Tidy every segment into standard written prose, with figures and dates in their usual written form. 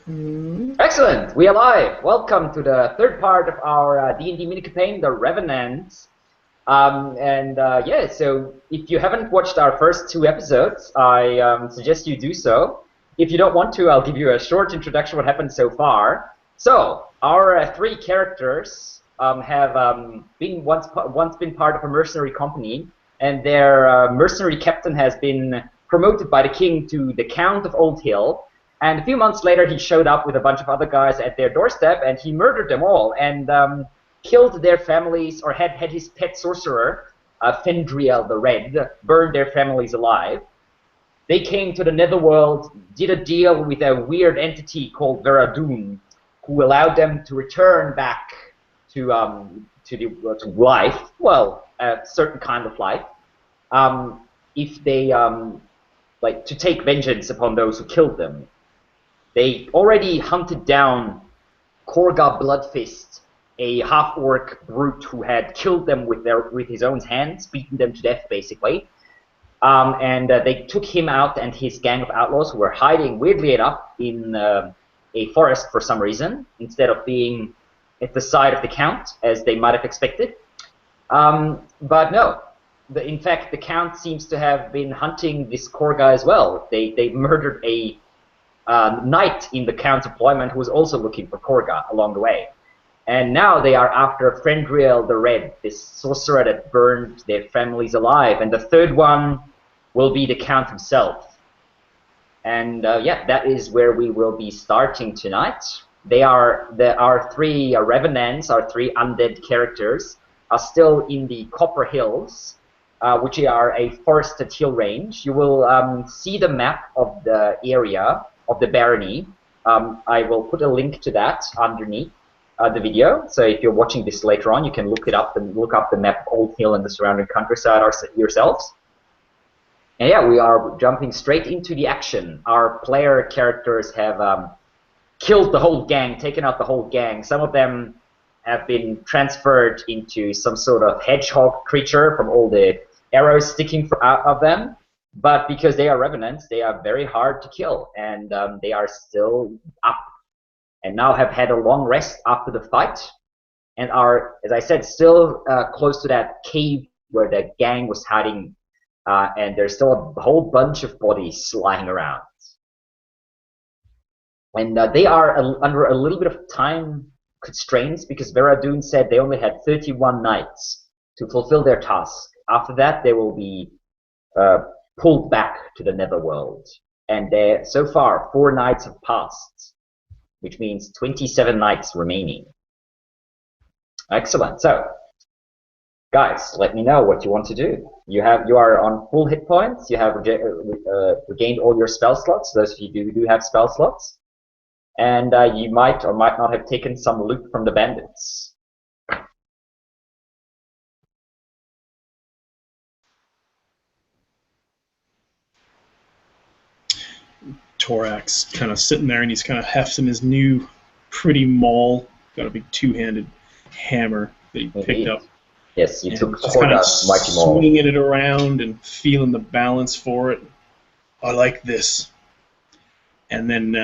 Excellent, we are live. Welcome to the third part of our D&D mini campaign, the Revenant. Yeah, so if you haven't watched our first two episodes, I suggest you do so. If you don't want to, I'll give you a short introduction of what happened so far. So, our three characters have been once been part of a mercenary company, and their mercenary captain has been promoted by the king to the Count of Old Hill. And a few months later, he showed up with a bunch of other guys at their doorstep, and he murdered them all and killed their families, or had his pet sorcerer, Fendriel the Red, burned their families alive. They came to the Netherworld, did a deal with a weird entity called Verradun, who allowed them to return back to life, well, a certain kind of life, if they to take vengeance upon those who killed them. They already hunted down Korrga Bloodfist, a half-orc brute who had killed them with his own hands, beaten them to death, basically. They took him out and his gang of outlaws, who were hiding, weirdly enough, in a forest for some reason, instead of being at the side of the Count, as they might have expected. But no. In fact, the Count seems to have been hunting this Korrga as well. They murdered a knight in the Count's employment who was also looking for Korrga along the way. And now they are after Fendriel the Red, this sorcerer that burned their families alive. And the third one will be the Count himself. And yeah, that is where we will be starting tonight. Our three Revenants, our three undead characters, are still in the Copper Hills, which are a forested hill range. You will see the map of the area of the barony. I will put a link to that underneath the video, so if you're watching this later on, you can look it up and look up the map of Old Hill and the surrounding countryside yourselves. And yeah, we are jumping straight into the action. Our player characters have killed the whole gang, taken out the whole gang. Some of them have been transferred into some sort of hedgehog creature from all the arrows sticking out of them. But because they are revenants, they are very hard to kill, and they are still up, and now have had a long rest after the fight, and are, as I said, still close to that cave where the gang was hiding, and there's still a whole bunch of bodies lying around. And they are under a little bit of time constraints, because Verradun said they only had 31 nights to fulfill their task. After that, they will be pulled back to the Netherworld. And so far, 4 nights have passed, which means 27 nights remaining. Excellent. So, guys, let me know what you want to do. You are on full hit points. You have regained all your spell slots, those of you who do have spell slots. And you might or might not have taken some loot from the bandits. Torax kind of sitting there, and he's kind of hefting his new pretty maul. Got a big two-handed hammer that he picked up. Yes, you took Korrga's mighty maul. Swinging it around and feeling the balance for it. I like this. And then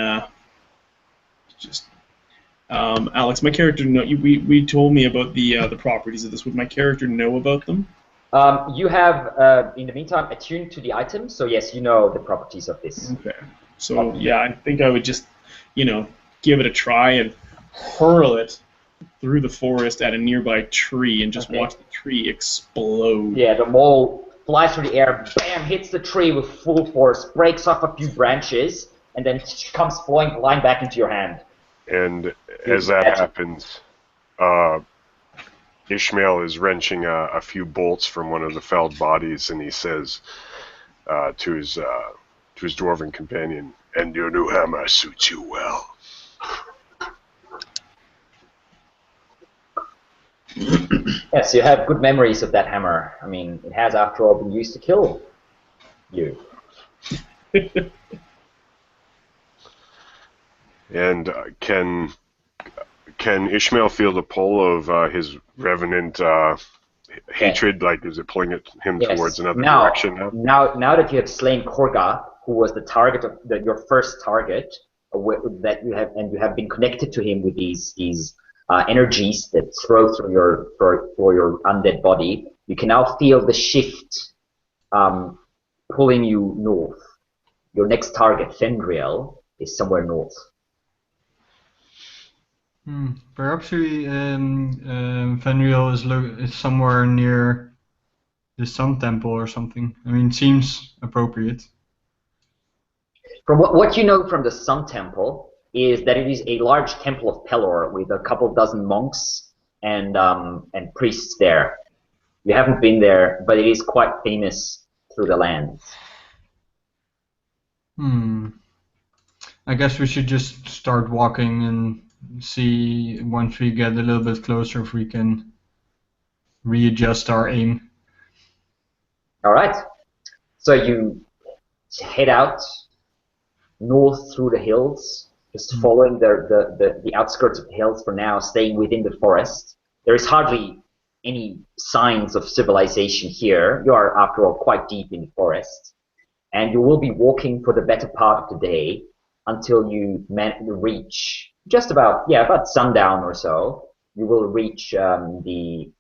Alex, my character we told me about the properties of this. Would my character know about them? You have, in the meantime, attuned to the item, so yes, you know the properties of this. Okay. So, yeah, I think I would just, give it a try and hurl it through the forest at a nearby tree and just watch the tree explode. Yeah, the maul flies through the air, bam, hits the tree with full force, breaks off a few branches, and then comes flying back into your hand. And as that happens, Ishmael is wrenching a few bolts from one of the felled bodies, and he says to his dwarven companion, "And your new hammer suits you well." Yes, you have good memories of that hammer. I mean, it has, after all, been used to kill you. And can Ishmael feel the pull of his revenant hatred? Like, is it pulling him towards another direction now? Now that you have slain Korrga, who was the target of your first target, that you have been connected to him with these energies that throw through your undead body. You can now feel the shift pulling you north. Your next target, Fendriel, is somewhere north. Perhaps Fenriel is somewhere near the Sun Temple or something. I mean, seems appropriate. From what you know from the Sun Temple is that it is a large temple of Pelor with a couple dozen monks and priests there. You haven't been there, but it is quite famous through the lands. I guess we should just start walking and see once we get a little bit closer if we can readjust our aim. All right. So you head out north through the hills, just following the outskirts of the hills for now, staying within the forest. There is hardly any signs of civilization here. You are, after all, quite deep in the forest. And you will be walking for the better part of the day until you reach just about sundown or so. You will reach the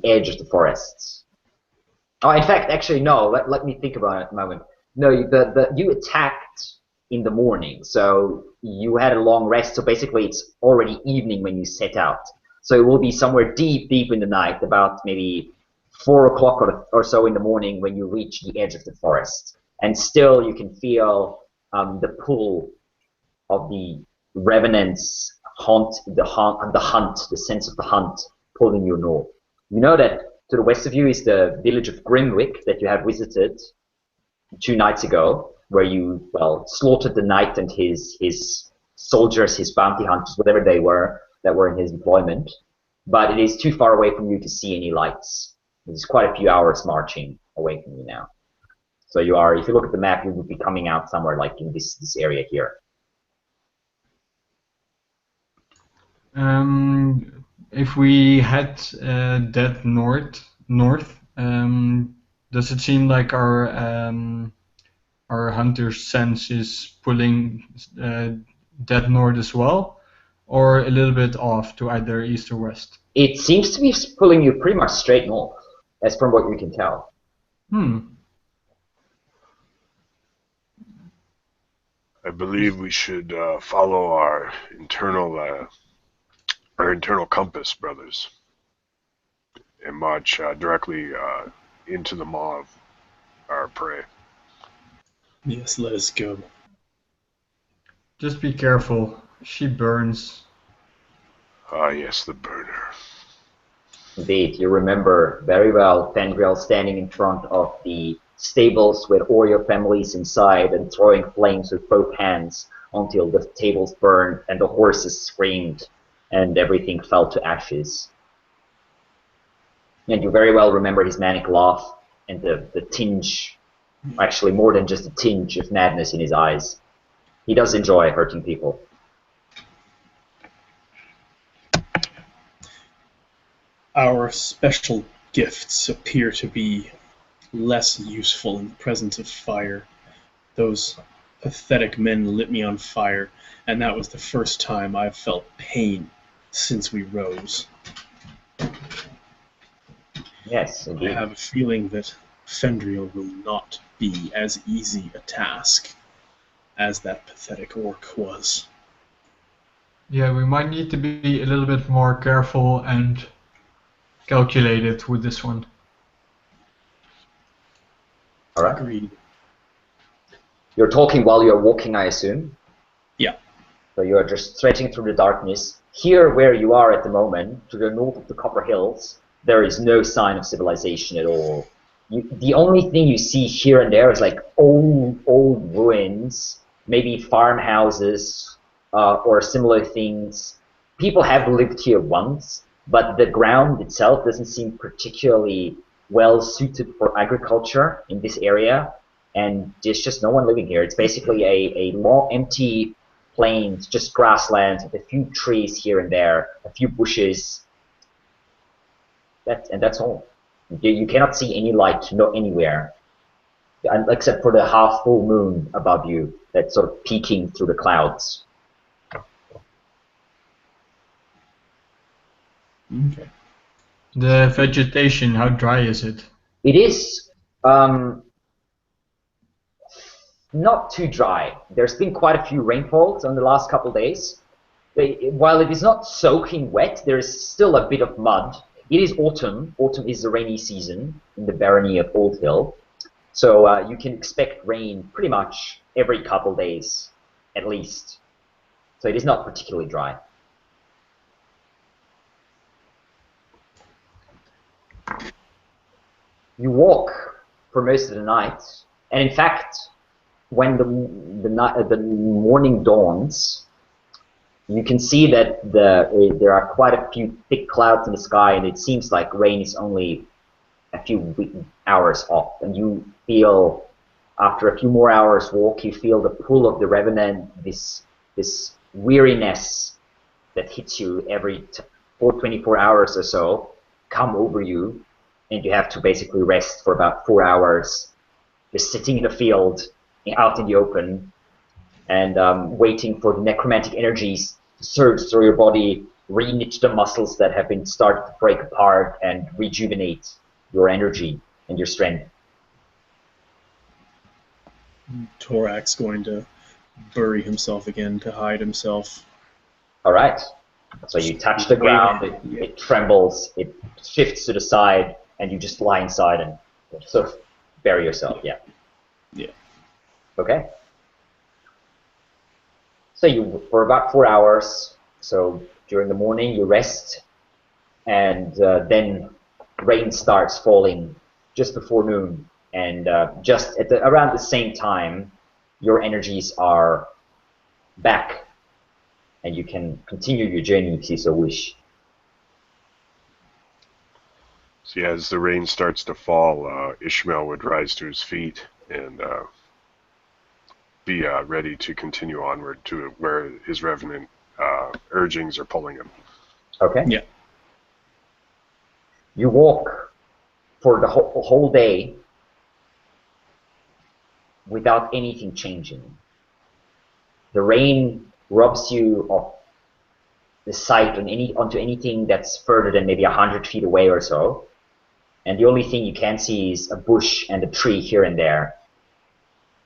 edge of the forests. Oh, in fact, actually, no. Let me think about it a moment. No, you attacked in the morning, so you had a long rest. So basically, it's already evening when you set out. So it will be somewhere deep in the night, about maybe 4 o'clock or so in the morning when you reach the edge of the forest. And still, you can feel the pull of the revenants the sense of the hunt pulling you north. You know that to the west of you is the village of Grimwick that you have visited 2 nights ago, where you slaughtered the knight and his soldiers, his bounty hunters, whatever they were that were in his employment. But it is too far away from you to see any lights. It's quite a few hours marching away from you now. So you are, if you look at the map, you would be coming out somewhere like in this area here. If we head that north, does it seem like our hunter's sense is pulling that north as well, or a little bit off to either east or west? It seems to be pulling you pretty much straight north, as from what you can tell. I believe we should follow our internal compass, brothers, and march directly into the maw of our prey. Yes, let us go. Just be careful. She burns. Ah, yes, the burner. Indeed, you remember very well Fendriel standing in front of the stables with all your families inside and throwing flames with both hands until the tables burned and the horses screamed and everything fell to ashes. And you very well remember his manic laugh and the tinge, actually more than just a tinge of madness in his eyes. He does enjoy hurting people. Our special gifts appear to be less useful in the presence of fire. Those pathetic men lit me on fire, and that was the first time I've felt pain since we rose. Yes, indeed. I have a feeling that Fendriel will not be as easy a task as that pathetic orc was. Yeah, we might need to be a little bit more careful and calculated with this one. All right. Agreed. You're talking while you're walking, I assume? Yeah. So you are just stretching through the darkness. Here, where you are at the moment, to the north of the Copper Hills, there is no sign of civilization at all. The only thing you see here and there is like old ruins, maybe farmhouses or similar things. People have lived here once, but the ground itself doesn't seem particularly well suited for agriculture in this area, and there's just no one living here. It's basically a long empty plains, just grasslands with a few trees here and there, a few bushes. And that's all. You cannot see any light anywhere. except for the half full moon above you that's sort of peeking through the clouds. Okay. The vegetation, how dry is it? It is not too dry. There's been quite a few rainfalls on the last couple of days. While it is not soaking wet, there is still a bit of mud. It is autumn. Autumn is the rainy season in the barony of Old Hill. So you can expect rain pretty much every couple of days, at least. So it is not particularly dry. You walk for most of the night, and in fact, when the morning dawns, you can see that there are quite a few thick clouds in the sky, and it seems like rain is only a few hours off. And you feel, after a few more hours walk, you feel the pull of the Revenant, this weariness that hits you every 24 hours or so, come over you, and you have to basically rest for about 4 hours, just sitting in the field, out in the open, and waiting for the necromantic energies to surge through your body, re-knit the muscles that have been started to break apart, and rejuvenate your energy and your strength. Torak's going to bury himself again to hide himself. All right. So you touch the ground, it trembles, it shifts to the side, and you just lie inside and sort of bury yourself. Yeah. Yeah. Okay. So you, for about 4 hours, so during the morning you rest, and then rain starts falling just before noon, and just at around the same time, your energies are back, and you can continue your journey if you so wish. See, as the rain starts to fall, Ishmael would rise to his feet and be ready to continue onward to where his revenant urgings are pulling him. Okay. Yeah. You walk for the whole day without anything changing. The rain robs you of the sight onto anything that's further than maybe 100 feet away or so, and the only thing you can see is a bush and a tree here and there.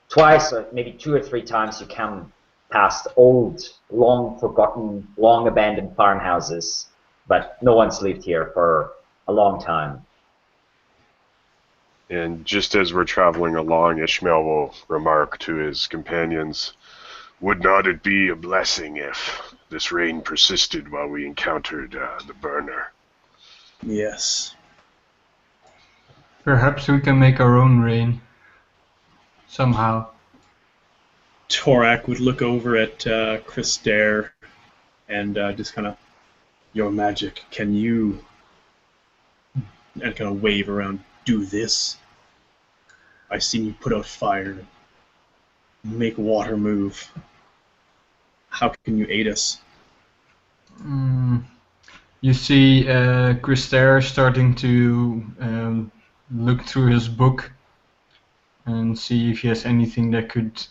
Twice, or maybe 2 or 3 times, you come past old, long forgotten, long abandoned farmhouses, but no one's lived here for a long time. And just as we're traveling along, Ishmael will remark to his companions, "Would not it be a blessing if this rain persisted while we encountered the burner?" Yes. Perhaps we can make our own rain. Somehow. Torak would look over at Krister and just kind of, "Your magic, can you," and kind of wave around, "do this? I've seen you put out fire, make water move. How can you aid us?" You see Krister starting to look through his book and see if he has anything that could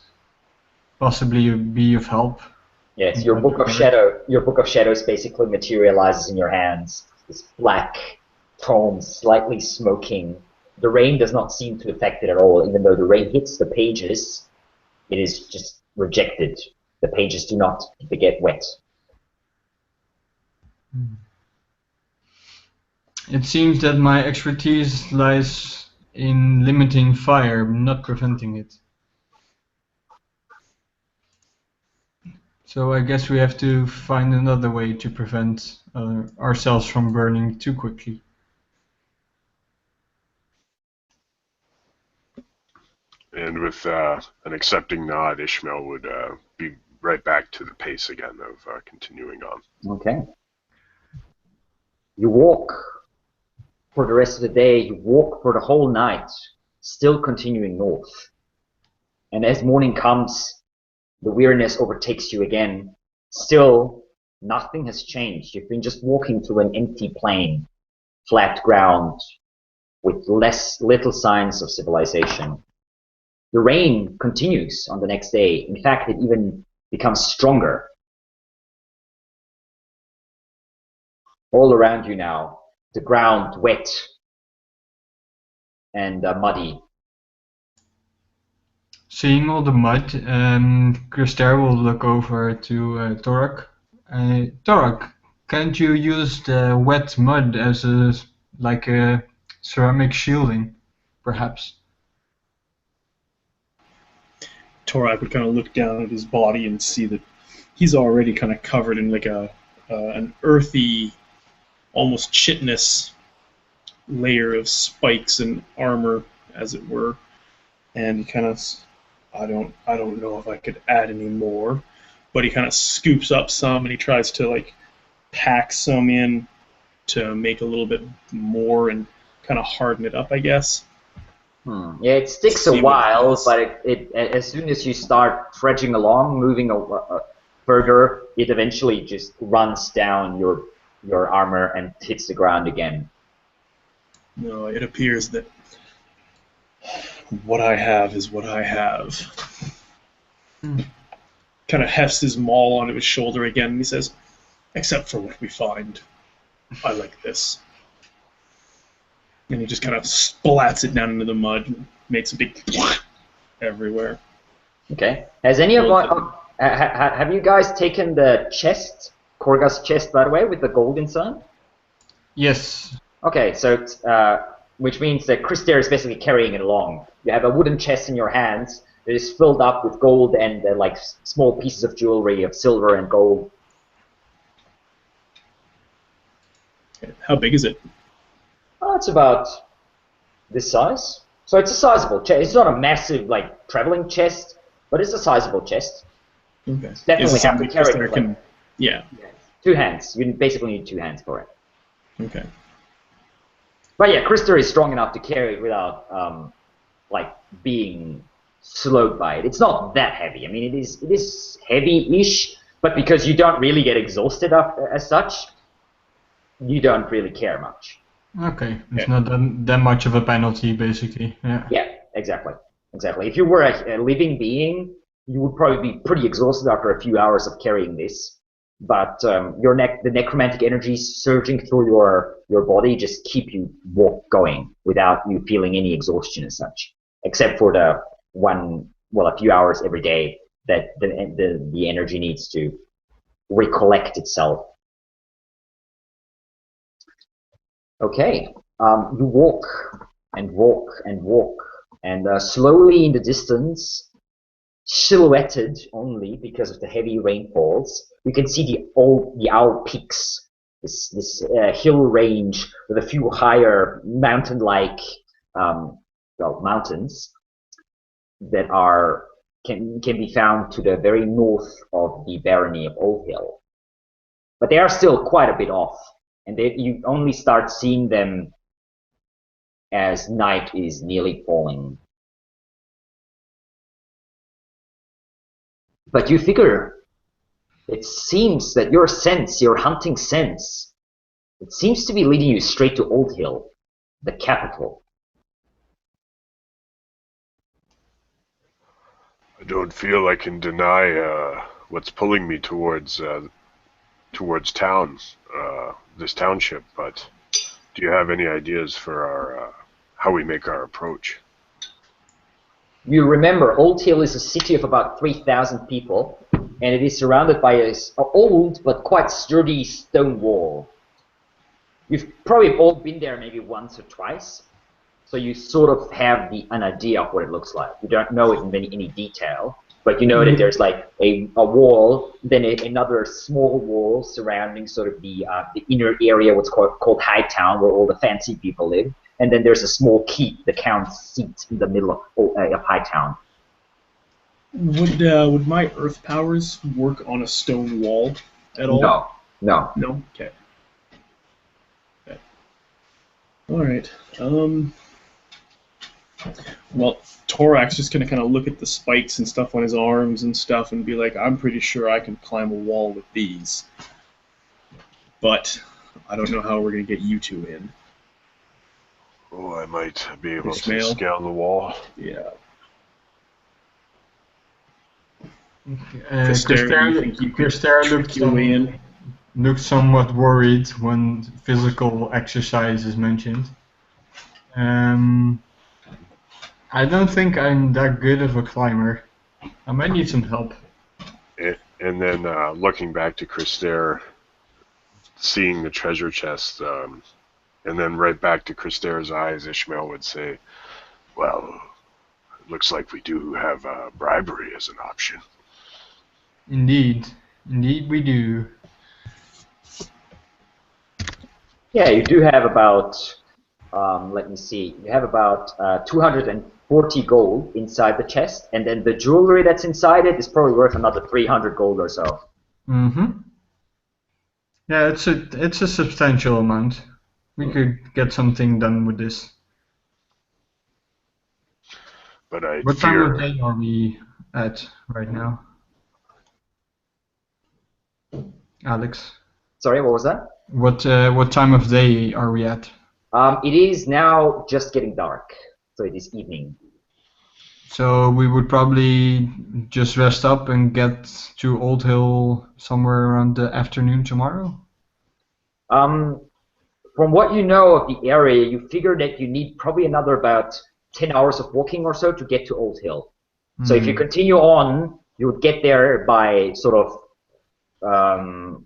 possibly be of help. Yes, your book of shadows basically materializes in your hands. This black tome, slightly smoking. The rain does not seem to affect it at all. Even though the rain hits the pages, it is just rejected. The pages do not get wet. It seems that my expertise lies in limiting fire, not preventing it. So I guess we have to find another way to prevent ourselves from burning too quickly. And with an accepting nod, Ishmael would be right back to the pace again of continuing on. Okay. You walk for the rest of the day, you walk for the whole night, still continuing north. And as morning comes, the weariness overtakes you again. Still, nothing has changed. You've been just walking through an empty plain, flat ground, with little signs of civilization. The rain continues on the next day. In fact, it even becomes stronger. All around you now, the ground wet and muddy. Seeing all the mud, Krister will look over to Torak. Torak, can't you use the wet mud as a ceramic shielding, perhaps? Torak would kind of look down at his body and see that he's already kind of covered in like an earthy, almost chitinous layer of spikes and armor, as it were. And he kind of, I don't know if I could add any more, but he kind of scoops up some and he tries to like pack some in to make a little bit more and kind of harden it up, I guess. Yeah, it sticks a while, but it as soon as you start trudging along, moving further, it eventually just runs down your armor and hits the ground again. No, it appears that what I have is what I have. Kind of hefts his maul onto his shoulder again, and he says, "Except for what we find, I like this." And he just kind of splats it down into the mud and makes a big everywhere. Okay. Has any of have you guys taken the chest, Korrga's chest, by the way, with the gold inside? Yes. Okay, so which means that Krister is basically carrying it along. You have a wooden chest in your hands that is filled up with gold and like small pieces of jewelry of silver and gold. How big is it? It's about this size. So it's a sizable chest. It's not a massive, like, traveling chest, but it's a sizable chest. Okay. Definitely have to carry it. Like, yeah. 2 hands. You basically need 2 hands for it. Okay. But yeah, Krister is strong enough to carry it without, like, being slowed by it. It's not that heavy. I mean, it is heavy-ish, but because you don't really get exhausted as such, you don't really care much. Okay, it's not that much of a penalty, basically. Yeah. Yeah, exactly. If you were a living being, you would probably be pretty exhausted after a few hours of carrying this. But the necromantic energies surging through your body just keep you going without you feeling any exhaustion as such, except for a few hours every day that the energy needs to recollect itself. Okay, you walk and walk and walk, and slowly in the distance, silhouetted only because of the heavy rainfalls, you can see the Owl Peaks, this hill range with a few higher mountain-like mountains that can be found to the very north of the barony of Old Hill, but they are still quite a bit off. And you only start seeing them as night is nearly falling. But you figure, it seems that your hunting sense, it seems to be leading you straight to Old Hill, the capital. I don't feel I can deny what's pulling me towards town, this township, but do you have any ideas for our how we make our approach? You remember, Old Hill is a city of about 3,000 people, and it is surrounded by an old but quite sturdy stone wall. You've probably all been there maybe once or twice, so you sort of have an idea of what it looks like. You don't know it in any detail, but you know that there's like a wall, then another small wall surrounding sort of the inner area, what's called High Town, where all the fancy people live, and then there's a small keep, the count's seat, in the middle of High Town. Would my earth powers work on a stone wall at all? No. No. Okay. All right. Well, Torak's just gonna kind of look at the spikes and stuff on his arms and stuff and be like, I'm pretty sure I can climb a wall with these. But I don't know how we're gonna get you two in. Oh, I might be able Ishmael? to scale the wall. Yeah. Krister, do you think you could trick your way in? Looked somewhat worried when physical exercise is mentioned. I don't think I'm that good of a climber. I might need some help. And then looking back to Krister, seeing the treasure chest, and then right back to Krister's eyes, Ishmael would say, well, it looks like we do have bribery as an option. Indeed. Indeed we do. Yeah, you do have about, let me see, you have about 240 gold inside the chest, and then the jewelry that's inside it is probably worth another 300 gold or so. Mm-hmm. Yeah, it's a substantial amount. We could get something done with this. But I What fear... time of day are we at right now? Alex? Sorry, what was that? What time of day are we at? It is now just getting dark, so it is evening. So we would probably just rest up and get to Old Hill somewhere around the afternoon tomorrow? From what you know of the area, you figure that you need probably another about 10 hours of walking or so to get to Old Hill. So if you continue on, you would get there by sort of, but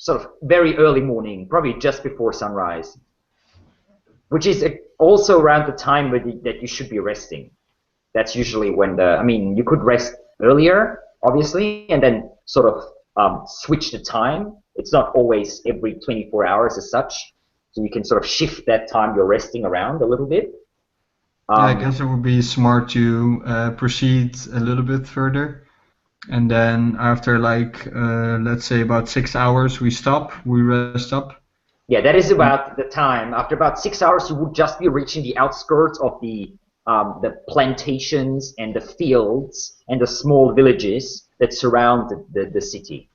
sort of very early morning, probably just before sunrise, which is also around the time that you should be resting. That's usually when you could rest earlier, obviously, and then sort of switch the time. It's not always every 24 hours as such, so you can sort of shift that time you're resting around a little bit. I guess it would be smart to proceed a little bit further, and then after let's say about 6 hours, we rest up. Yeah, that is about the time. After about 6 hours, you would just be reaching the outskirts of the plantations and the fields and the small villages that surround the city.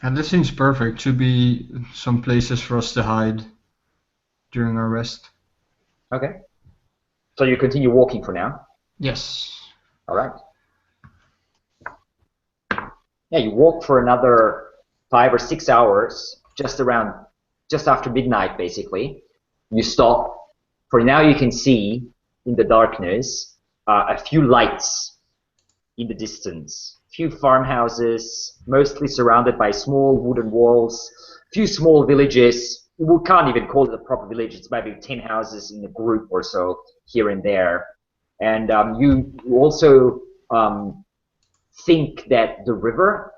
And this seems perfect. Should be some places for us to hide during our rest. Okay. So you continue walking for now? Yes. All right. Yeah, you walk for another 5 or 6 hours, just after midnight, basically. You stop. For now, you can see in the darkness a few lights in the distance. A few farmhouses, mostly surrounded by small wooden walls. A few small villages. We can't even call it a proper village. It's maybe 10 houses in a group or so here and there. And you also think that the river,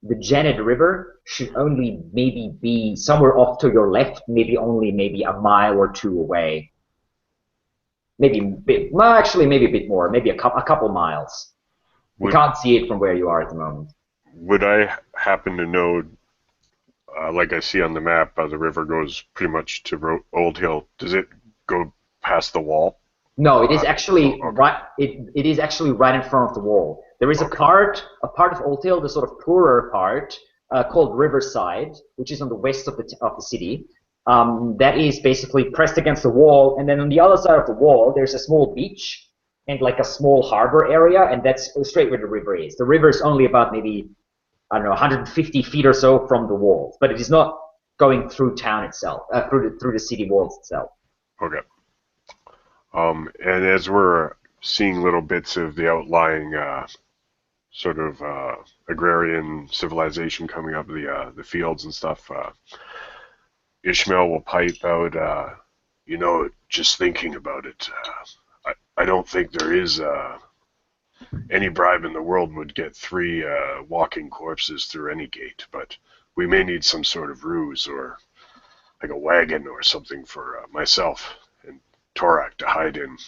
the Janet River, should only maybe be somewhere off to your left, maybe a mile or two away. Maybe a bit more, maybe a couple miles. You can't see it from where you are at the moment. Would I happen to know, like I see on the map, the river goes pretty much to Old Hill. Does it go past the wall? No, it is actually right. It is actually right in front of the wall. There is a part of Old Hill, the sort of poorer part, called Riverside, which is on the west of the city. That is basically pressed against the wall, and then on the other side of the wall, there's a small beach and like a small harbor area, and that's straight where the river is. The river is only about maybe, I don't know, 150 feet or so from the walls, but it is not going through town itself, through the city walls itself. Okay. And as we're seeing little bits of the outlying sort of agrarian civilization coming up the fields and stuff, Ishmael will pipe out, just thinking about it, I don't think there is any bribe in the world would get 3 walking corpses through any gate, but we may need some sort of ruse or like a wagon or something for myself and Torak to hide in.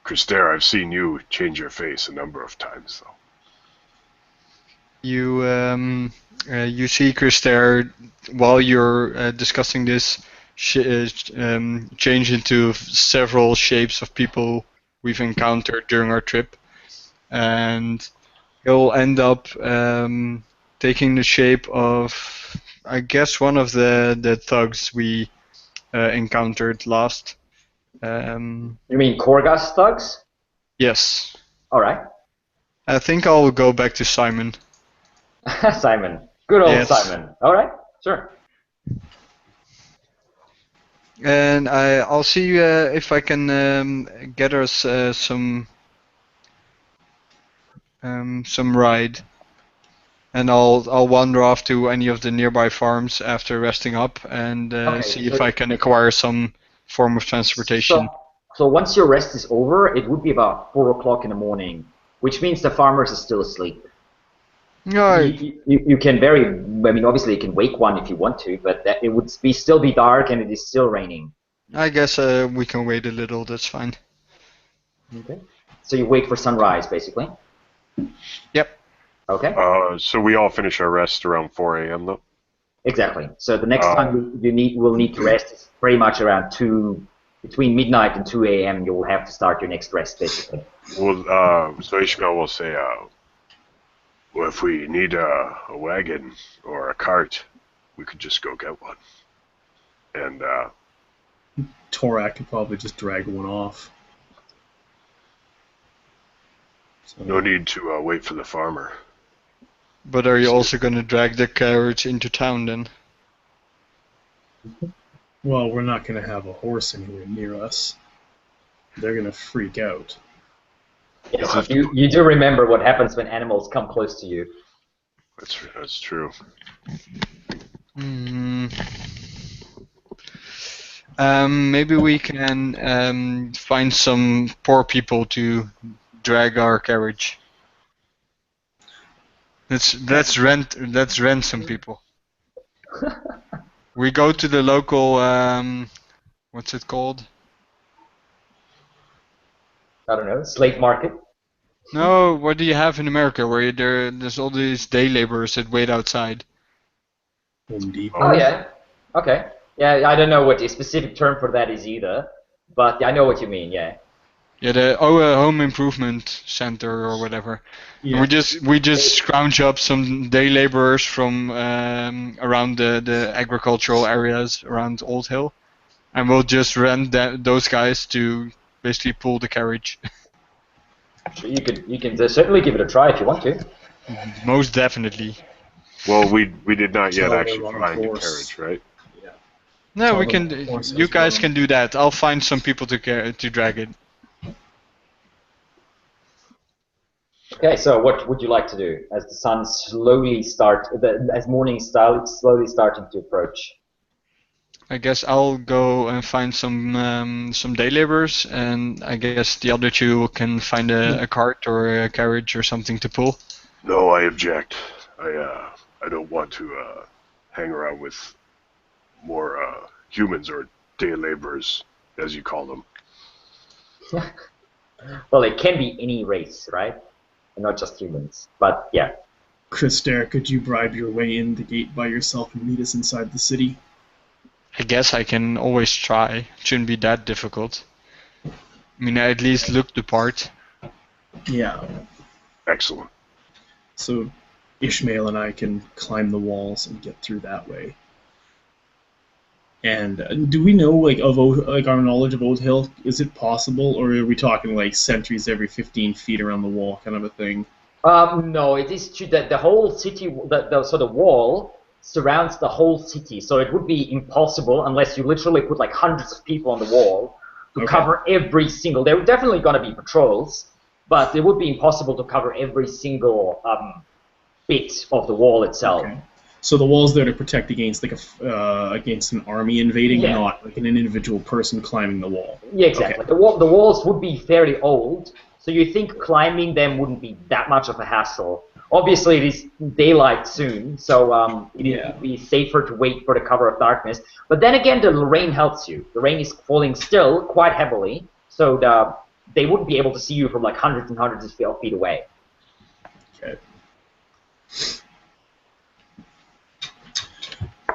Krister, I've seen you change your face a number of times, though. You see Krister, while you're discussing this, change into several shapes of people we've encountered during our trip, and he'll end up taking the shape of, I guess, one of the thugs we encountered last. You mean Korrga's thugs? Yes. All right. I think I'll go back to Simon. Simon. Good old Yes. Simon. All right. Sure. And I'll see if I can get us some ride. And I'll wander off to any of the nearby farms after resting up and Okay, see so- if I can acquire some form of transportation. So once your rest is over, it would be about 4 o'clock in the morning, which means the farmers are still asleep. Alright. You can obviously you can wake one if you want to, but it would still be dark and it is still raining. I guess we can wait a little, that's fine. Okay. So you wait for sunrise, basically. Yep. Okay. So we all finish our rest around 4 a.m. though? Exactly. So the next time we'll need to rest is pretty much around between midnight and 2 a.m. You will have to start your next rest, basically. Well, so Ishmael will say, well, if we need a wagon or a cart, we could just go get one. And Torak could probably just drag one off. So, no need to wait for the farmer. But are you also going to drag the carriage into town then? well, we're not going to have a horse anywhere near us. They're going to freak out. Yes, you do remember what happens when animals come close to you. That's true. Maybe we can find some poor people to drag our carriage. Let's rent some people. We go to the local what's it called? I don't know, slave market. No, what do you have in America where there's all these day laborers that wait outside? Home Depot. Oh yeah. Okay. Yeah, I don't know what the specific term for that is either, but I know what you mean. Yeah. Yeah, the home improvement center or whatever. Yeah. And we just scrounge up some day laborers from around the agricultural areas around Old Hill, and we'll just rent those guys to basically pull the carriage. Sure, you can certainly give it a try if you want to. Most definitely. Well, we did not yet Tell actually them on find a course. carriage, right? No, Tell we them can. horses You guys run. can do that. I'll find some people to drag it. Okay, so what would you like to do as the sun as morning slowly starting to approach? I guess I'll go and find some day laborers, and I guess the other two can find a cart or a carriage or something to pull. No, I object. I don't want to hang around with more humans or day laborers, as you call them. Well, it can be any race, right? And not just humans. But yeah. Krister, could you bribe your way in the gate by yourself and meet us inside the city? I guess I can always try. It shouldn't be that difficult. I mean, I at least look the part. Yeah. Excellent. So Ishmael and I can climb the walls and get through that way. And do we know, like, our knowledge of Old Hill? Is it possible, or are we talking like sentries every 15 feet around the wall, kind of a thing? No, it is true that the whole city, so the wall surrounds the whole city, so it would be impossible unless you literally put like hundreds of people on the wall to cover every single. There are definitely going to be patrols, but it would be impossible to cover every single bit of the wall itself. Okay. So the wall's there to protect against like against an army invading, Yeah. not like an individual person climbing the wall. Yeah, exactly. Okay. The walls would be fairly old, so you think climbing them wouldn't be that much of a hassle. Obviously, it is daylight soon, so it would be safer to wait for the cover of darkness. But then again, the rain helps you. The rain is falling still quite heavily, so they wouldn't be able to see you from like hundreds and hundreds of feet away. Okay.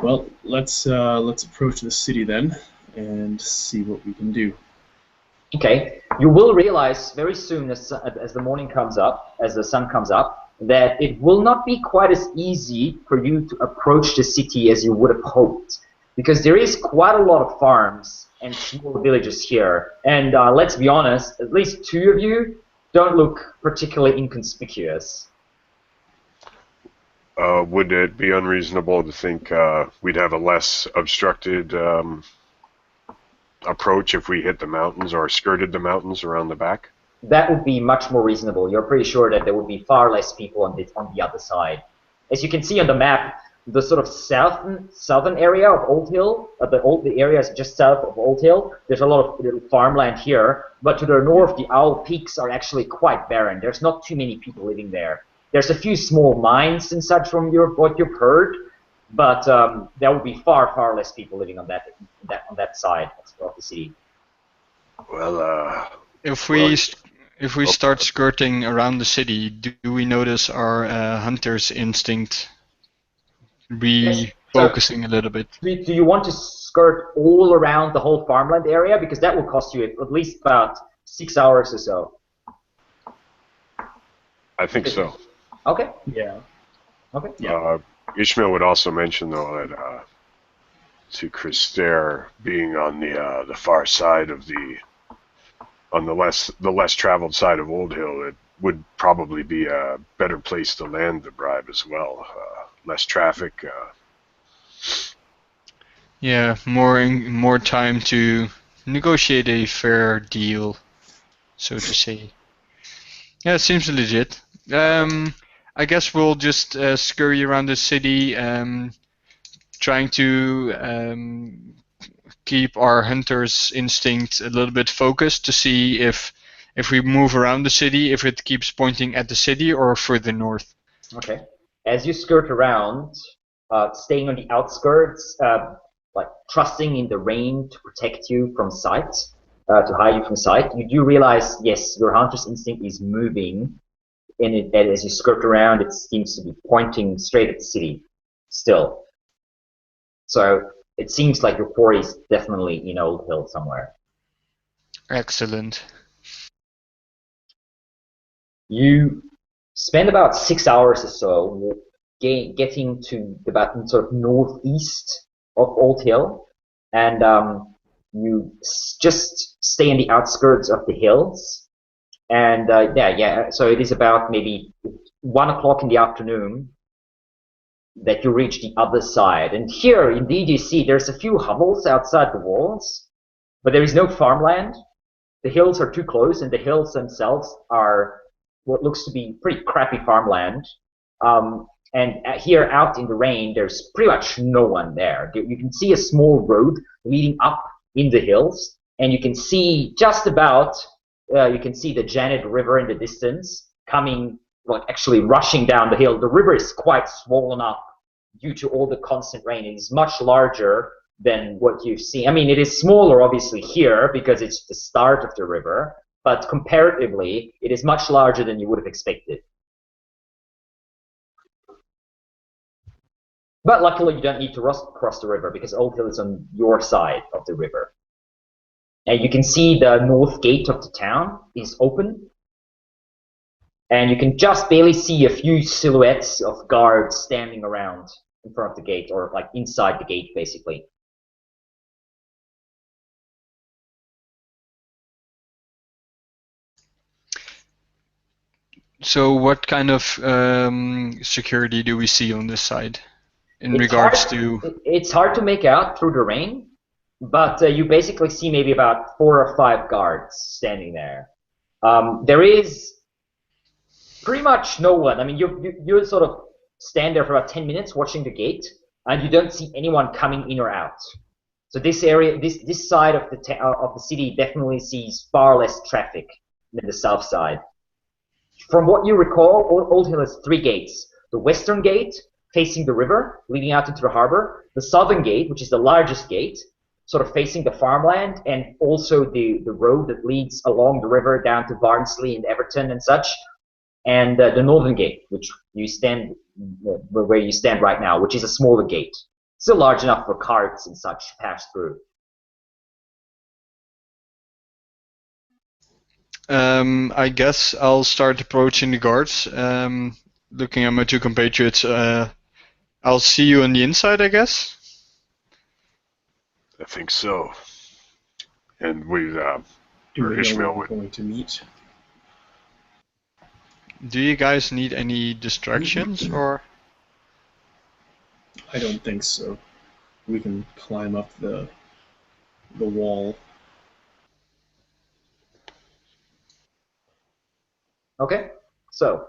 Well, let's approach the city then and see what we can do. Okay, you will realize very soon as the morning comes up, as the sun comes up, that it will not be quite as easy for you to approach the city as you would have hoped, because there is quite a lot of farms and small villages here, and let's be honest, at least two of you don't look particularly inconspicuous. Would it be unreasonable to think we'd have a less obstructed approach if we hit the mountains or skirted the mountains around the back? That would be much more reasonable. You're pretty sure that there would be far less people on the other side. As you can see on the map, the sort of southern area of Old Hill, the areas just south of Old Hill, there's a lot of little farmland here, but to the north, the Owl Peaks are actually quite barren. There's not too many people living there. There's a few small mines and such from what you've heard, but there will be far less people living on that side of the city. Well, If we start skirting around the city, do we notice our hunter's instinct refocusing a little bit? Do you want to skirt all around the whole farmland area? Because that will cost you at least about 6 hours or so. I think so. Okay. Yeah. Okay. Yeah. Ishmael would also mention, though, that to Krister being on the far side of on the less traveled side of Old Hill, it would probably be a better place to land the bribe as well. Less traffic. Yeah, more time to negotiate a fair deal, so to say. Yeah, it seems legit. I guess we'll just scurry around the city, trying to keep our hunter's instinct a little bit focused to see if we move around the city, if it keeps pointing at the city or further north. Okay. As you skirt around, staying on the outskirts, like trusting in the rain to protect you from sight, to hide you from sight, you do realize, yes, your hunter's instinct is moving, and as you skirt around, it seems to be pointing straight at the city still. So it seems like your quarry is definitely in Old Hill somewhere. Excellent. You spend about 6 hours or so getting to about sort of northeast of Old Hill, and you just stay in the outskirts of the hills. And so it is about maybe 1 o'clock in the afternoon that you reach the other side. And here, indeed, you see there's a few hovels outside the walls, but there is no farmland. The hills are too close, and the hills themselves are what looks to be pretty crappy farmland. And here out in the rain, there's pretty much no one there. You can see a small road leading up in the hills, and you can see just about, you can see the Janet River in the distance coming, like actually rushing down the hill. The river is quite swollen up due to all the constant rain. It is much larger than what you see. I mean, it is smaller obviously here because it's the start of the river, but comparatively, it is much larger than you would have expected. But luckily, you don't need to cross the river because Old Hill is on your side of the river. And you can see the north gate of the town is open. And you can just barely see a few silhouettes of guards standing around in front of the gate, or like inside the gate, basically. So what kind of security do we see on this side in regards to... It's hard to make out through the rain, but you basically see maybe about 4 or 5 guards standing there. There is pretty much no one. I mean, you sort of stand there for about 10 minutes watching the gate, and you don't see anyone coming in or out. So this area, this side of the city definitely sees far less traffic than the south side. From what you recall, Old Hill has 3 gates. The western gate, facing the river, leading out into the harbor. The southern gate, which is the largest gate, sort of facing the farmland, and also the road that leads along the river down to Barnsley and Everton and such. And the northern gate, which you stand, where you stand right now, which is a smaller gate. Still large enough for carts and such to pass through. I guess I'll start approaching the guards. Looking at my 2 compatriots, I'll see you on the inside, I guess? I think so. And we, Do we know Ishmael where we're would... going to meet? Do you guys need any distractions or? I don't think so. We can climb up the wall. Okay. So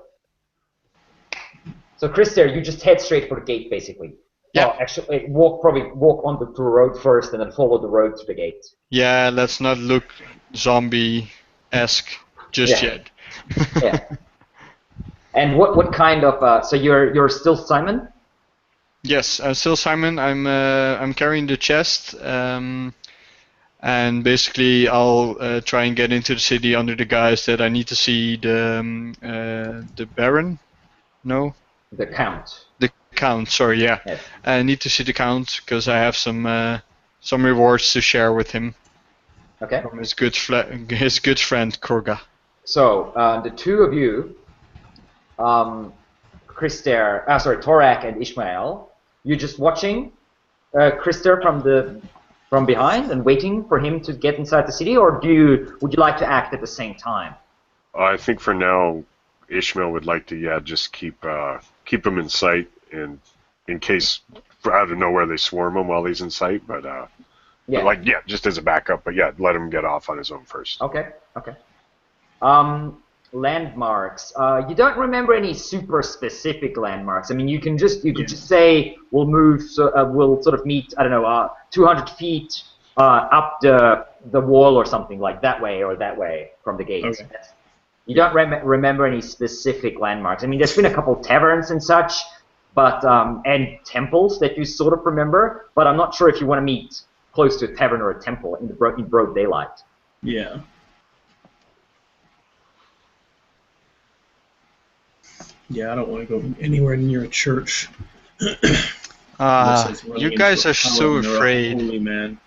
Krister, you just head straight for the gate, basically. Yeah. Well, actually, probably walk onto the road first, and then follow the road to the gate. Yeah, let's not look zombie-esque just yet. Yeah. And what kind of? So you're still Simon? Yes, I'm still Simon. I'm carrying the chest, and basically I'll try and get into the city under the guise that I need to see the Baron. No. The Count. The Count. Sorry, yeah. Yes. I need to see the Count because I have some rewards to share with him. Okay. From his good friend Korrga. So the two of you, Torak and Ishmael, you're just watching Krister from behind and waiting for him to get inside the city, or would you like to act at the same time? I think for now, Ishmael would like to just keep him in sight, and in case out of nowhere they swarm him while he's in sight, but just as a backup. But let him get off on his own first. Okay. Landmarks. You don't remember any super specific landmarks. I mean, you could just say we'll move. So we'll sort of meet. I don't know, 200 feet up the wall or something like that way from the gate. Okay. You don't remember any specific landmarks. I mean, there's been a couple taverns and such, but and temples that you sort of remember. But I'm not sure if you want to meet close to a tavern or a temple in broad daylight. Yeah. Yeah, I don't want to go anywhere near a church. You guys are so afraid. Holy man.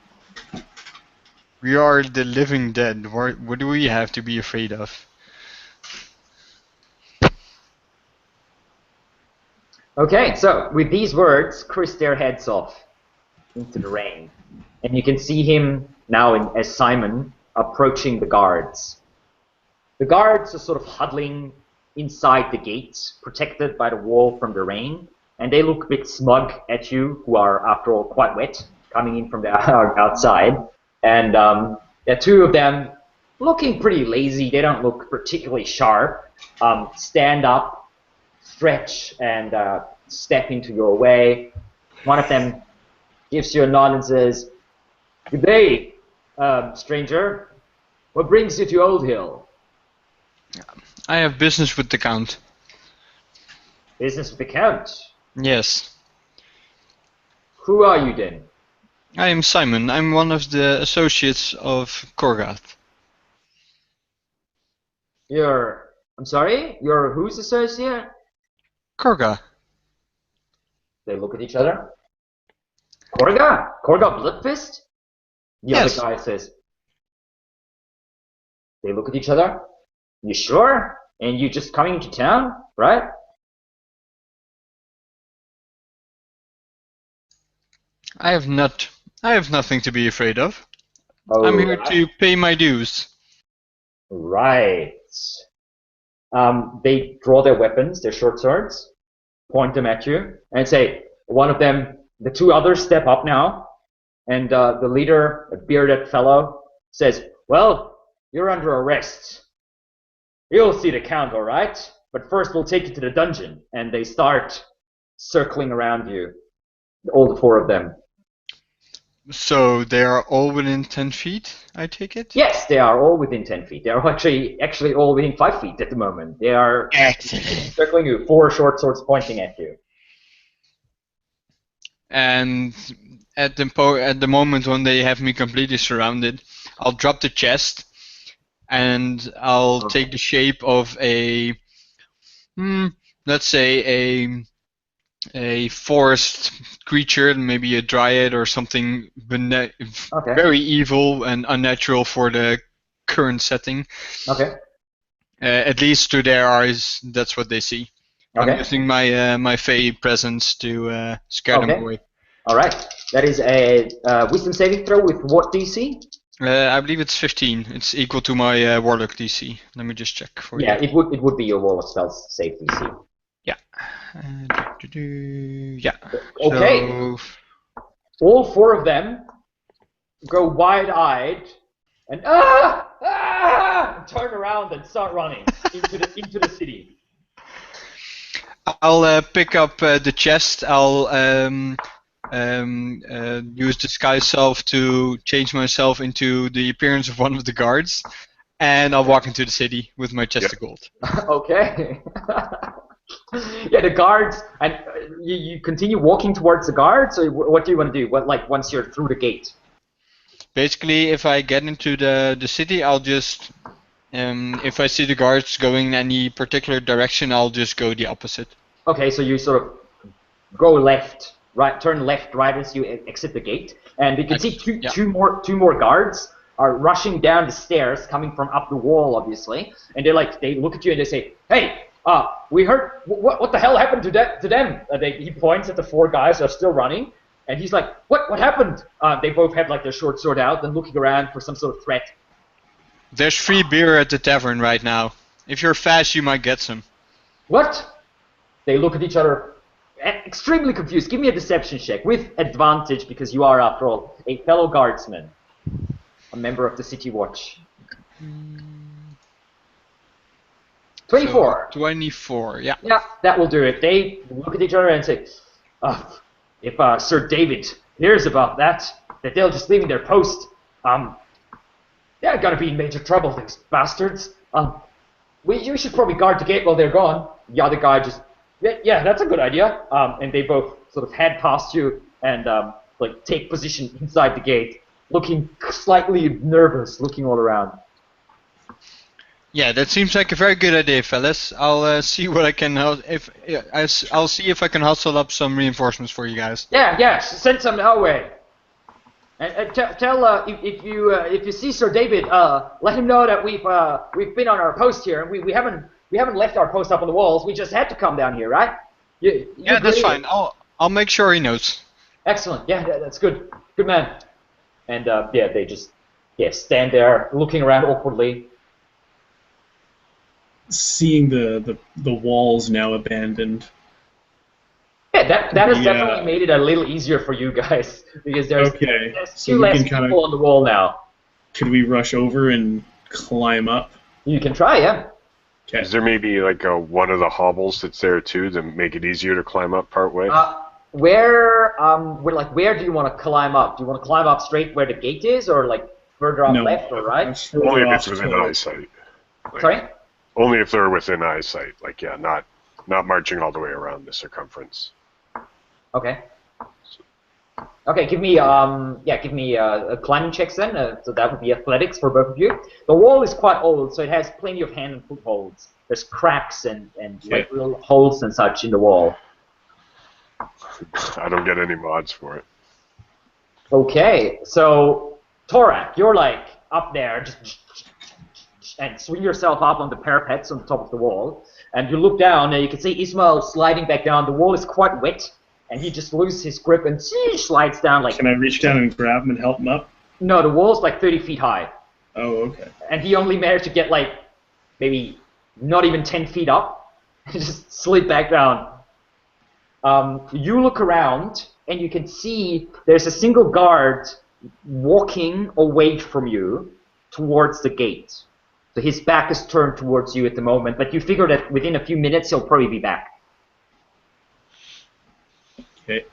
We are the living dead. What do we have to be afraid of? Okay, so with these words, Krister heads off into the rain. And you can see him now as Simon approaching the guards. The guards are sort of huddling inside the gates, protected by the wall from the rain, and they look a bit smug at you, who are, after all, quite wet, coming in from the outside. And the two of them, looking pretty lazy, they don't look particularly sharp, stand up, stretch, and step into your way. One of them gives you a nod and says, "Good day, stranger. What brings you to Old Hill?" I have business with the Count. Business with the Count? Yes. Who are you then? I am Simon. I'm one of the associates of Korrga. I'm sorry? You're whose associate? Korrga. They look at each other. Korrga? Korrga Bloodfist? The Yes. other guy says. They look at each other. You sure? And you just coming into town, right? I have nothing to be afraid of. Oh, I'm here to pay my dues. Right. They draw their weapons, their short swords, point them at you, and say, one of them, the two others step up now, and the leader, a bearded fellow, says, "Well, you're under arrest. You'll see the Count, all right? But first we'll take you to the dungeon." And they start circling around you, all the four of them. So they are all within 10 feet, I take it? Yes, they are all within 10 feet. They are actually all within 5 feet at the moment. They are circling you, four short swords pointing at you. And at the moment when they have me completely surrounded, I'll drop the chest and I'll take the shape of let's say a forest creature, maybe a dryad or something very evil and unnatural for the current setting. Okay. At least to their eyes, that's what they see. Okay. I'm using my Fey presence to scare them away. All right. That is a wisdom saving throw with what DC? I believe it's 15. It's equal to my Warlock DC. Let me just check for Yeah, you. it would be your wall of spells save DC. Yeah. Yeah. Okay. So, All 4 of them go wide-eyed and turn around and start running into the city. I'll pick up the chest. I'll use disguise self to change myself into the appearance of one of the guards, and I'll walk into the city with my chest of gold. Okay. Yeah, the guards, and you continue walking towards the guards, or what do you want to do? What, like, once you're through the gate? Basically, if I get into the city, I'll just if I see the guards going in any particular direction, I'll just go the opposite. Okay, so you sort of go left, right, turn left, right as you exit the gate, and you can see two more guards are rushing down the stairs, coming from up the wall, obviously, and they look at you and they say, "Hey, we heard what the hell happened to them?" He points at the 4 guys that are still running, and he's like, "What happened?" They both have like their short sword out and looking around for some sort of threat. There's free beer at the tavern right now. If you're fast, you might get some. What? They look at each other, extremely confused. Give me a deception check with advantage because you are, after all, a fellow guardsman, a member of the City Watch. 24. So 24, yeah. Yeah, that will do it. They look at each other and say, if Sir David hears about that they're just leaving their post, they're gonna be in major trouble, these bastards. You should probably guard the gate while they're gone. The other guy just, yeah, that's a good idea. And they both sort of head past you and like take position inside the gate, looking slightly nervous, looking all around. Yeah, that seems like a very good idea, fellas. I'll see what I can. I'll see if I can hustle up some reinforcements for you guys. Yeah, send some our way. And tell if you see Sir David, let him know that we've been on our post here, and we haven't left our post up on the walls. We just had to come down here, right? Yeah, that's fine. I'll make sure he knows. Excellent. Yeah, that's good. Good man. And they just stand there looking around awkwardly. Seeing the walls now abandoned. Yeah, that has definitely made it a little easier for you guys because there's 2 less people on the wall now. Could we rush over and climb up? You can try, yeah. Okay. Is there maybe like one of the hobbles that's there too to make it easier to climb up part way? Where do you want to climb up? Do you want to climb up straight where the gate is, or like further up left or right? Only if it's within eyesight. Sorry? Only if they're within eyesight. Like, yeah, not marching all the way around the circumference. Okay. Okay, give me a climbing checks then. So that would be athletics for both of you. The wall is quite old, so it has plenty of hand and footholds. There's cracks and like little holes and such in the wall. I don't get any mods for it. Okay, so Torak, you're like up there, and swing yourself up on the parapets on the top of the wall, and you look down and you can see Ismail sliding back down. The wall is quite wet, and he just loses his grip and slides down like... Can I reach down and grab him and help him up? No, the wall's like 30 feet high. Oh, okay. And he only managed to get like maybe not even 10 feet up, and just slid back down. You look around, and you can see there's a single guard walking away from you towards the gate. So his back is turned towards you at the moment, but you figure that within a few minutes he'll probably be back. Okay.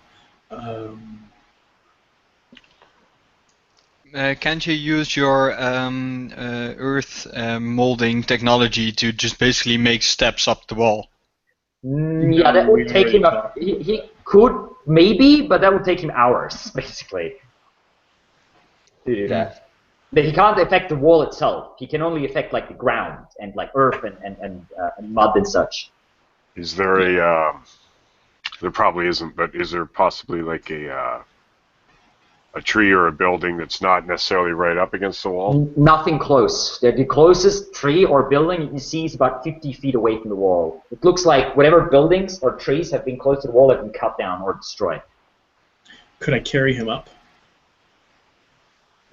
Can't you use your earth molding technology to just basically make steps up the wall? Yeah, that would take him he could, maybe, but that would take him hours, basically, to do that. But he can't affect the wall itself. He can only affect like the ground and like earth and mud and such. Is there there probably isn't, but is there possibly like a tree or a building that's not necessarily right up against the wall? Nothing close. The closest tree or building you can see is about 50 feet away from the wall. It looks like whatever buildings or trees have been close to the wall have been cut down or destroyed. Could I carry him up?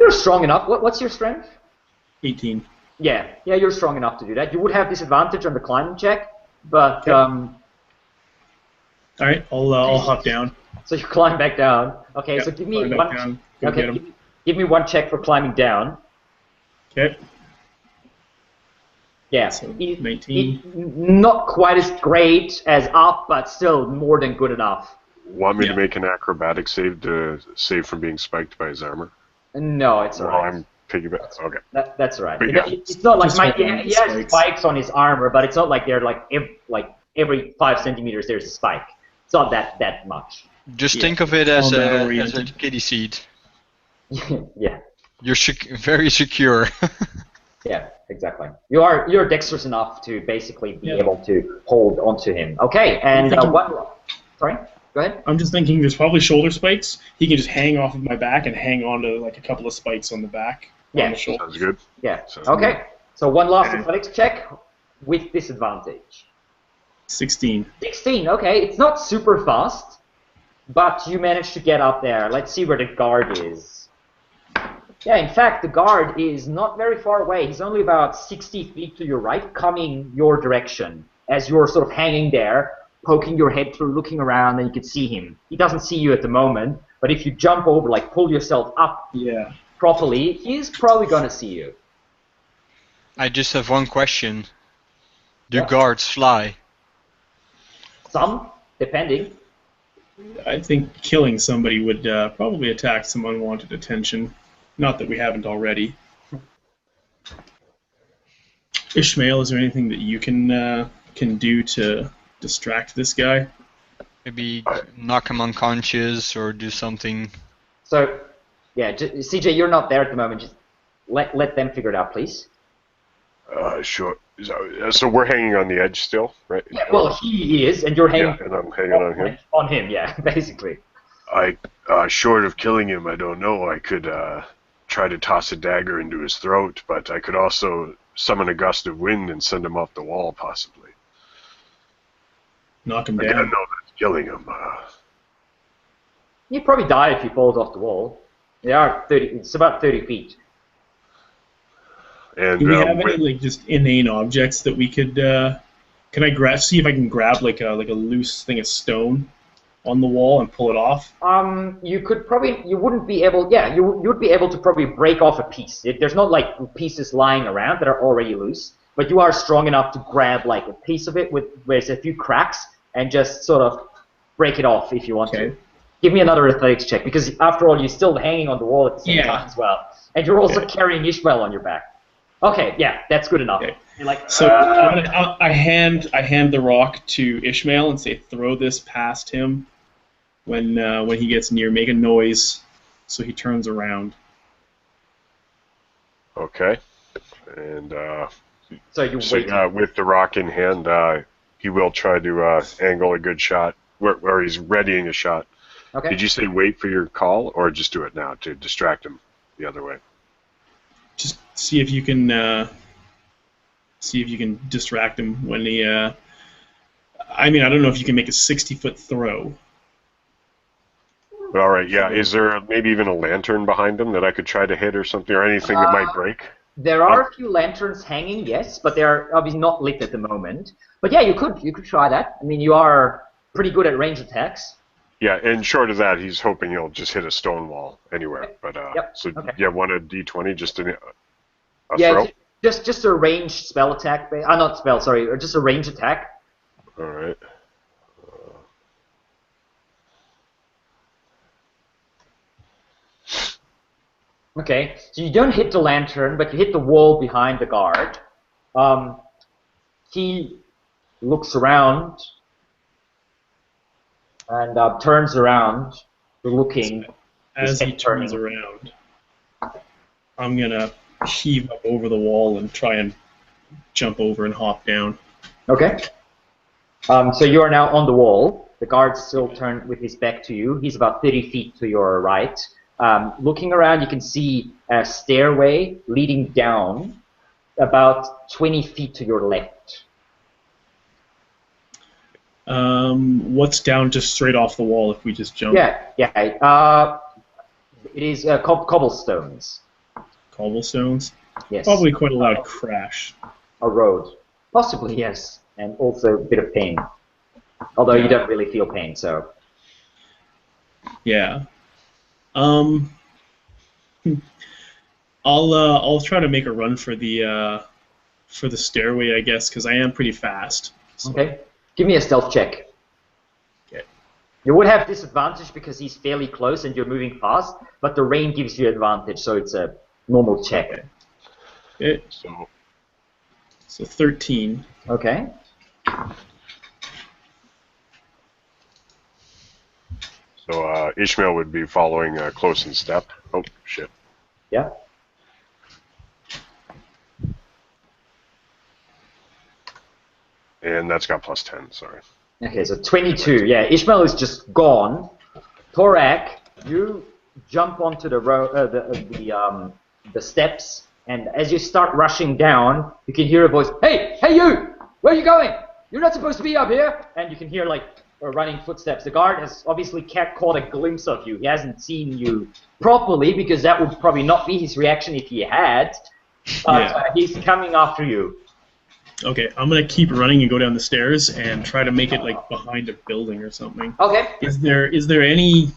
You're strong enough. What's your strength? 18. Yeah, you're strong enough to do that. You would have disadvantage on the climbing check, but All right, I'll hop down. So you climb back down. Okay, Yep, so give me climb one. back down, go get him. Give me one check for climbing down. Okay. Yeah, So 19. Not quite as great as up, but still more than good enough. Want me to make an acrobatic save to save from being spiked by his armor? No, it's alright. I'm piggyback. Okay. That's alright. But yeah. It's not like he has spikes. spikes on his armor, but it's not like they're like every 5 centimeters there's a spike. It's not that much. Just think of it as a Combat-oriented. kitty seed. Yeah. You're very secure. Yeah, exactly. You're dexterous enough to basically be able to hold onto him. Okay, and sorry, go ahead. I'm just thinking there's probably shoulder spikes. He can just hang off of my back and hang on to like a couple of spikes on the back. Yeah. On the shoulder. Sounds good. Yeah. Sounds Okay. good. So one last athletics check with disadvantage. 16. 16. Okay, it's not super fast, but you managed to get up there. Let's see where the guard is. Yeah, in fact, the guard is not very far away. He's only about 60 feet to your right, coming your direction. As you're sort of hanging there, poking your head through, looking around, and you can see him. He doesn't see you at the moment, but if you jump over, like pull yourself up properly, he's probably going to see you. I just have one question. Do guards fly? Some, depending. I think killing somebody would probably attract some unwanted attention. Not that we haven't already. Ishmael, is there anything that you can do to distract this guy? Maybe knock him unconscious or do something. So, yeah, CJ, you're not there at the moment. Just let them figure it out, please. Sure. So we're hanging on the edge still, right? Yeah, well, he is, and you're hanging. Yeah, and I'm hanging on him. On him, yeah, basically. Short of killing him, I don't know. I could try to toss a dagger into his throat, but I could also summon a gust of wind and send him off the wall, possibly. Knock him I down. don't know that's killing him. He'd probably die if he falls off the wall. They are 30. It's about 30 feet. And Do we have any like just inane objects that we could? Can I see if I can grab like a loose thing of stone on the wall and pull it off? You could probably. You wouldn't be able. Yeah, you would be able to probably break off a piece. There's not like pieces lying around that are already loose, but you are strong enough to grab like a piece of it where there's a few cracks and just sort of break it off if you want to. Give me another athletics check, because after all, you're still hanging on the wall at the same time as well, and you're also carrying Ishmael on your back. Okay, yeah, that's good enough. Okay. You're like, So I hand the rock to Ishmael and say, throw this past him when he gets near. Make a noise so he turns around. Okay. And so you wait. with the rock in hand, he will try to angle a good shot where he's readying a shot. Okay. Did you say wait for your call, or just do it now to distract him the other way? Just see if you can distract him when he. I mean, I don't know if you can make a 60-foot throw. But all right, yeah. Is there maybe even a lantern behind him that I could try to hit or something, or anything that might break? There are a few lanterns hanging, yes, but they're obviously not lit at the moment. But yeah, you could try that. I mean, you are pretty good at range attacks. Yeah, and short of that, he's hoping he'll just hit a stone wall anywhere. But yeah, one a d20, just a throw. Just a ranged spell attack. Not spell, sorry, or just a range attack. All right. Okay, so you don't hit the lantern, but you hit the wall behind the guard. He looks around and turns around, looking. As he turns around, I'm gonna heave up over the wall and try and jump over and hop down. Okay. So you are now on the wall. The guard's still turned with his back to you. He's about 30 feet to your right. Looking around, you can see a stairway leading down about 20 feet to your left. What's down just straight off the wall if we just jump? Yeah. It is cobblestones. cobblestones. Yes. Probably quite a loud crash. A road. Possibly, yes. And also a bit of pain. Although you don't really feel pain, so. Yeah. I'll try to make a run for the stairway, I guess, because I am pretty fast. So. Okay. Give me a stealth check. Okay. You would have disadvantage because he's fairly close and you're moving fast, but the rain gives you advantage, so it's a normal check. Okay. So 13. Okay. So Ishmael would be following close in step. Oh, shit. Yeah. And that's got plus 10, sorry. Okay, so 22. Yeah, Ishmael is just gone. Torak, you jump onto the steps, and as you start rushing down, you can hear a voice. Hey, you! Where are you going? You're not supposed to be up here. And you can hear like running footsteps. The guard has obviously caught a glimpse of you. He hasn't seen you properly because that would probably not be his reaction if he had. But he's coming after you. Okay, I'm gonna keep running and go down the stairs and try to make it like behind a building or something. Okay. Is there any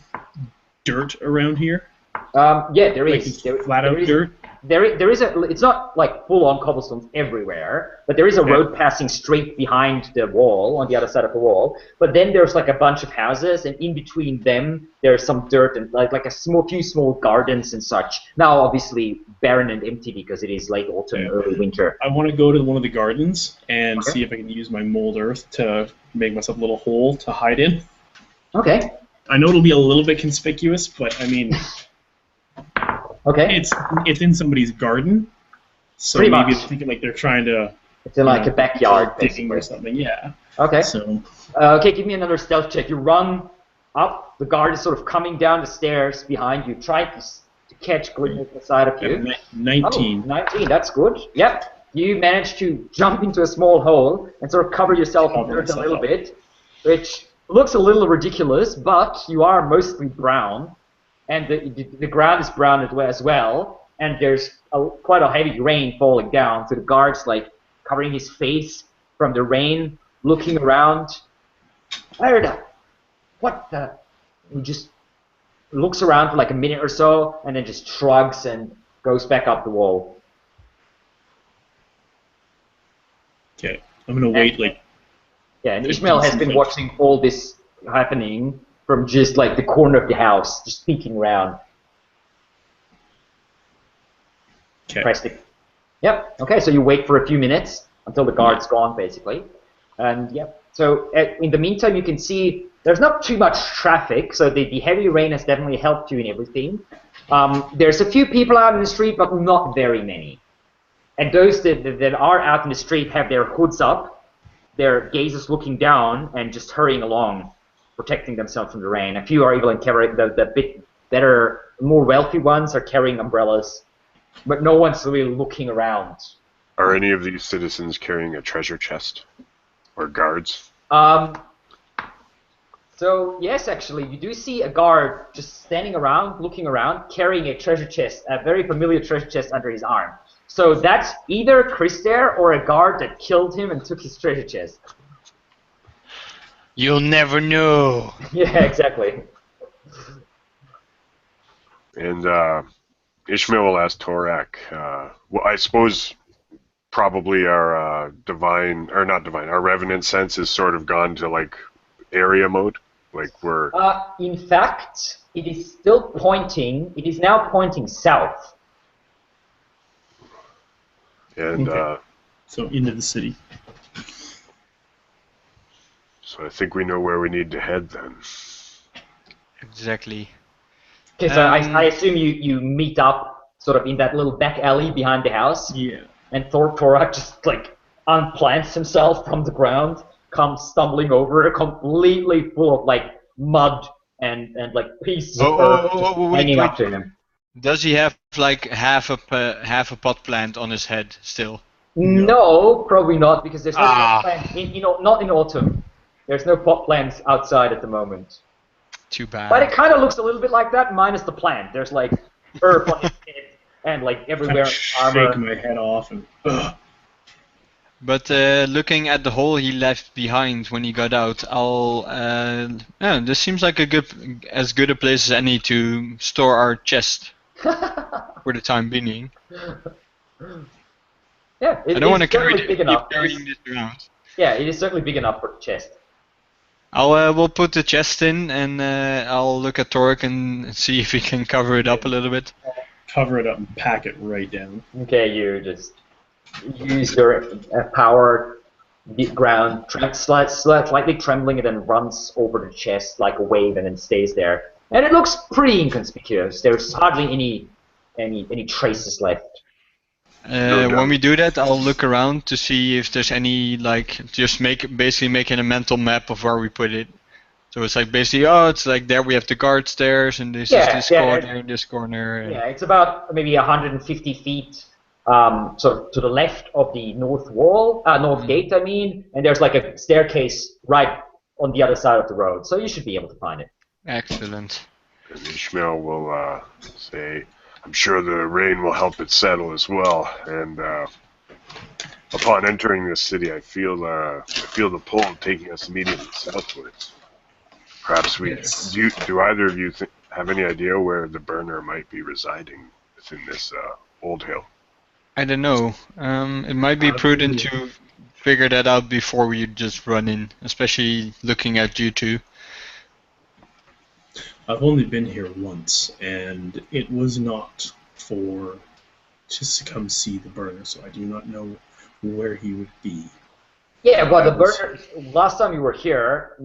dirt around here? Yeah, there is. Flat out dirt. There is a. It's not like full on cobblestones everywhere, but there is a road passing straight behind the wall on the other side of the wall. But then there's like a bunch of houses, and in between them there's some dirt and like a few small gardens and such. Now obviously barren and empty because it is late autumn, early winter. I want to go to one of the gardens and see if I can use my mold earth to make myself a little hole to hide in. Okay. I know it'll be a little bit conspicuous, but I mean. Okay. It's in somebody's garden, so Pretty maybe much. I'm thinking like they're trying to. It's in like a backyard, digging basically. or something. Yeah. Okay. So. Okay, give me another stealth check. You run up. The guard is sort of coming down the stairs behind you, trying to catch glimpse at the side of you. 19. Oh, 19. That's good. Yep. You manage to jump into a small hole and sort of cover yourself in dirt a little bit, which looks a little ridiculous, but you are mostly brown. And the ground is brown as well, and there's quite a heavy rain falling down. So the guard's like covering his face from the rain, looking around. What the? He just looks around for like a minute or so, and then just shrugs and goes back up the wall. Okay, I'm gonna wait like. Yeah, and Ishmael has been watching all this happening from just like the corner of the house, just peeking around. Okay. Yep. Okay, so you wait for a few minutes until the guard's gone, basically. And yep. So in the meantime, you can see there's not too much traffic, so the heavy rain has definitely helped you in everything. There's a few people out in the street, but not very many. And those that are out in the street have their hoods up, their gazes looking down, and just hurrying along, protecting themselves from the rain. A few are even carrying the bit better, more wealthy ones are carrying umbrellas, but no one's really looking around. Are any of these citizens carrying a treasure chest or guards? So yes, actually, you do see a guard just standing around, looking around, carrying a treasure chest, a very familiar treasure chest under his arm. So that's either Krister or a guard that killed him and took his treasure chest. You'll never know. Yeah, exactly. And Ishmael will ask Torak. Well, I suppose probably our our revenant sense is sort of gone to like area mode, like we're. In fact, it is still pointing. It is now pointing south. And so into the city. So I think we know where we need to head then. Exactly. Okay, so I assume you meet up sort of in that little back alley behind the house. Yeah. And Torak just like unplants himself from the ground, comes stumbling over, completely full of like mud and like pieces of earth hanging up to him. Does he have like half a pot plant on his head still? No, probably not, because there's no pot plant not in autumn. There's no pot plants outside at the moment. Too bad. But it kind of looks a little bit like that, minus the plant. There's like earth on his head, and like Kind everywhere of shake armor. my head off and. Ugh. But looking at the hole he left behind when he got out, yeah, this seems like as good a place as any to store our chest for the time being. Yeah, I don't want to it's certainly big keep enough. carrying this around. Yeah, it is certainly big enough for the chest. We'll put the chest in, and I'll look at Torek and see if he can cover it up a little bit. Cover it up and pack it right down. Okay, you just use your power, beat ground, slightly trembling, and then runs over the chest like a wave, and then stays there. And it looks pretty inconspicuous. There's hardly any traces left. When we do that, I'll look around to see if there's any basically making a mental map of where we put it. So it's like basically, it's like there we have the guard stairs, and this is this corner and this corner. Yeah, it's about maybe 150 feet sort of to the left of the north wall, north gate, I mean, and there's like a staircase right on the other side of the road, so you should be able to find it. Excellent. And Ishmael will say, I'm sure the rain will help it settle as well. And upon entering this city, I feel the pull taking us immediately southwards. Perhaps do either of you have any idea where the burner might be residing within this old hill? I don't know. It might be prudent to figure that out before we just run in, especially looking at you two. I've only been here once, and it was not for just to come see the burner, so I do not know where he would be. Yeah, well, the burner. Last time you were here,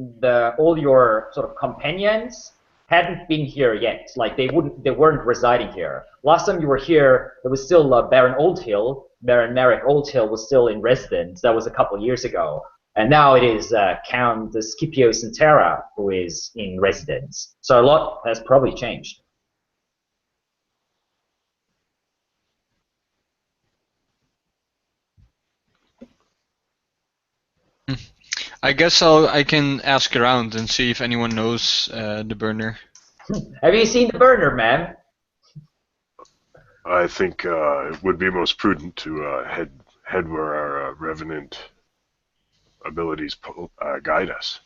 all your sort of companions hadn't been here yet. Like they weren't residing here. Last time you were here, there was still Baron Oldhill. Baron Merrick Oldhill was still in residence. That was a couple of years ago. And now it is Count Scipio Santera who is in residence. So a lot has probably changed. I guess I can ask around and see if anyone knows the burner. Have you seen the burner, man? I think it would be most prudent to head where our revenant abilities guide us.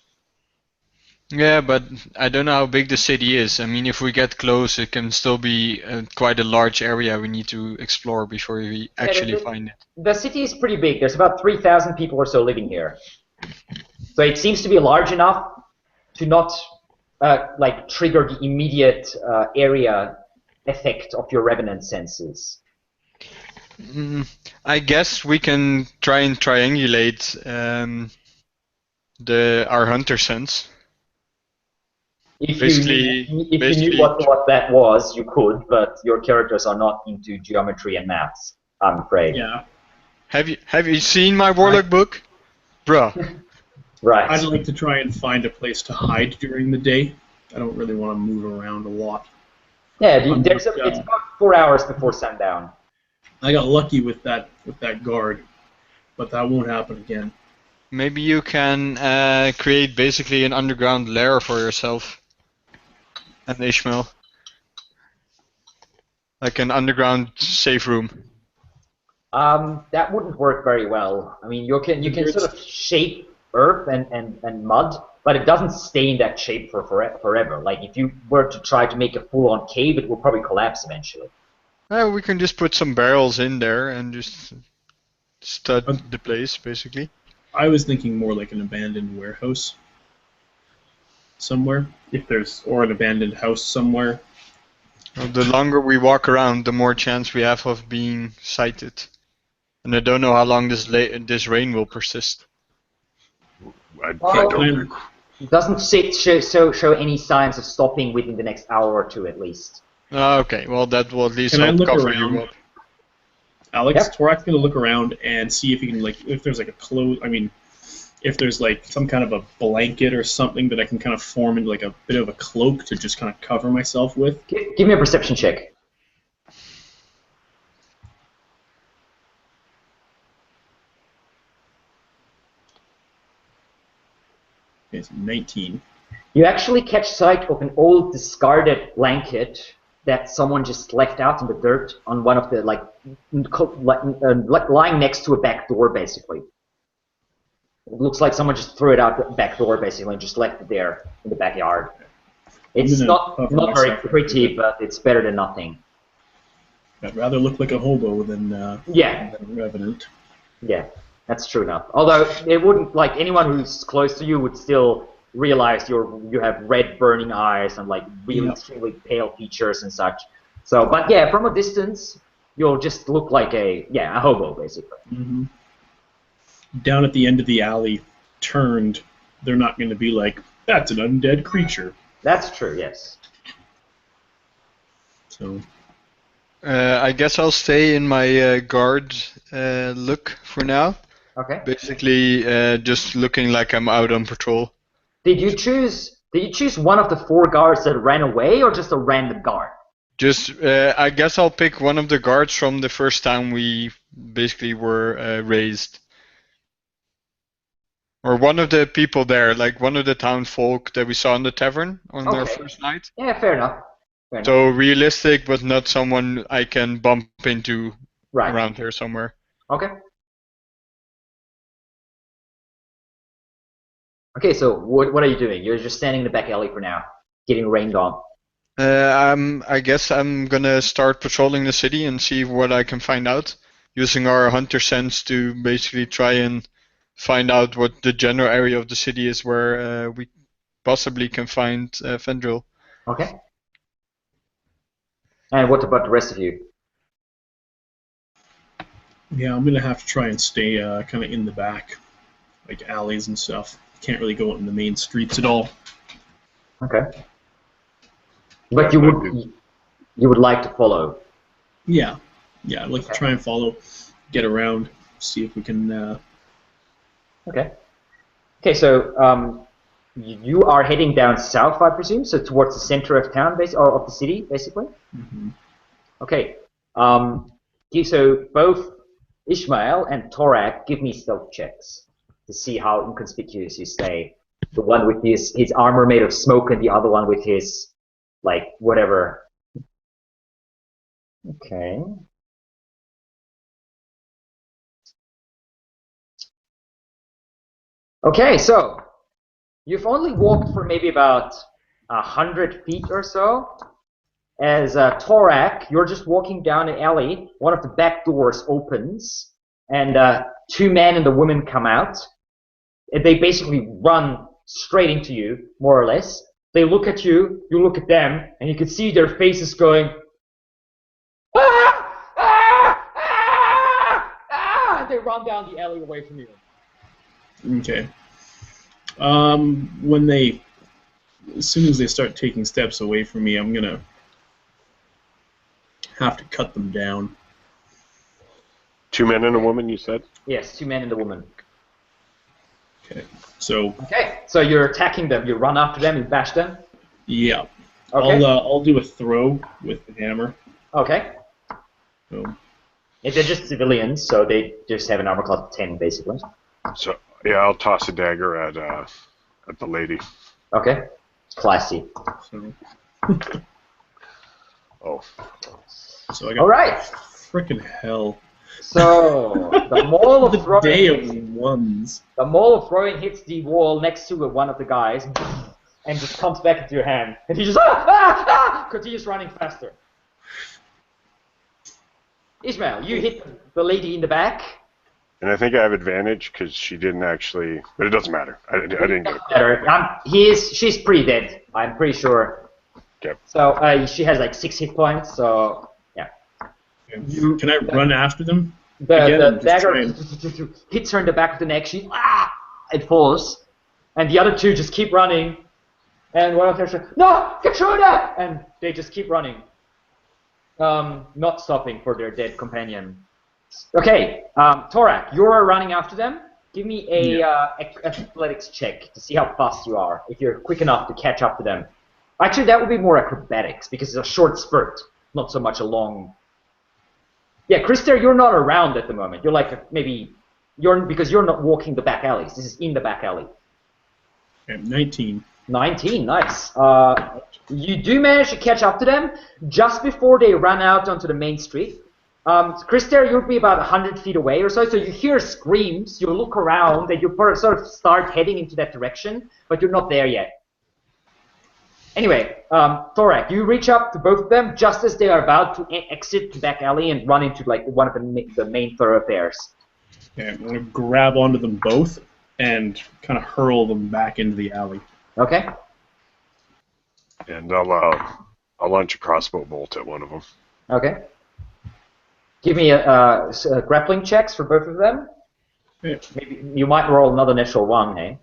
Yeah, but I don't know how big the city is. I mean, if we get close, it can still be quite a large area we need to explore before we actually find it. The city is pretty big. There's about 3,000 people or so living here. So it seems to be large enough to not like trigger the immediate area effect of your revenant senses. I guess we can try and triangulate our hunter sense. If you knew what that was, you could, but your characters are not into geometry and maths, I'm afraid. Yeah. Have you seen my warlock book? Bruh. Right. I'd like to try and find a place to hide during the day. I don't really want to move around a lot. Yeah, it's about 4 hours before sundown. I got lucky with that guard, but that won't happen again. Maybe you can create basically an underground lair for yourself and Ishmael. Like an underground safe room. That wouldn't work very well. I mean, you can sort of shape earth and mud, but it doesn't stay in that shape for forever. Like if you were to try to make a full-on cave, it will probably collapse eventually. We can just put some barrels in there and just stud the place, basically. I was thinking more like an abandoned warehouse somewhere, or an abandoned house somewhere. Well, the longer we walk around, the more chance we have of being sighted. And I don't know how long this rain will persist. It doesn't show any signs of stopping within the next hour or two, at least. Okay, well that will at least help cover you up. Alex, Torak's gonna look around and see if he can if there's like if there's like some kind of a blanket or something that I can kind of form into like a bit of a cloak to just kind of cover myself with. Give me a perception check. Okay, so 19. You actually catch sight of an old discarded blanket that someone just left out in the dirt on one of the lying next to a back door, basically. It looks like someone just threw it out the back door, basically, and just left it there in the backyard. It's not very pretty, but it's better than nothing. I'd rather look like a hobo than a revenant. Yeah, that's true enough. Although it wouldn't, like, anyone who's close to you would still realize you have red burning eyes and like really extremely pale features and such. So, but yeah, from a distance, you'll just look like a hobo, basically. Mm-hmm. Down at the end of the alley, turned, they're not going to be like, that's an undead creature. That's true, yes. So, I guess I'll stay in my guard look for now. Okay. Basically, just looking like I'm out on patrol. Did you choose one of the 4 guards that ran away, or just a random guard? Just, I guess I'll pick one of the guards from the first time we basically were raised. Or one of the people there, like one of the town folk that we saw in the tavern on our first night. Yeah, fair enough. So realistic, but not someone I can bump into around here somewhere. Okay. Okay, so what are you doing? You're just standing in the back alley for now, getting rained on. I guess I'm gonna start patrolling the city and see what I can find out, using our hunter sense to basically try and find out what the general area of the city is where we possibly can find Fendriel. Okay. And what about the rest of you? Yeah, I'm going to have to try and stay kind of in the back, like alleys and stuff. Can't really go out in the main streets at all. Okay. But you would like to follow? Yeah. Yeah, I'd like to try and follow, get around, see if we can... Okay. Okay, so you are heading down south, I presume, so towards the center of town, or of the city, basically? Mm-hmm. Okay. So both Ishmael and Torak give me stealth checks to see how inconspicuous you stay. The one with his armor made of smoke and the other one with his, like, whatever. Okay. Okay, so you've only walked for maybe about 100 feet or so. As Torak, you're just walking down an alley. One of the back doors opens, and 2 men and a woman come out. And they basically run straight into you, more or less. They look at you, you look at them, and you can see their faces going, ah! Ah! Ah! Ah! And they run down the alley away from you. Okay. As soon as they start taking steps away from me, I'm gonna have to cut them down. 2 men and a woman, you said? Yes, 2 men and a woman. Okay. So. Okay. So you're attacking them. You run after them. You bash them. Yeah. Okay. I'll do a throw with the hammer. Okay. So. They're just civilians, so they just have an armor class of 10, basically. So yeah, I'll toss a dagger at the lady. Okay. Classy. So. Oh. So I got. All right. Frickin' hell. So the maul of throwing. Day of ones. The maul of throwing hits the wall next to one of the guys, and just comes back into your hand, and he just continues running faster. Ishmael, you hit the lady in the back. And I think I have advantage because she didn't actually, but it doesn't matter. I didn't get it. She's pretty dead. I'm pretty sure. Okay. So she has like 6 hit points. So yeah. Can I run after them? The dagger hits her in the back of the neck. It falls, and the other 2 just keep running. And one of them says, "No, Katrina!" And they just keep running, not stopping for their dead companion. Okay, Torak, you're running after them. Give me a athletics check to see how fast you are, if you're quick enough to catch up to them. Actually, that would be more acrobatics, because it's a short spurt, not so much a long... Yeah, Krister, you're not around at the moment. You're like, because you're not walking the back alleys. This is in the back alley. Okay, 19. 19, nice. You do manage to catch up to them just before they run out onto the main street. Krister, you'll be about 100 feet away or so you hear screams, you look around, and you sort of start heading into that direction, but you're not there yet. Anyway, Thorak, you reach up to both of them just as they are about to exit the back alley and run into like one of the main thoroughfares. Okay, I'm going to grab onto them both and kind of hurl them back into the alley. Okay. And I'll launch a crossbow bolt at one of them. Okay. Give me a grappling checks for both of them. Okay. Maybe you might roll another natural one, eh?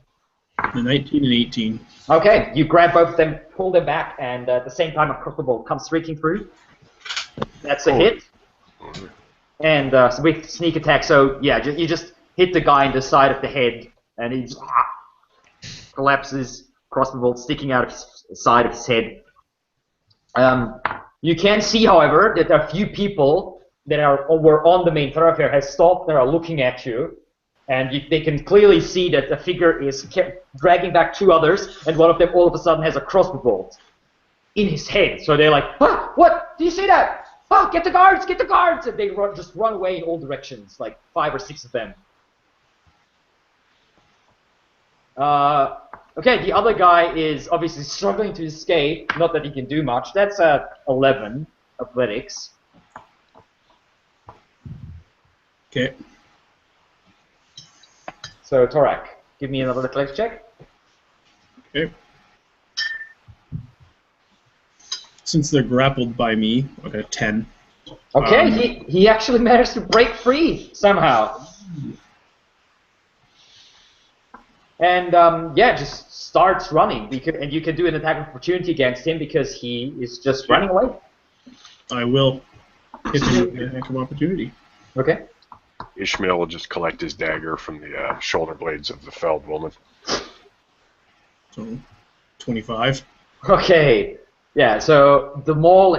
The 19 and 18. Okay, you grab both of them, pull them back, and at the same time a crossbow bolt comes streaking through. That's a hit. And with sneak attack, so yeah, you just hit the guy in the side of the head, and he collapses, crossbow bolt sticking out of the side of his head. You can see, however, that a few people that were on the main thoroughfare have stopped and are looking at you. And they can clearly see that the figure is dragging back two others, and one of them all of a sudden has a crossbow bolt in his head. So they're like, ah, what? Do you see that? Ah, get the guards, get the guards! And they just run away in all directions, like 5 or 6 of them. Okay, the other guy is obviously struggling to escape. Not that he can do much. That's 11 athletics. Okay. So, Thorak, give me another athletics check. Okay. Since they're grappled by me, I got a 10. Okay, he actually managed to break free somehow. And yeah, just starts running. And you can do an attack of opportunity against him because he is just running away. I will hit him with an attack of opportunity. Okay. Ishmael will just collect his dagger from the shoulder blades of the felled woman. So, 25. Okay. Yeah, so the maul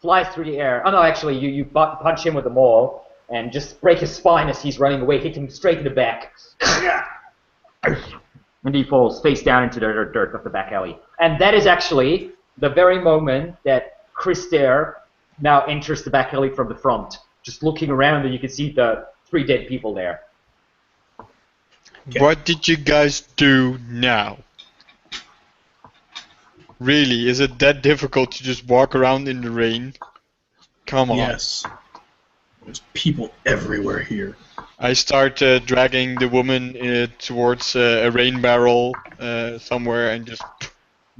flies through the air. Oh no, actually, you punch him with the maul and just break his spine as he's running away, hit him straight in the back. And he falls face down into the dirt of the back alley. And that is actually the very moment that Krister now enters the back alley from the front. Just looking around, and you can see the 3 dead people there. Okay. What did you guys do now? Really, is it that difficult to just walk around in the rain? Come on. Yes. There's people everywhere here. I start dragging the woman towards a rain barrel somewhere and just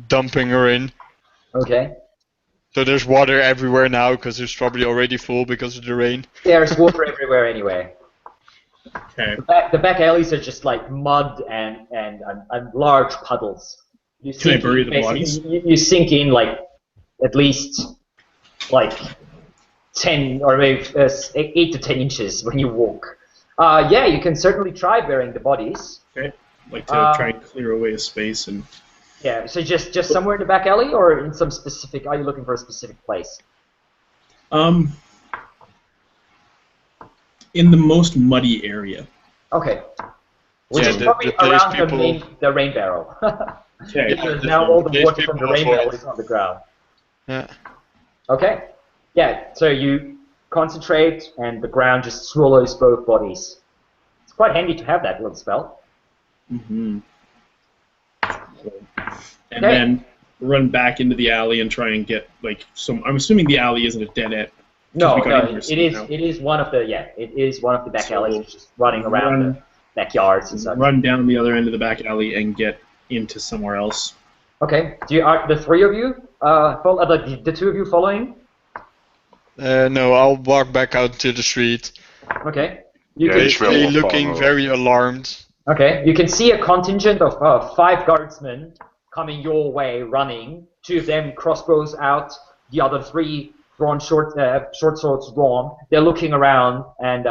dumping her in. Okay. So there's water everywhere now because there's probably already full because of the rain. There's water everywhere anyway. Okay. The back alleys are just like mud and large puddles. Can I bury the bodies? You sink in like at least like 10 or maybe 8 to 10 inches when you walk. Yeah, you can certainly try burying the bodies. Okay. Like to try and clear away a space and. Yeah. So just somewhere in the back alley, or in some specific? Are you looking for a specific place? In the most muddy area. Okay. Which Yeah, is probably the place around people- the rain barrel. Okay. Because now all the Place water from the people rain avoid. barrel is on the ground. Yeah. Okay. Yeah, so you concentrate and the ground just swallows both bodies. It's quite handy to have that little spell. Mm-hmm. And Okay. then run back into the alley and try and get like some. I'm assuming the alley isn't a dead end. No, we got no, in here it is somehow. it is one of the back So, alleys. It's just running around the backyards and such. Run down the other end of the back alley and get into somewhere else. Okay. Are the 3 of you the 2 of you following? No, I'll walk back out to the street. Okay. You Yeah, can Ishmael They will looking follow. very alarmed. Okay, you can see a contingent of 5 guardsmen coming your way, running. 2 of them crossbows out, the other 3 drawn short swords drawn. They're looking around and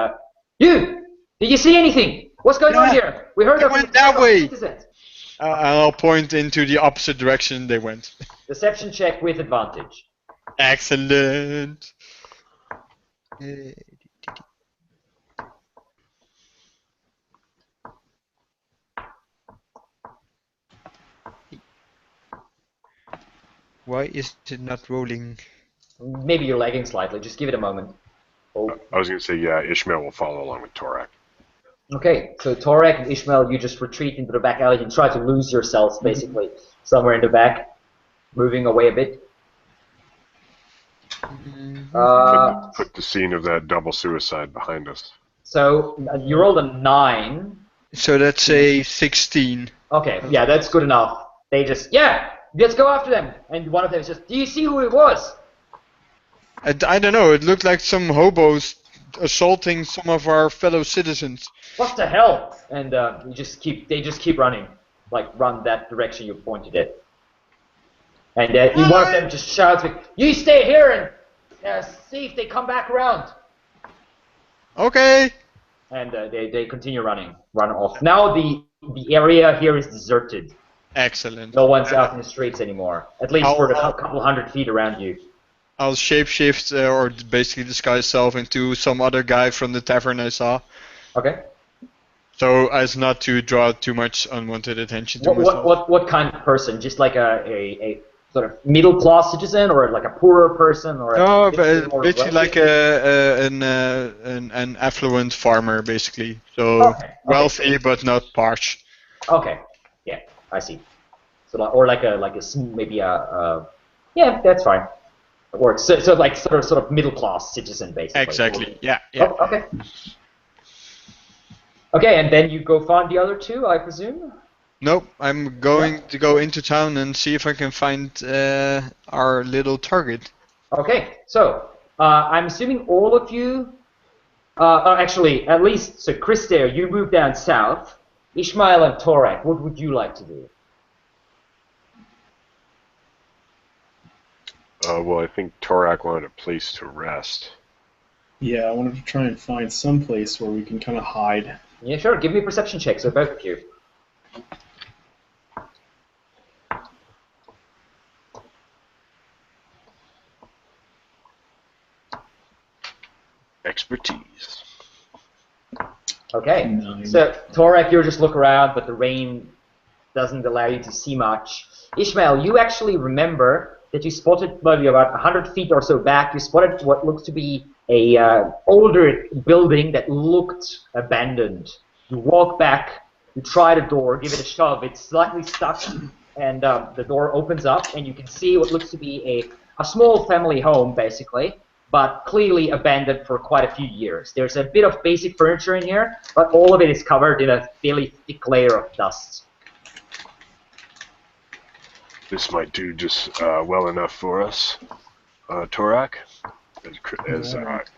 you! Did you see anything? What's going on Yeah, here? We heard they of went that way. citizens. I'll point into the opposite direction they went. Deception check with advantage. Excellent. Why is it not rolling? Maybe you're lagging slightly. Just give it a moment. Oh. I was going to say, yeah, Ishmael will follow along with Torak. Okay, so Torak and Ishmael, you just retreat into the back alley and try to lose yourselves, basically, somewhere in the back, moving away a bit. Put the scene of that double suicide behind us. So you rolled a 9. So that's a 16. Okay, yeah, that's good enough. They just, yeah, let's go after them. And one of them is just, do you see who it was? I don't know, it looked like some hobos assaulting some of our fellow citizens. What the hell? And they just keep running, like run that direction you pointed at. And one of them just shouts, "You stay here and see if they come back around." Okay. And they continue run off. Now the area here is deserted. Excellent. No one's out in the streets anymore, at least for the couple hundred feet around you. I'll shapeshift or basically disguise self into some other guy from the tavern I saw. Okay. So as not to draw too much unwanted attention to myself. What kind of person? Just like a sort of middle class citizen, or like a poorer person, or no, but basically like an affluent farmer, basically. So wealthy but not parch. Okay. Yeah, I see. So or maybe yeah, that's fine. It works. So like sort of middle class citizen, basically. Exactly. Yeah. Oh, okay. Okay, and then you go find the other two, I presume? Nope, I'm going to go into town and see if I can find our little target. Okay, so I'm assuming all of you, actually, at least, so Krister, you moved down south. Ishmael and Torak, what would you like to do? Well, I think Torak wanted a place to rest. Yeah, I wanted to try and find some place where we can kind of hide. Yeah, sure. Give me a perception check, so both of you. Expertise. Okay. 9. So, Torak, you just look around, but the rain doesn't allow you to see much. Ishmael, you actually remember that you spotted, maybe about 100 feet or so back, you spotted what looks to be a older building that looked abandoned. You walk back, you try the door, give it a shove, it's slightly stuck, and the door opens up, and you can see what looks to be a small family home, basically, but clearly abandoned for quite a few years. There's a bit of basic furniture in here, but all of it is covered in a fairly thick layer of dust. This might do just well enough for us, Torak, as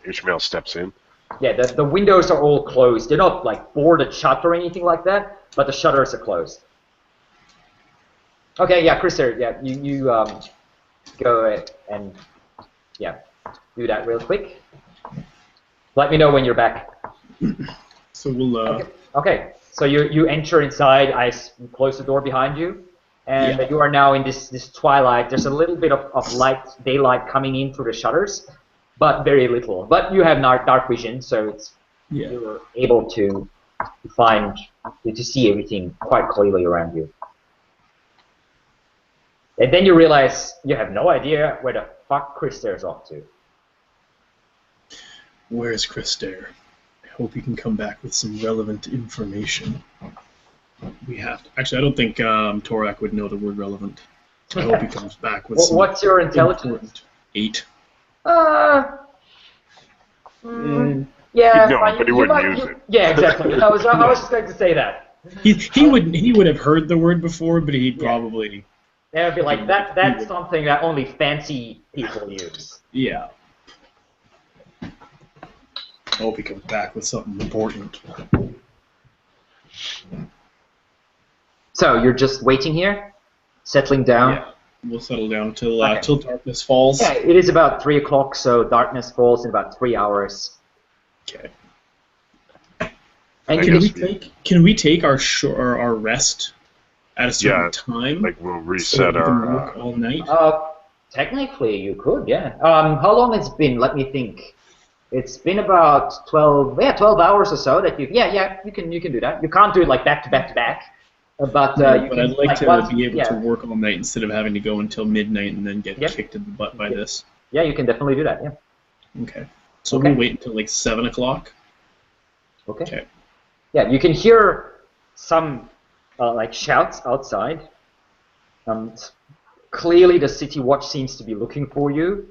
Ishmael steps in. Yeah, the windows are all closed. They're not like boarded shut or anything like that, but the shutters are closed. Okay, yeah, Krister, yeah, you go ahead and do that real quick. Let me know when you're back. So we'll. Okay. So you enter inside. I close the door behind you, and you are now in this twilight. There's a little bit of daylight coming in through the shutters, but very little. But you have dark vision, so you're able to see everything quite clearly around you. And then you realize you have no idea where the fuck Krister's off to. Where's Krister? I hope he can come back with some relevant information. We have to. Actually, I don't think Torak would know the word relevant. I hope he comes back with some. What's your intelligence? 8. Yeah. No, but he wouldn't use it. Yeah, exactly. I was just going to say that. He would have heard the word before, but he'd probably. It would be like that's something that only fancy people use. Yeah. I hope he comes back with something important. So you're just waiting here, settling down. Yeah, we'll settle down till darkness falls. Yeah, it is about 3 o'clock, so darkness falls in about 3 hours. Okay. And can we take our rest at a certain time? Like we'll reset our all night. Technically, you could. Yeah. How long it's been? Let me think. It's been about 12 hours or so that you can do that. You can't do it like back to back to back, But No, you but can I'd like to once, be able yeah, to work all night instead of having to go until midnight and then get Yep. kicked in the butt by this. yeah, you can definitely do that. Yeah. Okay. So Okay. we'll wait until like 7 o'clock. Okay. Okay. Yeah, you can hear some like shouts outside. Clearly, the city watch seems to be looking for you,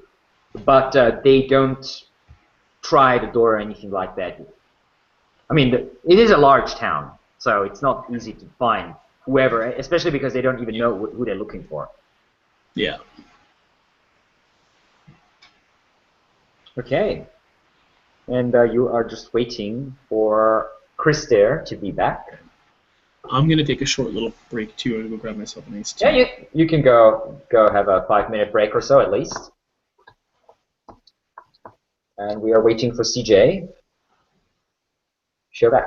but they don't try the door or anything like that. I mean, it is a large town, so it's not easy to find whoever, especially because they don't even know who they're looking for. Yeah. Okay. And you are just waiting for Krister to be back. I'm gonna take a short little break too. I'm gonna go grab myself an iced tea. Yeah, you can go have a 5-minute break or so at least. And we are waiting for CJ. Show back.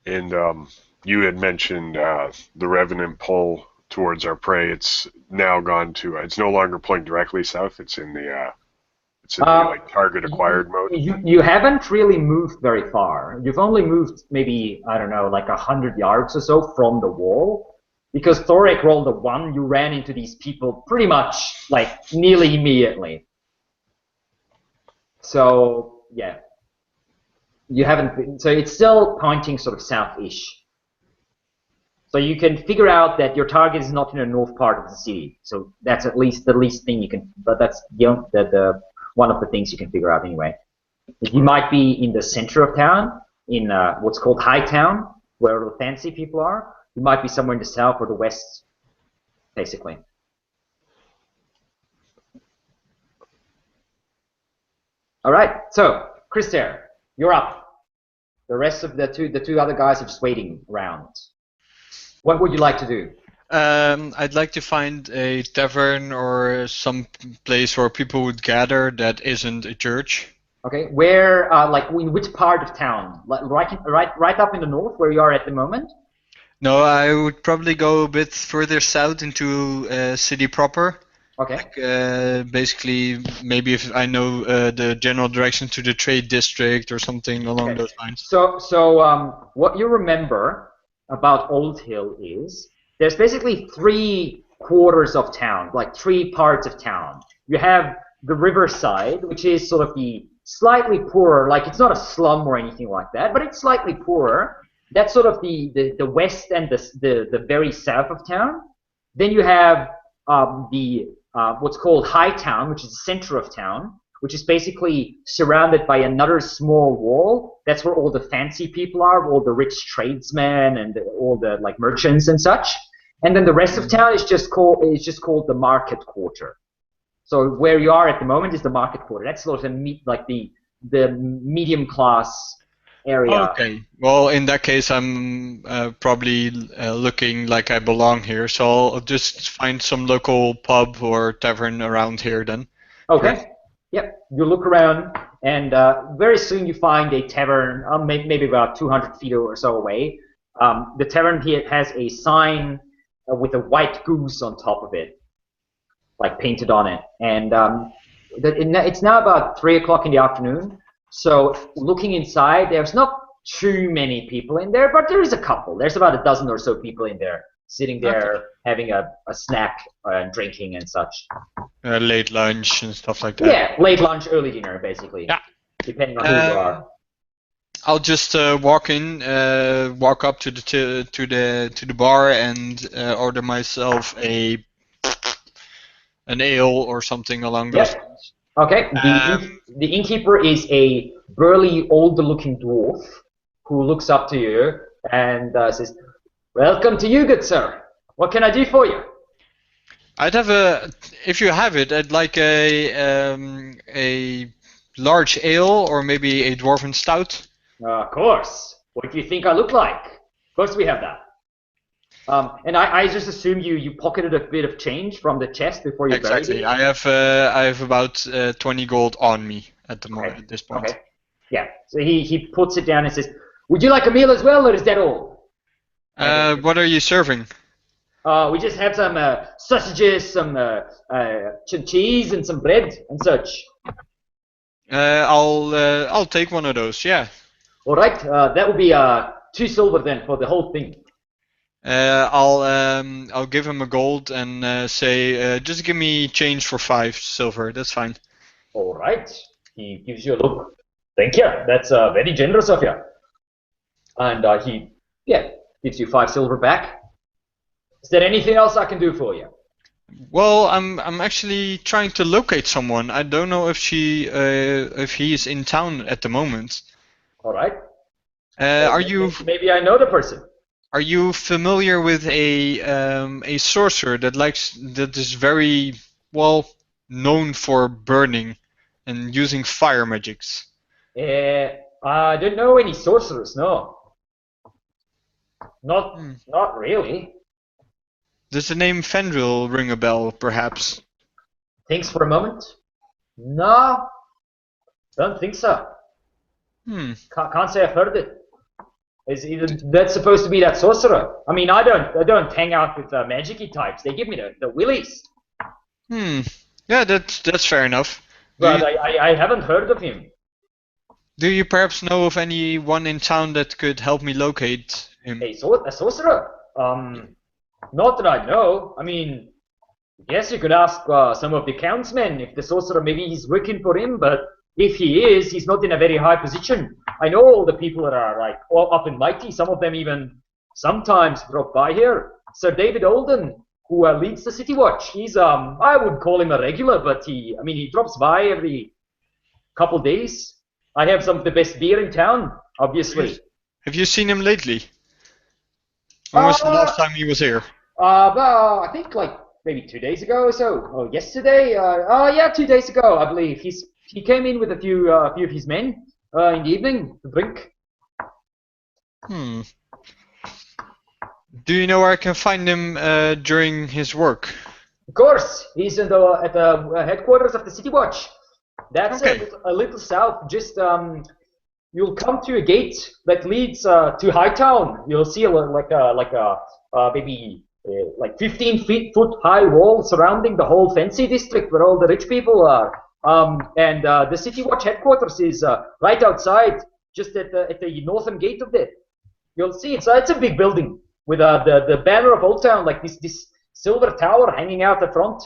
And you had mentioned the Revenant pull towards our prey. It's now gone to. It's no longer pointing directly south. It's in the. It's in the like target acquired mode. You haven't really moved very far. You've only moved maybe, I don't know, like 100 yards or so from the wall. Because Thorek rolled a 1, you ran into these people pretty much like nearly immediately. So yeah, you haven't been, so it's still pointing sort of south-ish. So you can figure out that your target is not in the north part of the city. So that's at least the least thing you can, but that's the one of the things you can figure out anyway. You might be in the center of town, in what's called High Town, where the fancy people are. You might be somewhere in the south or the west, basically. All right, so Krister, you're up. The rest of the two other guys are just waiting around. What would you like to do? I'd like to find a tavern or some place where people would gather that isn't a church. Okay, where, like, in which part of town? Like, right up in the north, where you are at the moment? No, I would probably go a bit further south into city proper. Okay. Like, basically, maybe if I know the general direction to the trade district or something along those lines. So what you remember about Old Hill is there's basically 3 quarters of town, like 3 parts of town. You have the riverside, which is sort of the slightly poorer, like it's not a slum or anything like that, but it's slightly poorer. That's sort of the west and the very south of town. Then you have what's called High Town, which is the center of town, which is basically surrounded by another small wall. That's where all the fancy people are, all the rich tradesmen and all the like merchants and such. And then the rest of town is just called the market quarter. So where you are at the moment is the market quarter. That's sort of the medium class area. Okay. Well, in that case, I'm probably looking like I belong here, so I'll just find some local pub or tavern around here then. Okay. Sure. Yep. You look around, and very soon you find a tavern, maybe about 200 feet or so away. The tavern here has a sign with a white goose on top of it, like painted on it. And it's now about 3 o'clock in the afternoon. So looking inside, there's not too many people in there, but there is a couple. There's about a dozen or so people in there, sitting there having a snack and drinking and such. Late lunch and stuff like that. Yeah, late lunch, early dinner, basically. Yeah. Depending on who you are. I'll just walk up to the bar and order myself an ale or something along those lines. Okay. The innkeeper is a burly, older-looking dwarf who looks up to you and says, "Welcome to you, good sir. What can I do for you?" I'd have if you have it, I'd like a large ale or maybe a dwarven stout. Of course. What do you think I look like? Of course we have that. And I just assume you pocketed a bit of change from the chest before you buried it? Exactly. I have about 20 gold on me at the moment at this point. Okay. Yeah. So he puts it down and says, "Would you like a meal as well, or is that all?" What are you serving? We just have some sausages, some cheese, and some bread and such. I'll take one of those. Yeah. All right, that will be 2 silver then for the whole thing. I'll give him a gold and say just give me change for 5 silver. That's fine. All right, he gives you a look. Thank you. That's very generous of you. And he gives you 5 silver back. Is there anything else I can do for you? Well, I'm actually trying to locate someone. I don't know if he is in town at the moment. All right. Are you Maybe I know the person. Are you familiar with a sorcerer that is very well known for burning and using fire magics? I don't know any sorcerers. No. Not really. Does the name Fendriel ring a bell, perhaps? Thinks for a moment. No, don't think so. Can't say I've heard it. That's supposed to be that sorcerer. I mean, I don't hang out with magic-y types. They give me the willies. Yeah, that's fair enough. But I haven't heard of him. Do you perhaps know of anyone in town that could help me locate him? A sorcerer? Not that I know. I mean, yes, you could ask some of the countsmen if the sorcerer, maybe he's working for him, but if he is, he's not in a very high position. I know all the people that are like all up and mighty. Some of them even sometimes drop by here. Sir David Olden, who leads the City Watch, he's I would call him a regular, but he drops by every couple days. I have some of the best beer in town, obviously. Have you seen him lately? When was the last time he was here? Well, I think like maybe 2 days ago or so. Or yesterday. Yeah, 2 days ago, I believe. He came in with a few of his men in the evening to drink. Do you know where I can find him during his work? Of course, he's at the headquarters of the City Watch. That's Okay. a little south. Just you'll come to a gate that leads to Hightown. You'll see maybe 15-foot high wall surrounding the whole fancy district where all the rich people are. And the City Watch headquarters is right outside, just at the northern gate of it. You'll see it's a big building with the banner of Old Town, like this silver tower hanging out the front,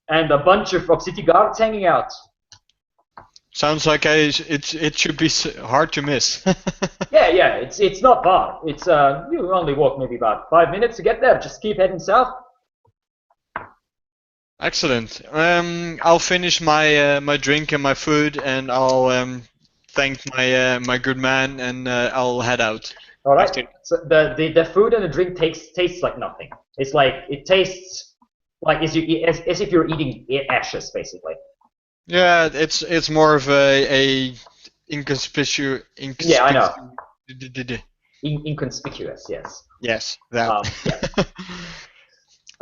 and a bunch of city guards hanging out. Sounds like it should be hard to miss. Yeah, it's not far. It's you only walk maybe about 5 minutes to get there. Just keep heading south. Excellent. I'll finish my drink and my food, and I'll thank my good man, and I'll head out. All right. So the food and the drink tastes like nothing. It's like it tastes like as if you're eating ashes, basically. Yeah, it's more of a inconspicuous. Yeah, I know. Inconspicuous, yes. Yes, that. Yeah.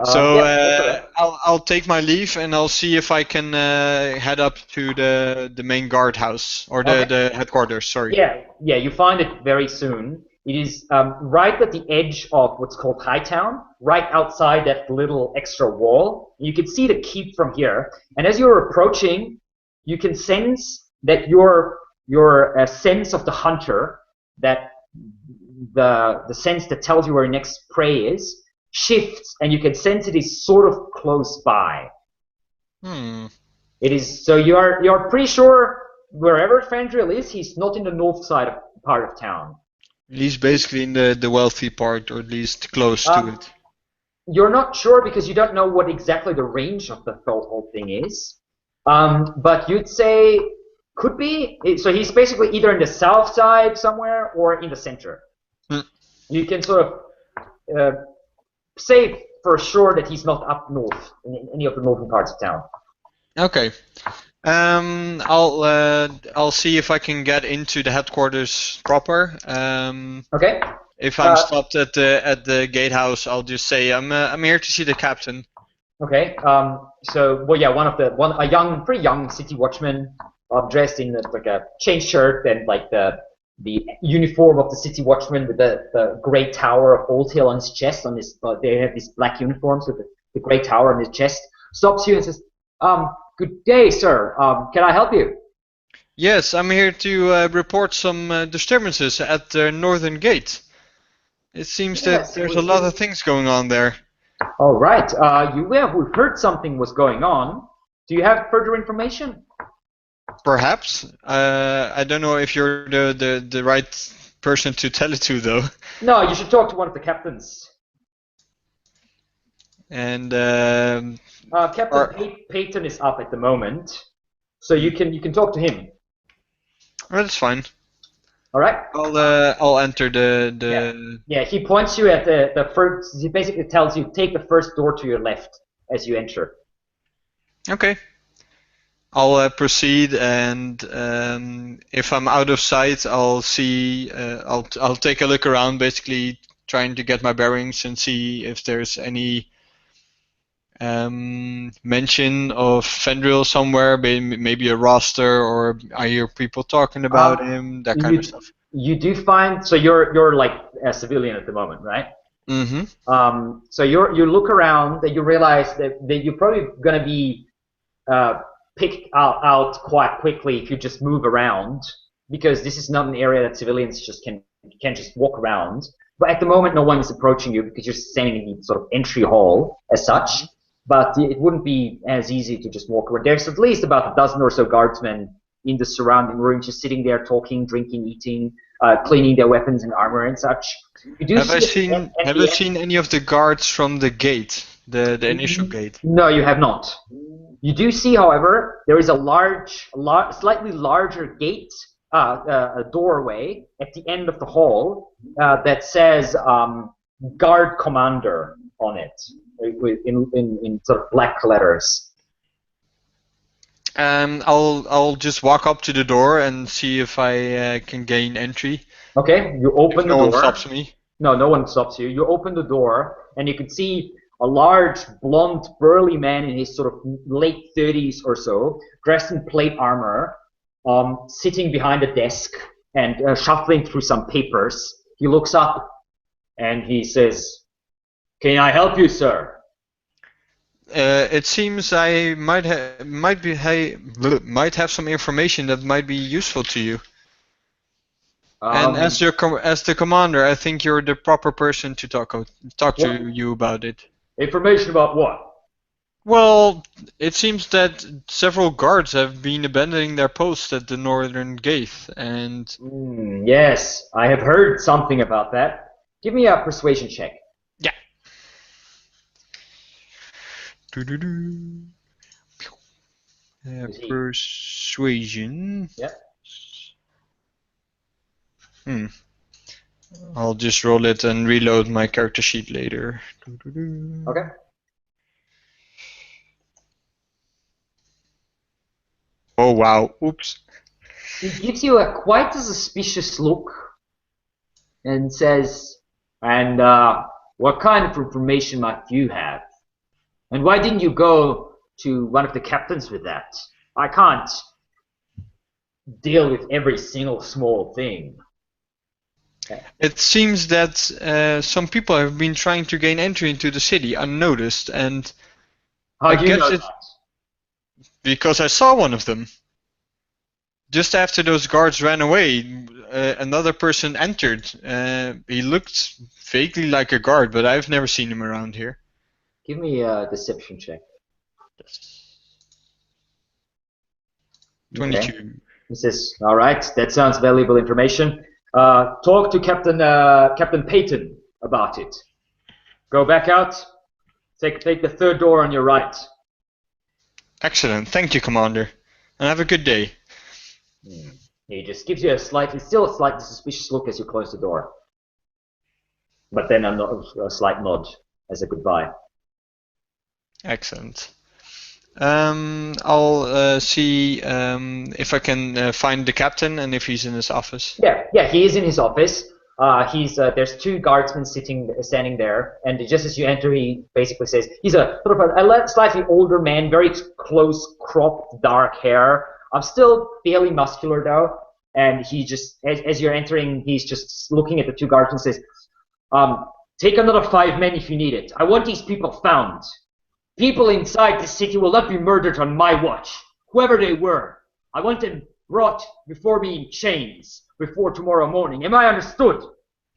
So yeah, I'll take my leave, and I'll see if I can head up to the main guardhouse or the headquarters. Sorry. Yeah. You find it very soon. It is right at the edge of what's called Hightown, right outside that little extra wall. You can see the keep from here, and as you're approaching, you can sense that your sense of the hunter, that the sense that tells you where your next prey is, shifts, and you can sense it is sort of close by. It is so you're pretty sure wherever Fendriel is, he's not in the north side part of town. He's basically in the wealthy part, or at least close to it. You're not sure because you don't know what exactly the range of the whole thing is. But you'd say could be. So he's basically either in the south side somewhere or in the center. You can sort of say for sure that he's not up north in any of the northern parts of town. Okay. I'll see if I can get into the headquarters proper. Okay. If I'm stopped at the gatehouse, I'll just say I'm here to see the captain. Okay. So a pretty young city watchman, dressed in like a chain shirt and like the uniform of the city watchman with the great tower of Old Hill on his chest. They have these black uniforms with the great tower on his chest. Stops you and says, "Good day, sir. Can I help you?" Yes, I'm here to report some disturbances at the northern gate. It seems that Yes, there's a lot of things going on there. All right. We've heard something was going on. Do you have further information? Perhaps. I don't know if you're the right person to tell it to, though. No, you should talk to one of the captains. And Captain Peyton is up at the moment, so you can talk to him. that's fine. All right. I'll enter the. Yeah. He points you at the first. He basically tells you take the first door to your left as you enter. Okay. I'll proceed, and if I'm out of sight, I'll see. I'll take a look around, basically trying to get my bearings and see if there's any mention of Fendriel somewhere, maybe a roster, or I hear people talking about him, that kind of stuff. You do find, so you're like a civilian at the moment, right? Mm-hmm. So you look around and you realize that you're probably gonna be picked out quite quickly if you just move around, because this is not an area that civilians just can just walk around. But at the moment, no one is approaching you because you're standing in the sort of entry hall as such. But it wouldn't be as easy to just walk around. There's at least about a dozen or so guardsmen in the surrounding rooms, just sitting there talking, drinking, eating, cleaning their weapons and armor and such. Have I seen any of the guards from the gate, the initial gate? No, you have not. You do see, however, there is a slightly larger gate, a doorway at the end of the hall that says "Guard Commander" on it, in sort of black letters. I'll just walk up to the door and see if I can gain entry. Okay, you open the door. No one stops me. No one stops you. You open the door, and you can see a large, blonde, burly man in his sort of late 30s or so, dressed in plate armor, sitting behind a desk and shuffling through some papers. He looks up and he says, "Can I help you, sir?" It seems I might have some information that might be useful to you. And as the commander, I think you're the proper person to talk to you about it. Information about what? Well, it seems that several guards have been abandoning their posts at the northern gate, and... Yes, I have heard something about that. Give me a persuasion check. Yeah. Persuasion. Yeah. I'll just roll it and reload my character sheet later. Okay. Oh wow! Oops. He gives you quite a suspicious look and says, "And what kind of information might you have? And why didn't you go to one of the captains with that? I can't deal with every single small thing." It seems that some people have been trying to gain entry into the city unnoticed, and How do you know that? Because I saw one of them. Just after those guards ran away, another person entered. He looked vaguely like a guard, but I've never seen him around here. Give me a deception check. 22. Okay. He says, "All right, that sounds valuable information. Talk to Captain Peyton about it. Go back out. Take the third door on your right." Excellent. Thank you, Commander. And have a good day. He just gives you a slightly suspicious look as you close the door. But then a slight nod as a goodbye. Excellent. I'll see if I can find the captain and if he's in his office. Yeah, he is in his office. There's two guardsmen standing there, and just as you enter, he basically says he's a sort of a slightly older man, very close cropped, dark hair. Still fairly muscular though, and he just as you're entering, he's just looking at the two guards and says, "Take another 5 men if you need it. I want these people found. People inside the city will not be murdered on my watch, whoever they were. I want them brought before me in chains before tomorrow morning. Am I understood?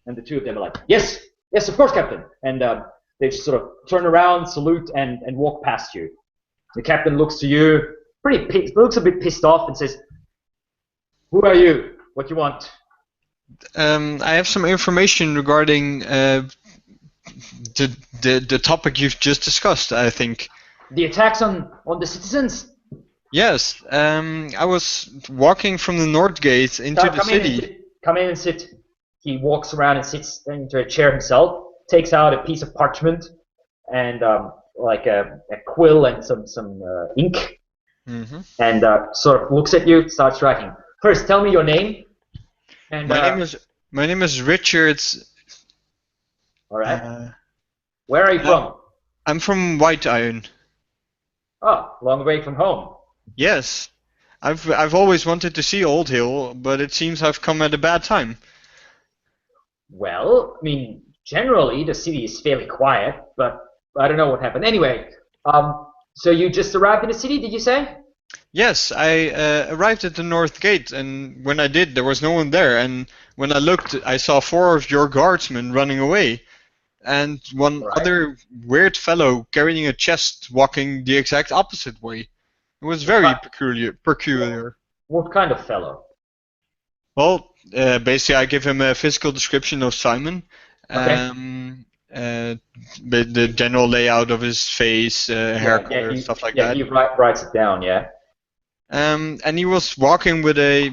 And the two of them are like, yes, of course, Captain. And they just sort of turn around, salute, and walk past you. The captain looks to you, looks a bit pissed off, and says, "Who are you? What do you want?" I have some information regarding the topic you've just discussed, I think. The attacks on the citizens? Yes, I was walking from the north gate into the city. Come in and sit. He walks around and sits into a chair himself, takes out a piece of parchment and like a quill and some ink, and sort of looks at you, starts writing. First, tell me your name. And my name is Richard. All right. Where are you from? I'm from White Iron. Oh, long way from home. Yes, I've always wanted to see Old Hill, but it seems I've come at a bad time. Well, I mean, generally the city is fairly quiet, but I don't know what happened. Anyway, so you just arrived in the city, did you say? Yes, I arrived at the north gate, and when I did, there was no one there. And when I looked, I saw 4 of your guardsmen running away, and one other weird fellow carrying a chest walking the exact opposite way. It was very peculiar. What kind of fellow? Well, basically, I give him a physical description of Simon. Okay. The general layout of his face, hair color, stuff like that. Yeah, he writes it down, yeah. And he was walking with a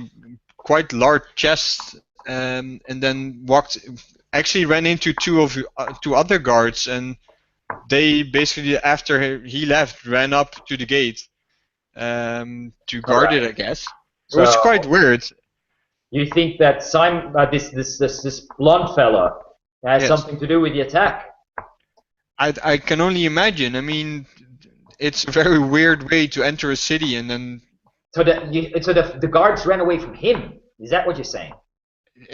quite large chest, and then actually ran into two other guards, and they basically, after he left, ran up to the gate to guard it, I guess. It was quite weird. You think that Simon, this blonde fella, has something to do with the attack? I can only imagine. I mean, it's a very weird way to enter a city, and then. So the guards ran away from him. Is that what you're saying?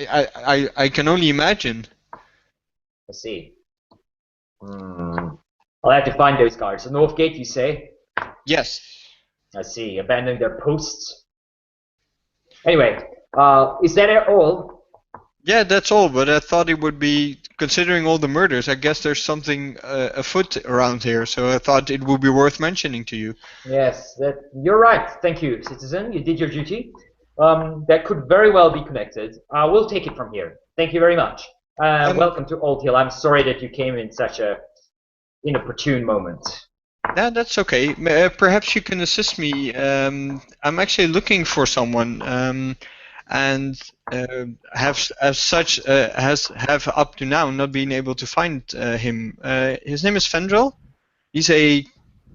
I can only imagine. I see. I'll have to find those guards. The North Gate, you say? Yes. I see. Abandoning their posts. Anyway, is that all? Yeah, that's all. But I thought it would be, considering all the murders, I guess there's something afoot around here. So I thought it would be worth mentioning to you. Yes, you're right. Thank you, citizen. You did your duty. That could very well be connected. We'll take it from here. Thank you very much. Welcome to Old Hill. I'm sorry that you came in such a inopportune moment. Yeah, that's okay. Perhaps you can assist me. I'm actually looking for someone, and have up to now not been able to find him. His name is Fendriel. He's a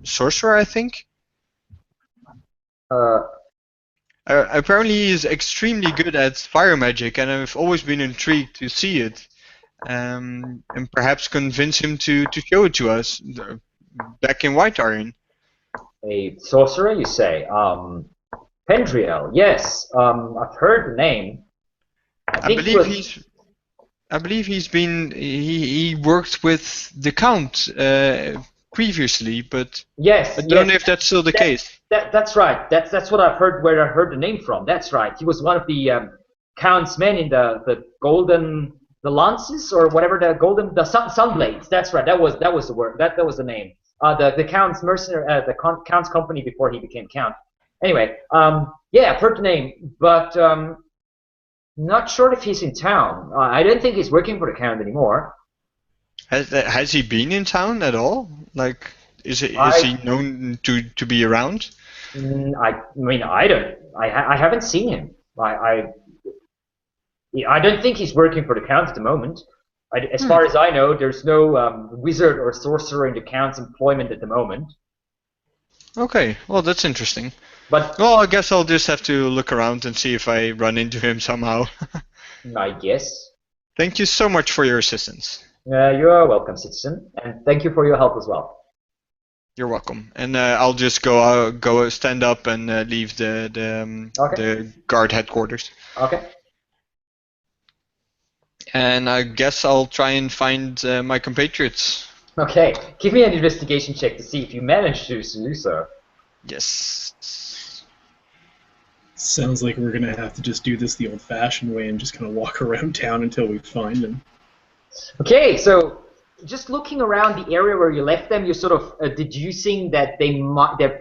sorcerer, I think. Apparently, he is extremely good at fire magic, and I've always been intrigued to see it, and perhaps convince him to show it to us back in White Iron. A sorcerer, you say? Fendriel, yes. I've heard the name. I believe he worked with the Count previously, but yes, I don't know if that's still the case. That's right. That's what I've heard. Where I heard the name from. That's right. He was one of the Count's men in the lances or whatever, the sunblades. That's right. That was the word. That was the name. The Count's mercenary, the Count's company before he became Count. Anyway, yeah, I've heard the name, but not sure if he's in town. I don't think he's working for the Count anymore. Has he been in town at all? Like, is he known to be around? I mean, I haven't seen him. I don't think he's working for the Count at the moment. As far as I know, there's no wizard or sorcerer in the Count's employment at the moment. Okay, well, that's interesting. But well, I guess I'll just have to look around and see if I run into him somehow. I guess. Thank you so much for your assistance. You are welcome, citizen, and thank you for your help as well. You're welcome. And I'll just go stand up and leave the guard headquarters. Okay. And I guess I'll try and find my compatriots. Okay. Give me an investigation check to see if you manage to do so. Yes. Sounds like we're gonna have to just do this the old-fashioned way and just kind of walk around town until we find him. Okay, so just looking around the area where you left them, you're sort of deducing that they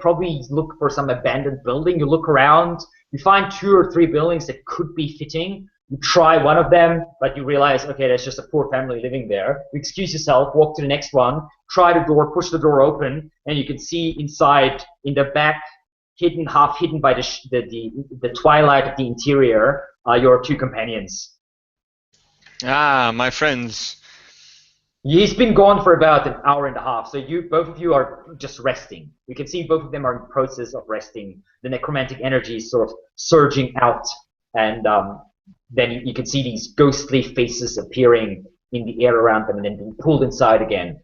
probably look for some abandoned building. You look around, you find 2 or 3 buildings that could be fitting. You try one of them, but you realize, okay, there's just a poor family living there. You excuse yourself, walk to the next one, try the door, push the door open, and you can see inside, in the back, half hidden by the twilight of the interior, your 2 companions. Ah, my friends. He's been gone for about an hour and a half, so both of you are just resting. You can see both of them are in the process of resting. The necromantic energy is sort of surging out, and then you can see these ghostly faces appearing in the air around them and then being pulled inside again.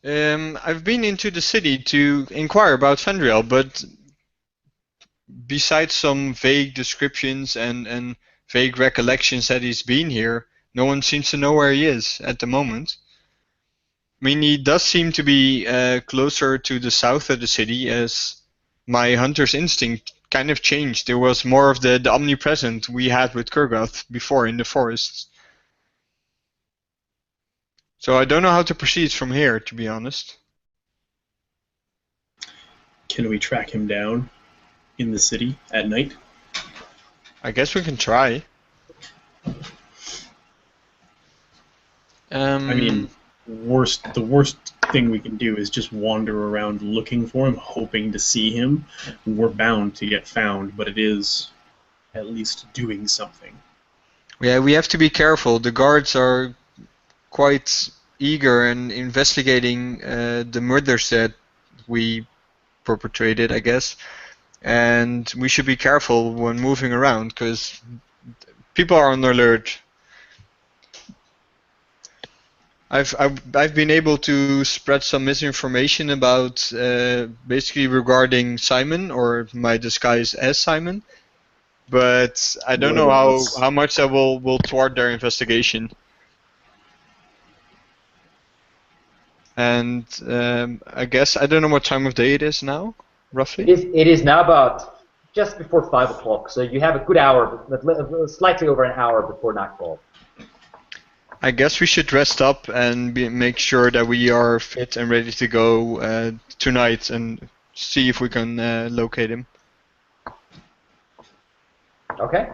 I've been into the city to inquire about Fendriel, but besides some vague descriptions and vague recollections that he's been here, no one seems to know where he is at the moment. I mean, he does seem to be closer to the south of the city, as my hunter's instinct kind of changed. There was more of the omnipresent we had with Korrga before in the forests. So I don't know how to proceed from here, to be honest. Can we track him down in the city at night? I guess we can try. I mean, the worst thing we can do is just wander around looking for him, hoping to see him. We're bound to get found, but it is at least doing something. Yeah, we have to be careful. The guards are quite eager in investigating the murders that we perpetrated, I guess. And we should be careful when moving around, because people are on alert. I've been able to spread some misinformation about basically regarding Simon, or my disguise as Simon, but I don't know how much that will thwart their investigation. And I guess I don't know what time of day it is now, roughly. It is now about just before 5 o'clock, so you have a good hour, slightly over an hour before nightfall. I guess we should rest up and make sure that we are fit and ready to go tonight and see if we can locate him. Okay.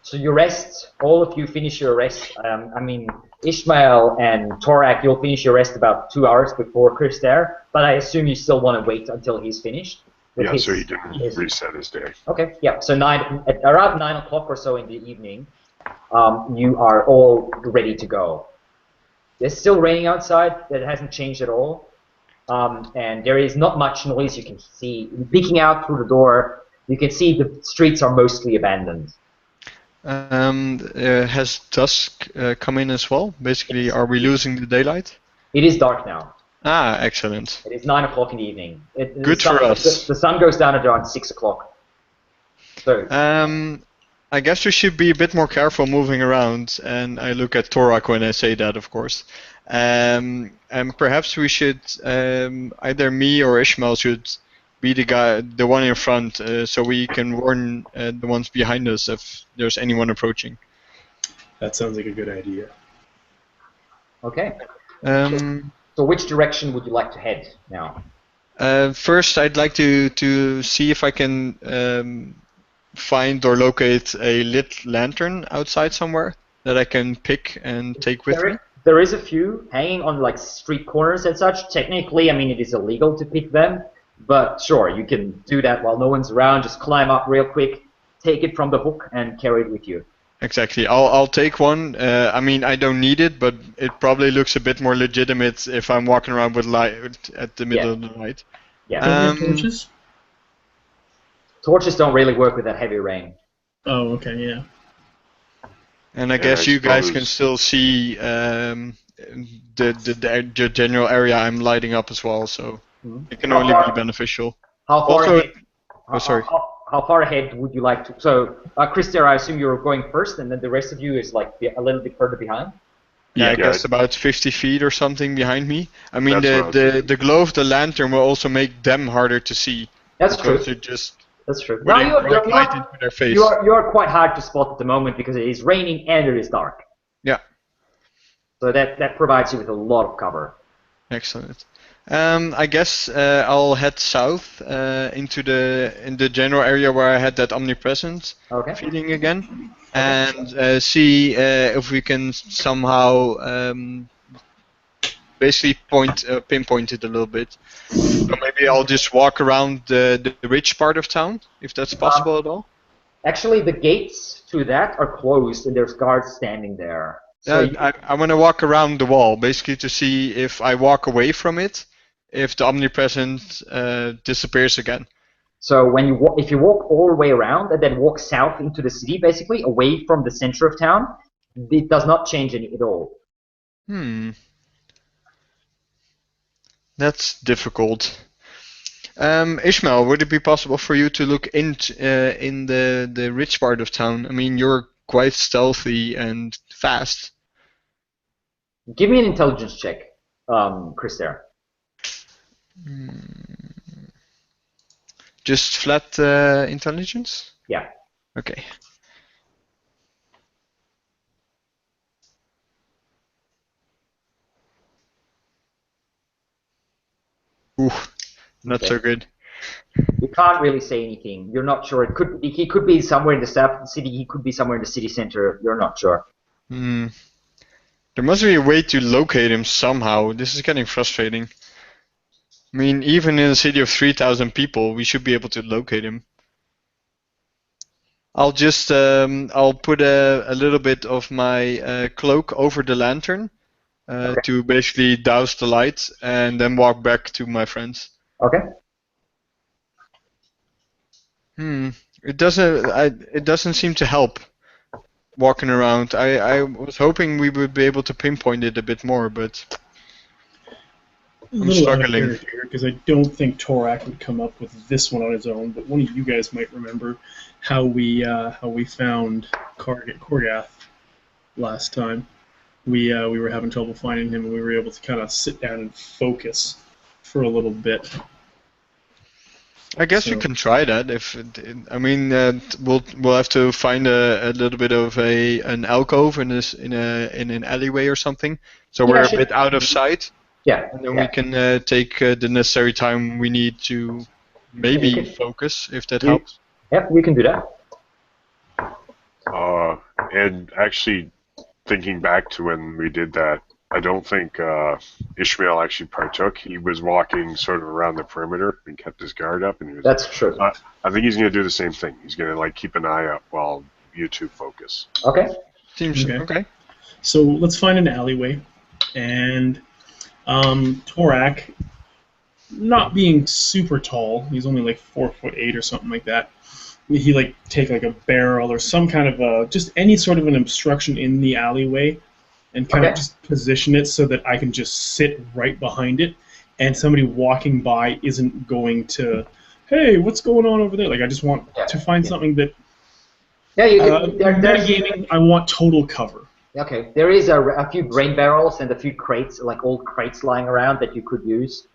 So you rest, all of you finish your rest. I mean, Ishmael and Torak, you'll finish your rest about 2 hours before Krister, but I assume you still want to wait until he's finished. Yeah, so he didn't reset his day. Okay, yeah, so around 9 o'clock or so in the evening, you are all ready to go. It's still raining outside, that hasn't changed at all, and there is not much noise you can see. Peeking out through the door, you can see the streets are mostly abandoned. Has dusk come in as well? Basically, are we losing the daylight? It is dark now. Ah, excellent. It is 9 o'clock in the evening. Good for us. The sun goes down at around 6 o'clock. So, I guess we should be a bit more careful moving around, and I look at Torak when I say that, of course. And perhaps we should, either me or Ishmael should be the one in front, so we can warn the ones behind us if there's anyone approaching. That sounds like a good idea. okay. So which direction would you like to head now? First, I'd like to see if I can find or locate a lit lantern outside somewhere that I can pick and take with me. There is a few hanging on like street corners and such. Technically, I mean, it is illegal to pick them, but sure, you can do that while no one's around. Just climb up real quick, take it from the hook, and carry it with you. Exactly. I'll take one. I mean, I don't need it, but it probably looks a bit more legitimate if I'm walking around with light at the middle of the night. Yeah. Torches? Torches don't really work with that heavy rain. Oh, okay, yeah. And I guess you guys can still see the general area I'm lighting up as well, so it can only be beneficial. How far ahead? sorry. How far ahead would you like to? So, Krister, I assume you're going first, and then the rest of you is like a little bit further behind. Yeah, I guess about 50 feet or something behind me. I mean, the glow of the lantern will also make them harder to see. That's true. They're just That's true. Putting Now bright light into their face. you are quite hard to spot at the moment because it is raining and it is dark. Yeah. So that provides you with a lot of cover. Excellent. I guess I'll head south into the general area where I had that omnipresent feeling again, and see if we can somehow basically pinpoint it a little bit. So maybe I'll just walk around the rich part of town, if that's possible at all. Actually, the gates to that are closed and there's guards standing there. So I want to walk around the wall, basically to see if I walk away from it, if the omnipresent disappears again. So when if you walk all the way around and then walk south into the city, basically away from the center of town, it does not change any at all. That's difficult. Ishmael, would it be possible for you to look in the rich part of town? I mean, you're quite stealthy and fast. Give me an intelligence check, Krister. Just flat intelligence? Yeah. Okay. Ooh, not so good. You can't really say anything. You're not sure. He could be somewhere in the south of the city. He could be somewhere in the city center. You're not sure. There must be a way to locate him somehow. This is getting frustrating. I mean, even in a city of 3,000 people, we should be able to locate him. I'll just I'll put a little bit of my cloak over the lantern to basically douse the light, and then walk back to my friends. Okay. It doesn't seem to help walking around. I was hoping we would be able to pinpoint it a bit more, but I'm struggling here because I don't think Torak would come up with this one on his own. But one of you guys might remember how we found Korrga last time. We were having trouble finding him, and we were able to kind of sit down and focus for a little bit. I guess we can try that. We'll have to find a little bit of an alcove in an alleyway or something, so we're a bit out of sight. Yeah. And then we can take the necessary time we need to maybe focus, if that helps. Yeah, we can do that. And actually, thinking back to when we did that, I don't think Ishmael actually partook. He was walking sort of around the perimeter and kept his guard up. And he was, that's true. I think he's going to do the same thing. He's going to keep an eye out while you two focus. Okay. Seems okay. So let's find an alleyway, and Torak, not being super tall, he's only like 4'8" or something like that. He take a barrel or some kind of just any sort of an obstruction in the alleyway, and kind of just position it so that I can just sit right behind it, and somebody walking by isn't going to, hey, what's going on over there? I just want to find something that. Yeah, metagaming, I want total cover. Okay, there is a few grain barrels and a few crates, old crates lying around that you could use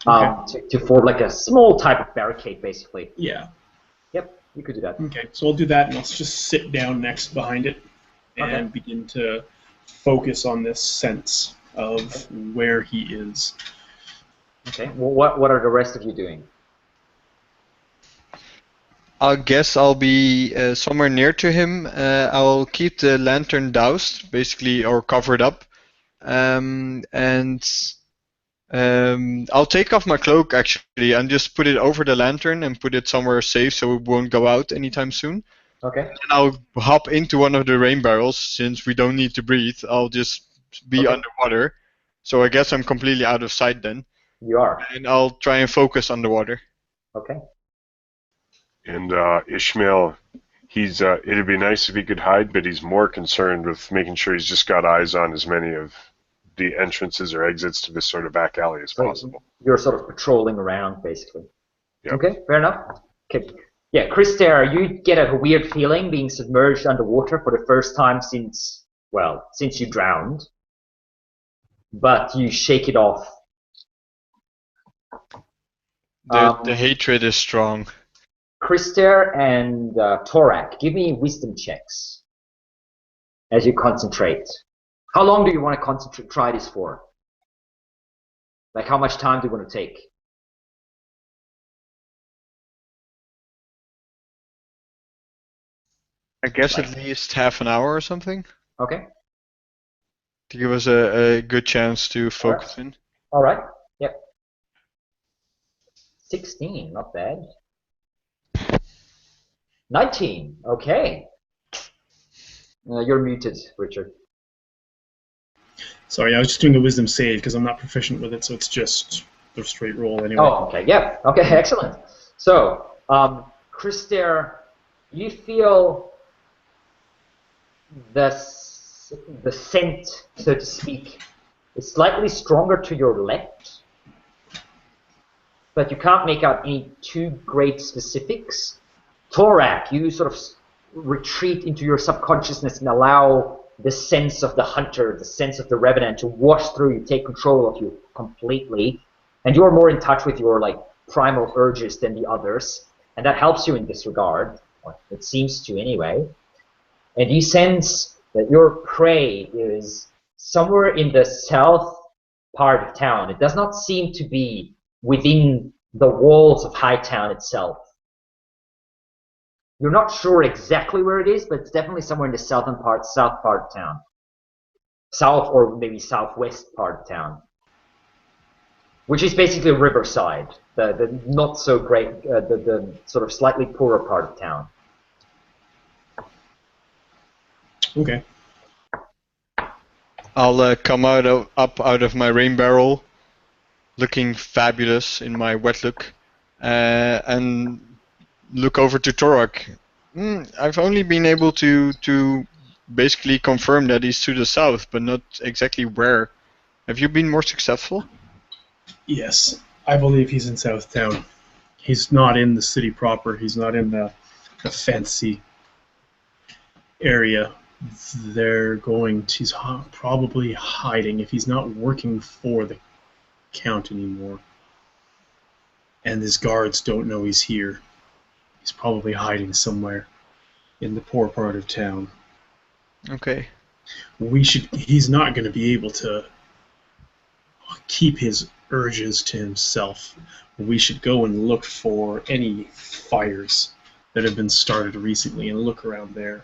to form a small type of barricade, basically. Yeah. Yep, you could do that. Okay, so I'll do that, and let's just sit down next behind it and begin to focus on this sense of where he is. Okay, well, what are the rest of you doing? I guess I'll be somewhere near to him. I'll keep the lantern doused, basically, or covered up. And I'll take off my cloak, actually, and just put it over the lantern and put it somewhere safe so it won't go out anytime soon. Okay. And I'll hop into one of the rain barrels, since we don't need to breathe. I'll just be underwater. So I guess I'm completely out of sight then. You are. And I'll try and focus underwater. Okay. And Ishmael, it'd be nice if he could hide, but he's more concerned with making sure he's just got eyes on as many of the entrances or exits to this sort of back alley as possible. You're sort of patrolling around, basically. Yep. Okay, fair enough. Okay. Yeah, Krister, you get a weird feeling being submerged underwater for the first time since you drowned. But you shake it off. The hatred is strong. Krister and Torak, give me wisdom checks as you concentrate. How long do you want to try this for? Like, how much time do you want to take? I guess at least half an hour or something. Okay. To give us a good chance to focus in. All right. Yep. 16, not bad. 19. Okay. You're muted, Richard. Sorry, I was just doing a wisdom save because I'm not proficient with it, so it's just the straight roll anyway. Oh, okay. Yeah. Okay. Excellent. So, Krister, you feel the scent, so to speak, is slightly stronger to your left, but you can't make out any too great specifics. Torak, you sort of retreat into your subconsciousness and allow the sense of the hunter, the sense of the revenant to wash through you, take control of you completely, and you're more in touch with your like primal urges than the others, and that helps you in this regard, or it seems to anyway. And you sense that your prey is somewhere in the south part of town. It does not seem to be within the walls of Hightown itself. You're not sure exactly where it is, but it's definitely somewhere in the south part of town. South or maybe southwest part of town. Which is basically Riverside, the not so great, the sort of slightly poorer part of town. Okay. I'll come up out of my rain barrel, looking fabulous in my wet look, and look over to Torak. I've only been able to basically confirm that he's to the south, but not exactly where. Have you been more successful? Yes, I believe he's in South Town. He's not in the city proper. He's not in the fancy area. He's probably hiding if he's not working for the Count anymore. And his guards don't know he's here. He's probably hiding somewhere in the poor part of town. Okay. He's not going to be able to keep his urges to himself. We should go and look for any fires that have been started recently and look around there.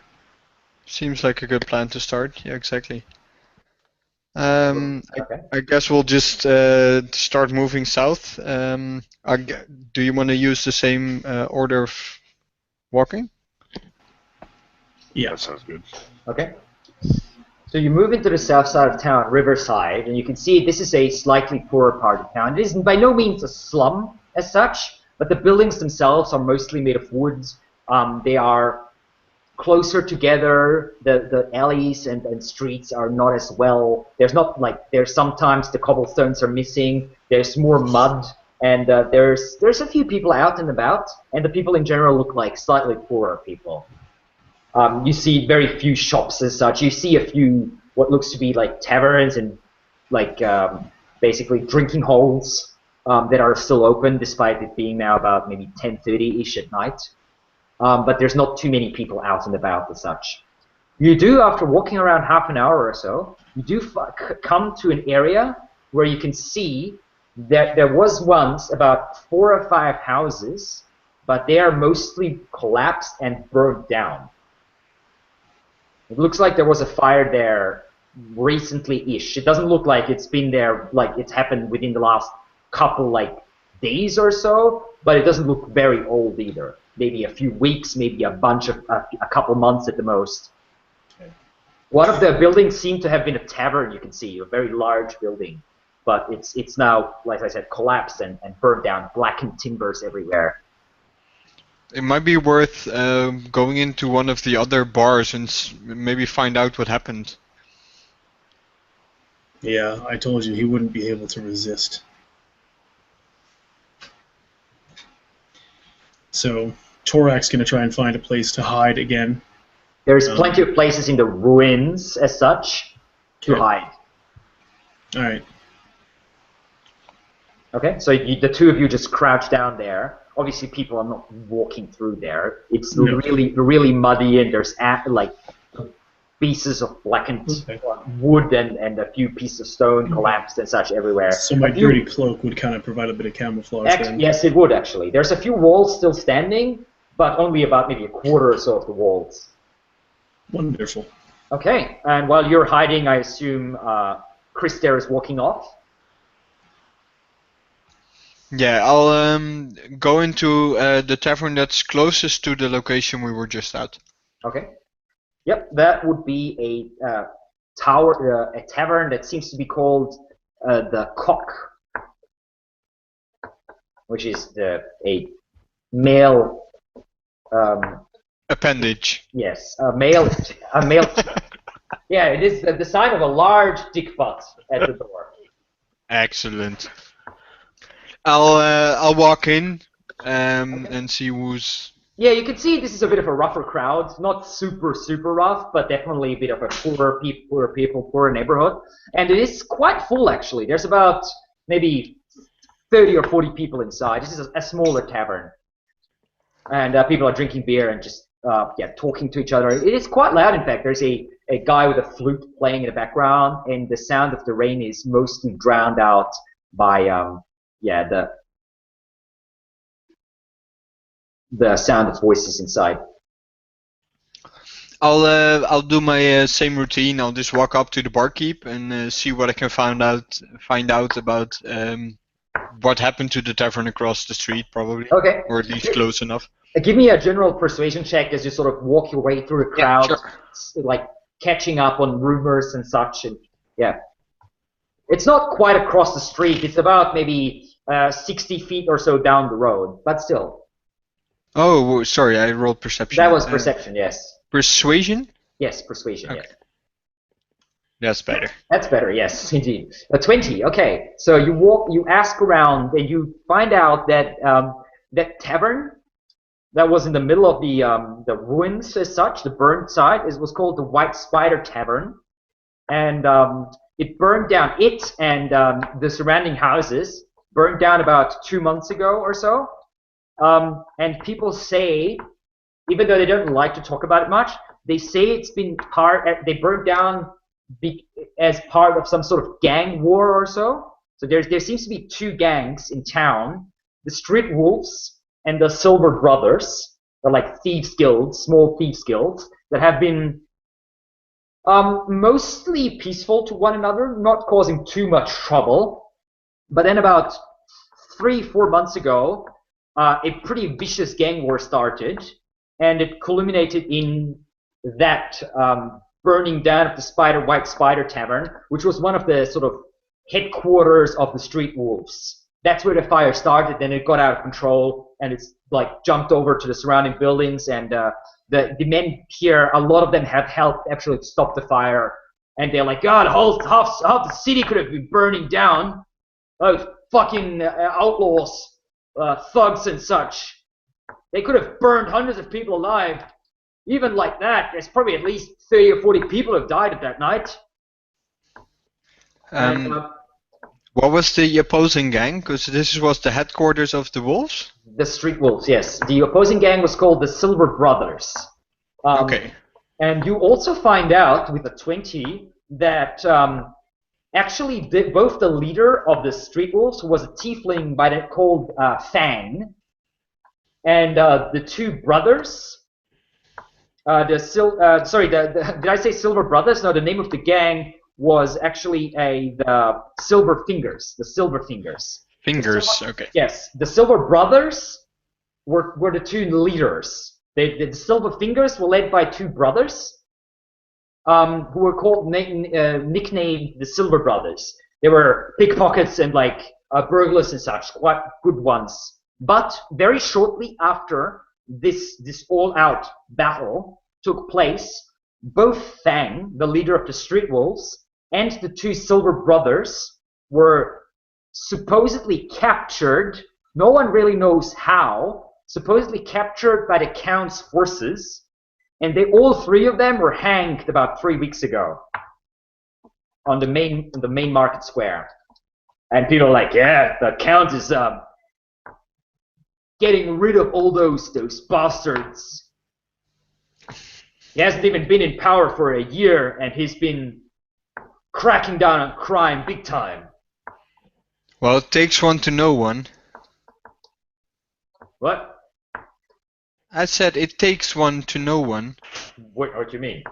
Seems like a good plan to start. Yeah, exactly. Okay. I guess we'll just start moving south. Do you want to use the same order of walking? Yeah. That sounds good. Okay. So you move into the south side of town, Riverside, and you can see this is a slightly poorer part of town. It is by no means a slum as such, but the buildings themselves are mostly made of wood. They are closer together. The alleys and streets are not as well. There's sometimes the cobblestones are missing. There's more mud, and there's a few people out and about, and the people in general look like slightly poorer people. You see very few shops as such. You see a few what looks to be like taverns and like basically drinking holes that are still open despite it being now about maybe 10:30-ish at night. But there's not too many people out and about as such. You do, after walking around half an hour or so, you do come to an area where you can see that there was once about 4 or 5 houses, but they are mostly collapsed and burned down. It looks like there was a fire there recently-ish. It doesn't look like it's been there, like it's happened within the last couple days or so, but it doesn't look very old either. Maybe a few weeks, maybe a couple months at the most. Okay. One of the buildings seemed to have been a tavern, you can see, a very large building, but it's now, like I said, collapsed and burned down, blackened timbers everywhere. It might be worth going into one of the other bars and maybe find out what happened. Yeah, I told you he wouldn't be able to resist. So Torak's going to try and find a place to hide again. There's plenty of places in the ruins as such to hide. All right. Okay, so the two of you just crouch down there. obviously people are not walking through there. It's No. really muddy, and there's like pieces of blackened wood and a few pieces of stone collapsed and such everywhere. So my dirty cloak would kind of provide a bit of camouflage then. Yes, it would actually. There's a few walls still standing, but only about maybe a quarter or so of the walls. Wonderful. Okay, and while you're hiding, I assume Krister is walking off. Yeah, I'll go into the tavern that's closest to the location we were just at. Okay. Yep, that would be a tavern that seems to be called the Cock, which is a male. Appendage. Yes, a male. Yeah, it is the sign of a large dick butt at the door. Excellent. I'll walk in and see who's. Yeah, you can see this is a bit of a rougher crowd. Not super rough, but definitely a bit of a poorer neighborhood. And it is quite full, actually. There's about maybe 30 or 40 people inside. This is a smaller tavern. And people are drinking beer and just talking to each other. It is quite loud, in fact. There's a guy with a flute playing in the background, and the sound of the rain is mostly drowned out by the sound of voices inside. I'll do my same routine. I'll just walk up to the barkeep and see what I can find out about what happened to the tavern across the street, probably. Okay. Or at least close enough. Give me a general persuasion check as you sort of walk your way through the crowd, Yeah, sure. like catching up on rumors and such. And yeah, it's not quite across the street. It's about maybe 60 feet or so down the road, but still. Oh, sorry, I rolled perception. That was perception, yes. Persuasion? Yes, persuasion, Okay. yes. That's better. That's better, yes, indeed. A 20, okay. So you ask around, and you find out that that tavern that was in the middle of the ruins as such, the burned side, was called the White Spider Tavern. And it burned down, and the surrounding houses burned down about 2 months ago or so. And people say, even though they don't like to talk about it much, they say it's been they burned down as part of some sort of gang war or so. So there seems to be two gangs in town, the Street Wolves and the Silver Brothers. They're like thieves guilds, small thieves guilds, that have been mostly peaceful to one another, not causing too much trouble. But then about 3-4 months ago, a pretty vicious gang war started, and it culminated in that burning down of the White Spider Tavern, which was one of the sort of headquarters of the Street Wolves. That's where the fire started, then it got out of control, and it's like jumped over to the surrounding buildings, and the men here, a lot of them have helped actually stop the fire, and they're like, God, half the city could have been burning down. Those fucking outlaws, thugs and such. They could have burned hundreds of people alive. Even like that, there's probably at least 30 or 40 people have died at that night. What was the opposing gang? Because this was the headquarters of the Wolves? The Street Wolves, yes. The opposing gang was called the Silver Brothers. Okay. And you also find out with a 20 that actually both the leader of the Street Wolves was a tiefling called Fang, and the two brothers, did I say Silver Brothers? No, the name of the gang was actually the Silver Fingers. The Silver Fingers. Fingers, okay. Yes, the Silver Brothers were the two leaders. The Silver Fingers were led by two brothers, who were called nicknamed the Silver Brothers. They were pickpockets and like burglars and such, quite good ones. But very shortly after this all-out battle took place, both Fang, the leader of the Street Wolves, and the two Silver Brothers were supposedly captured. No one really knows how. Supposedly captured by the Count's forces, and all three of them were hanged about 3 weeks ago on the main market square. And people are like, yeah, the Count is getting rid of all those bastards. He hasn't even been in power for a year, and he's been cracking down on crime big time. Well, it takes one to know one. What? I said it takes one to know one. What do you mean?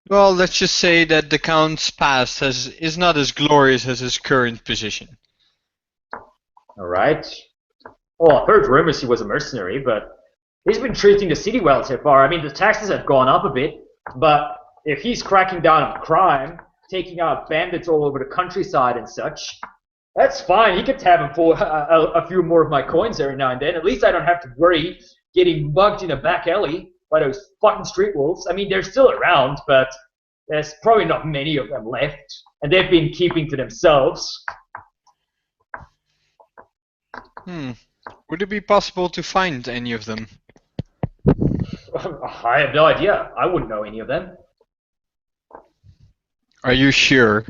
Well, let's just say that the Count's past is not as glorious as his current position. Alright. Well, I've heard rumors he was a mercenary, but he's been treating the city well so far. I mean, the taxes have gone up a bit, but if he's cracking down on crime, taking out bandits all over the countryside and such, that's fine. He could have him for a few more of my coins every now and then. At least I don't have to worry getting mugged in a back alley by those fucking street wolves. I mean, they're still around, but there's probably not many of them left, and they've been keeping to themselves. Would it be possible to find any of them? I have no idea. I wouldn't know any of them. Are you sure?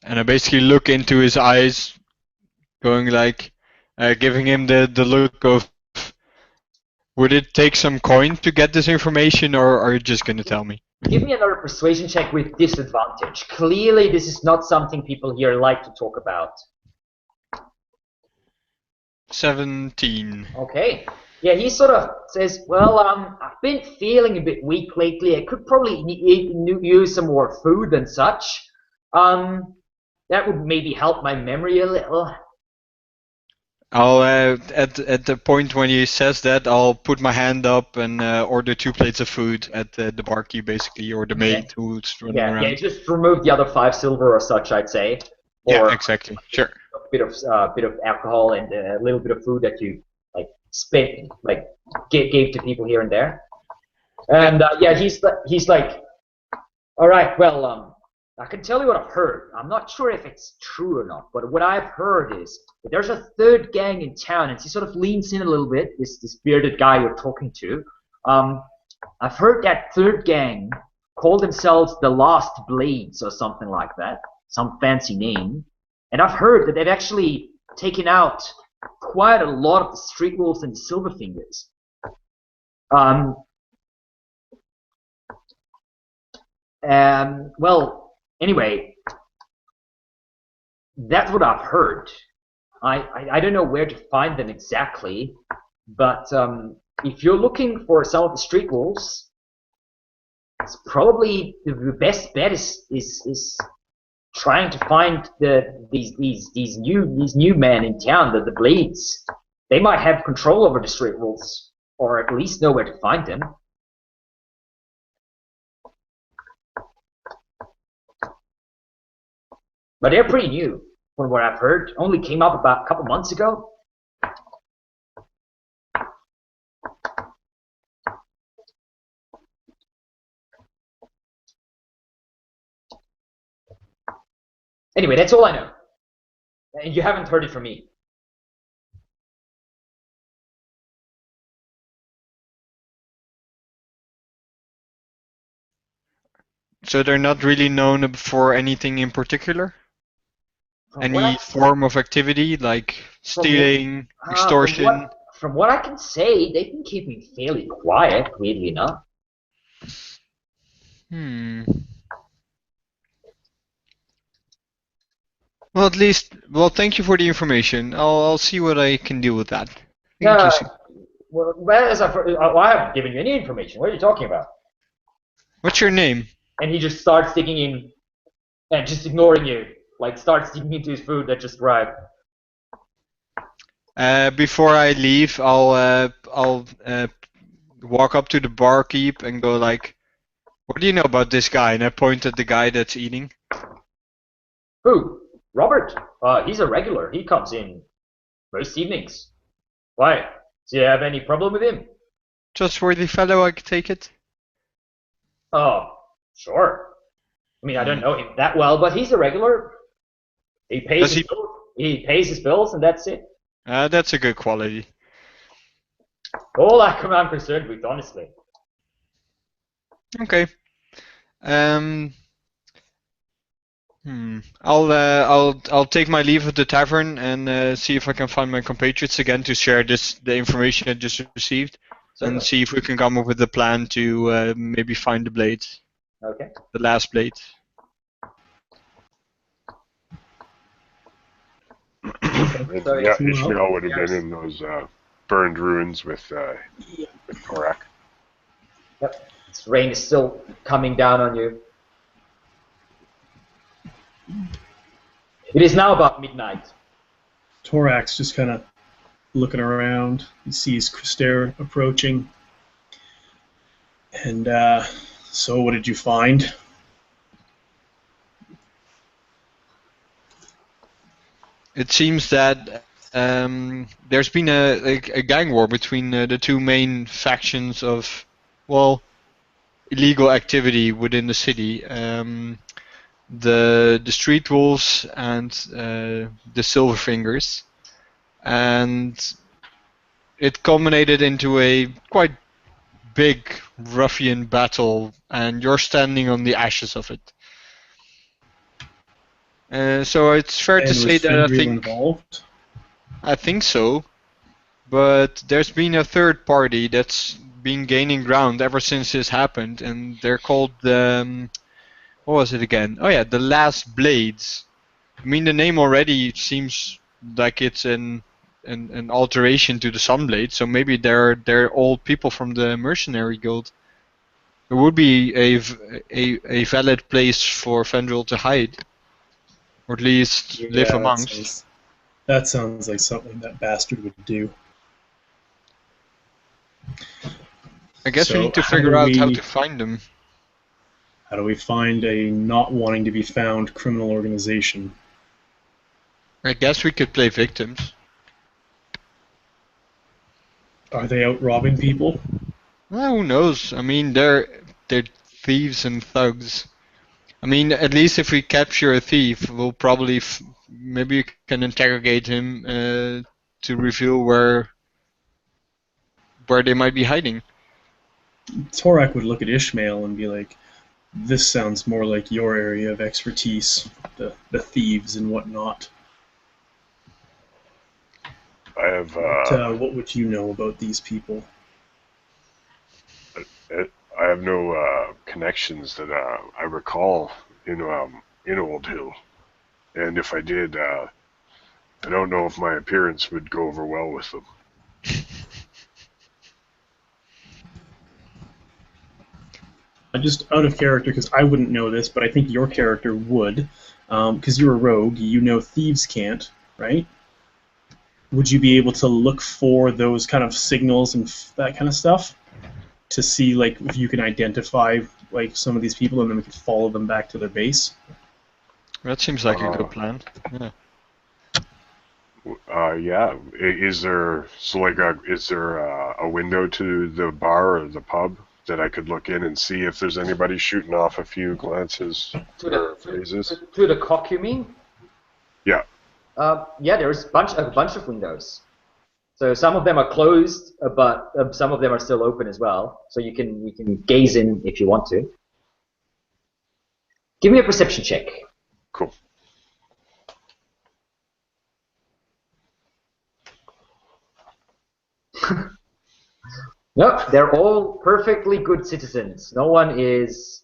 And I basically look into his eyes, going like, giving him the look of, would it take some coin to get this information, or are you just going to tell me? Give me another persuasion check with disadvantage. Clearly, this is not something people here like to talk about. 17. Okay. Yeah, he sort of says, well, I've been feeling a bit weak lately. I could probably use some more food and such. That would maybe help my memory a little. I'll at the point when he says that, I'll put my hand up and order 2 plates of food at the barkeep, basically, or the maid who's running around. Yeah, just remove the other 5 silver or such, I'd say. Or Yeah, exactly. Sure. A bit of alcohol and a little bit of food that you spent, gave to people here and there. And yeah, he's like, all right, well, I can tell you what I've heard. I'm not sure if it's true or not, but what I've heard is that there's a third gang in town, and he sort of leans in a little bit, this bearded guy you're talking to. I've heard that third gang call themselves the Last Blades or something like that, some fancy name. And I've heard that they've actually taken out quite a lot of the street wolves and the Silverfingers. Well, anyway, that's what I've heard. I don't know where to find them exactly, but if you're looking for some of the street wolves, it's probably the best bet is trying to find these new men in town, the Blades. They might have control over the street wolves, or at least know where to find them. But they're pretty new, from what I've heard. Only came up about a couple months ago. Anyway, that's all I know. And you haven't heard it from me. So they're not really known for anything in particular? From Any form of activity, like stealing, extortion? From what I can say, they've been keeping fairly quiet, weirdly enough. Well, at least, thank you for the information. I'll see what I can do with that. Well, as I haven't given you any information. What are you talking about? What's your name? And he just starts digging in and just ignoring you. Like, starts digging into his food that just arrived. Before I leave, I'll walk up to the barkeep and go like, "What do you know about this guy?" And I point at the guy that's eating. Who? Robert? He's a regular. He comes in most evenings. Why? Do you have any problem with him? Trustworthy fellow, I take it. Oh, sure. I mean, I don't know him that well, but he's a regular. He pays his bills. He pays his bills, and that's it. That's a good quality. All I'm concerned with, honestly. Okay. I'll take my leave of the tavern and see if I can find my compatriots again to share the information I just received, and Certainly. see if we can come up with a plan to maybe find the blade, Okay. the last blade. And, So yeah, it's Ishmael would have yes. been in those burned ruins with Korrga. Yep. This rain is still coming down on you. It is now about midnight. Torax just kind of looking around. He sees Krister approaching. And so what did you find? It seems that there's been a gang war between the two main factions of, well, illegal activity within the city. The street wolves and the Silverfingers, and it culminated into a quite big ruffian battle, and you're standing on the ashes of it. So it's fair to And say was that Fendriel involved? I think so, but there's been a third party that's been gaining ground ever since this happened, and they're called what was it again? Oh yeah, the Last Blades. I mean, the name already seems like it's an alteration to the Sunblade, so maybe they're all people from the mercenary guild. It would be a valid place for Fendriel to hide, or at least live Yeah, amongst. that sounds like something that bastard would do. I guess we So need to how figure do out how we- to find them. How do we find a not wanting to be found criminal organization? I guess we could play victims. Are they out robbing people? Well, who knows? I mean, they're thieves and thugs. I mean, at least if we capture a thief, we'll probably maybe we can interrogate him to reveal where they might be hiding. Torak would look at Ishmael and be like, this sounds more like your area of expertise, the thieves and whatnot. I have What would you know about these people? I have no connections that I recall in Old Hill, and if I did, I don't know if my appearance would go over well with them. Just out of character, because I wouldn't know this, but I think your character would, because you're a rogue. You know thieves can't, right? Would you be able to look for those kind of signals and that kind of stuff to see, like, if you can identify like some of these people, and then we could follow them back to their base? That seems like a good plan. Yeah. Yeah. Is there a window to the bar or the pub that I could look in and see if there's anybody shooting off a few glances or phrases? To the cock, you mean? Yeah. Yeah, there's a bunch of windows. So some of them are closed, but some of them are still open as well. So you can gaze in if you want to. Give me a perception check. Cool. Nope, they're all perfectly good citizens. No one is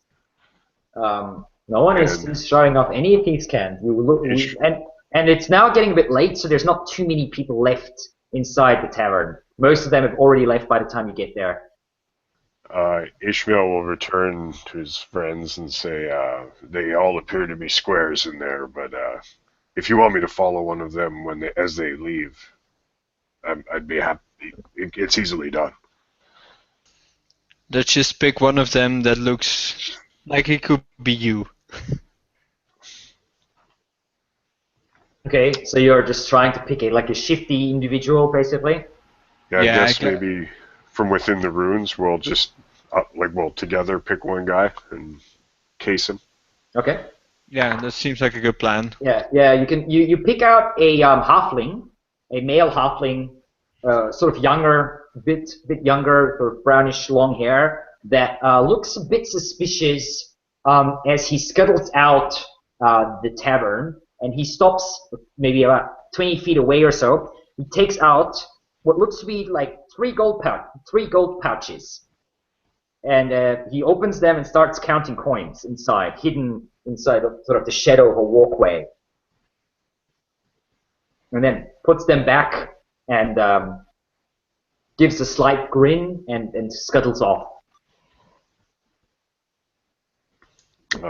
showing off any of these cans. And it's now getting a bit late, so there's not too many people left inside the tavern. Most of them have already left by the time you get there. Ishmael will return to his friends and say, they all appear to be squares in there, but if you want me to follow one of them as they leave, I'd be happy. It's easily done. Let's just pick one of them that looks like it could be you. Okay, so you're just trying to pick a shifty individual, basically? Yeah, I guess maybe from within the ruins, we'll just we'll together pick one guy and case him. Okay. Yeah, that seems like a good plan. Yeah. You pick out a halfling, a male halfling, sort of younger, bit younger, sort of brownish long hair that looks a bit suspicious as he scuttles out the tavern, and he stops maybe about 20 feet away or so. He takes out what looks to be like three gold pouches, and he opens them and starts counting coins inside, hidden inside of sort of the shadow of a walkway, and then puts them back and gives a slight grin and scuttles off.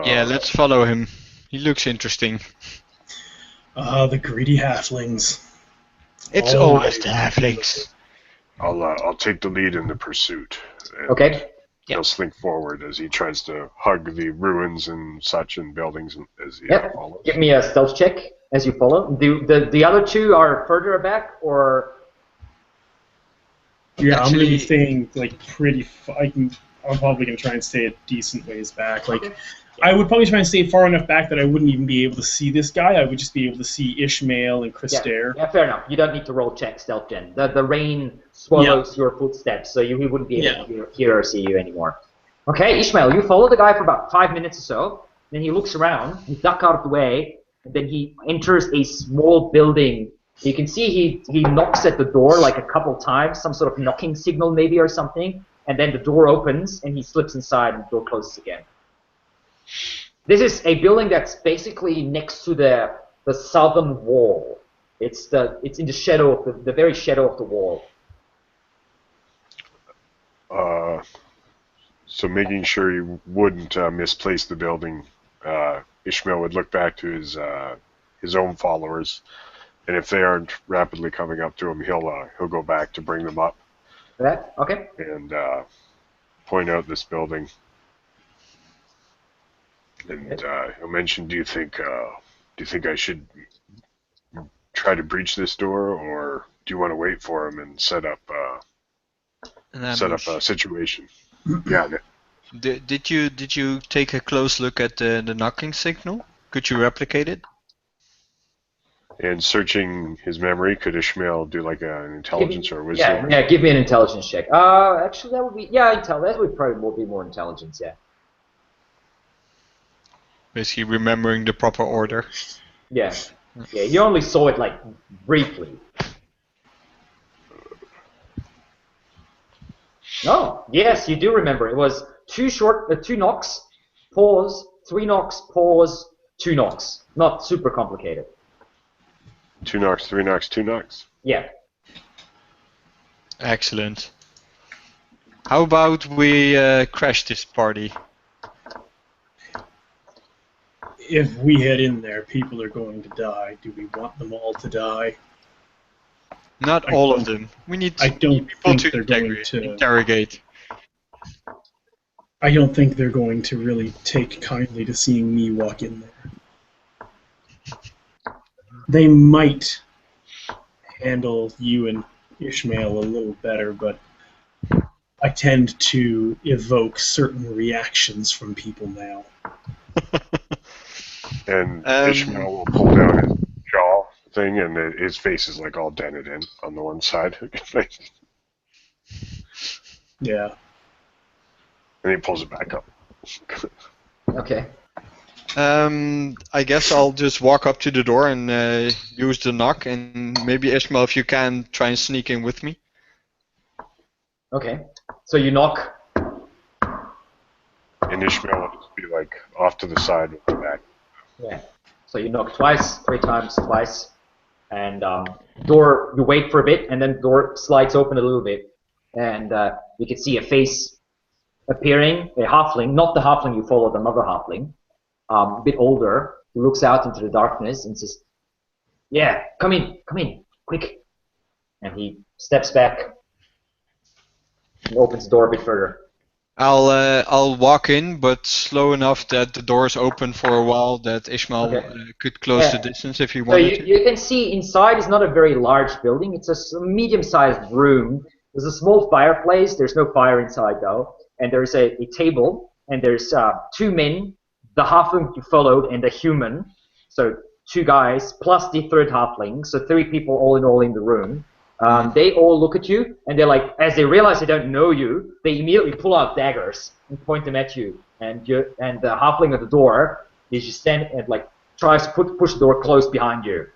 Yeah, let's follow him. He looks interesting. The greedy halflings. It's always the halflings. I'll take the lead in the pursuit. And Okay. he'll slink forward as he tries to hug the ruins and such and buildings as he Yep. follows. Give me a stealth check as you follow. The other two are further back, or Yeah, I'm gonna be Actually- staying like pretty. I'm probably gonna try and stay a decent ways back. Like, I would probably try and stay far enough back that I wouldn't even be able to see this guy. I would just be able to see Ishmael and Krister. yeah, fair enough. You don't need to roll check stealth gen. The rain swallows your footsteps, so he wouldn't be able to hear or see you anymore. Okay, Ishmael, you follow the guy for about 5 minutes or so. Then he looks around, you duck out of the way, and then he enters a small building. You can see he knocks at the door like a couple times, some sort of knocking signal maybe or something, and then the door opens and he slips inside and the door closes again. This is a building that's basically next to the southern wall. It's in the shadow of the very shadow of the wall. So making sure he wouldn't misplace the building, Ishmael would look back to his own followers, and if they aren't rapidly coming up to him, he'll go back to bring them up That okay? and point out this building. And he'll mention, do you think I should try to breach this door, or do you want to wait for him and set up a situation? Yeah. Did you take a close look at the knocking signal? Could you replicate it? And searching his memory, could Ishmael do like an intelligence or wisdom? Yeah. Give me an intelligence check. Actually, that would be that would probably be more intelligence. Yeah. Basically remembering the proper order. Yeah. Yeah. You only saw it like briefly. Oh, yes, you do remember. It was two knocks, pause, 3 knocks, pause, 2 knocks. Not super complicated. 2 knocks, 3 knocks, 2 knocks. Yeah. Excellent. How about we crash this party? If we head in there, people are going to die. Do we want them all to die? Not all of them. We need I don't people think to they're going to. interrogate. I don't think they're going to really take kindly to seeing me walk in there. They might handle you and Ishmael a little better, but I tend to evoke certain reactions from people now. And Ishmael will pull down his jaw thing, and his face is like all dented in on the one side. Yeah. And he pulls it back up. Okay. I guess I'll just walk up to the door and use the knock, and maybe Ishmael, if you can, try and sneak in with me. Okay. So you knock. And Ishmael will just be like off to the side with the back. Yeah. So you knock twice, 3 times, twice, and door. You wait for a bit, and then the door slides open a little bit, and you can see a face appearing, a halfling, not the halfling you followed, another halfling, a bit older. He looks out into the darkness and says, "Yeah, come in, quick." And he steps back and opens the door a bit further. I'll walk in, but slow enough that the door's open for a while, that Ishmael could close the distance if he So wanted to. you can see inside is not a very large building. It's a medium-sized room. There's a small fireplace. There's no fire inside though. And there's a table, and there's 2 men, the halfling you followed and the human. So 2 guys plus the 3rd halfling. So 3 people all in all in the room. They all look at you, and they're like, as they realize they don't know you, they immediately pull out daggers and point them at you. And the halfling at the door is just standing and like tries to push the door closed behind you.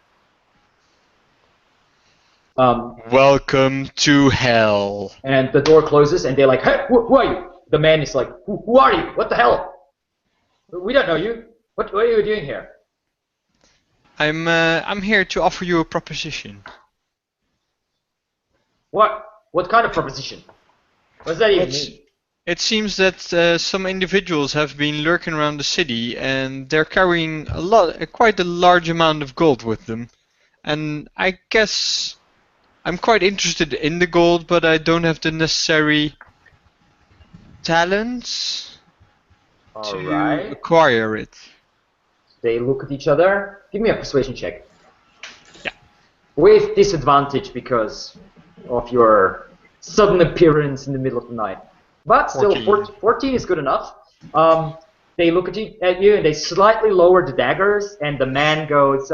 Welcome to hell. And the door closes, and they're like, "Hey, who are you?" The man is like, who are you? What the hell? We don't know you. What are you doing here? I'm here to offer you a proposition. What? What kind of proposition? What does that even mean? It seems that some individuals have been lurking around the city, and they're carrying quite a large amount of gold with them. And I guess I'm quite interested in the gold, but I don't have the necessary talents to acquire it. They look at each other. Give me a persuasion check. Yeah. With disadvantage because of your sudden appearance in the middle of the night. But still, 14 is good enough. They look at you and they slightly lower the daggers, and the man goes,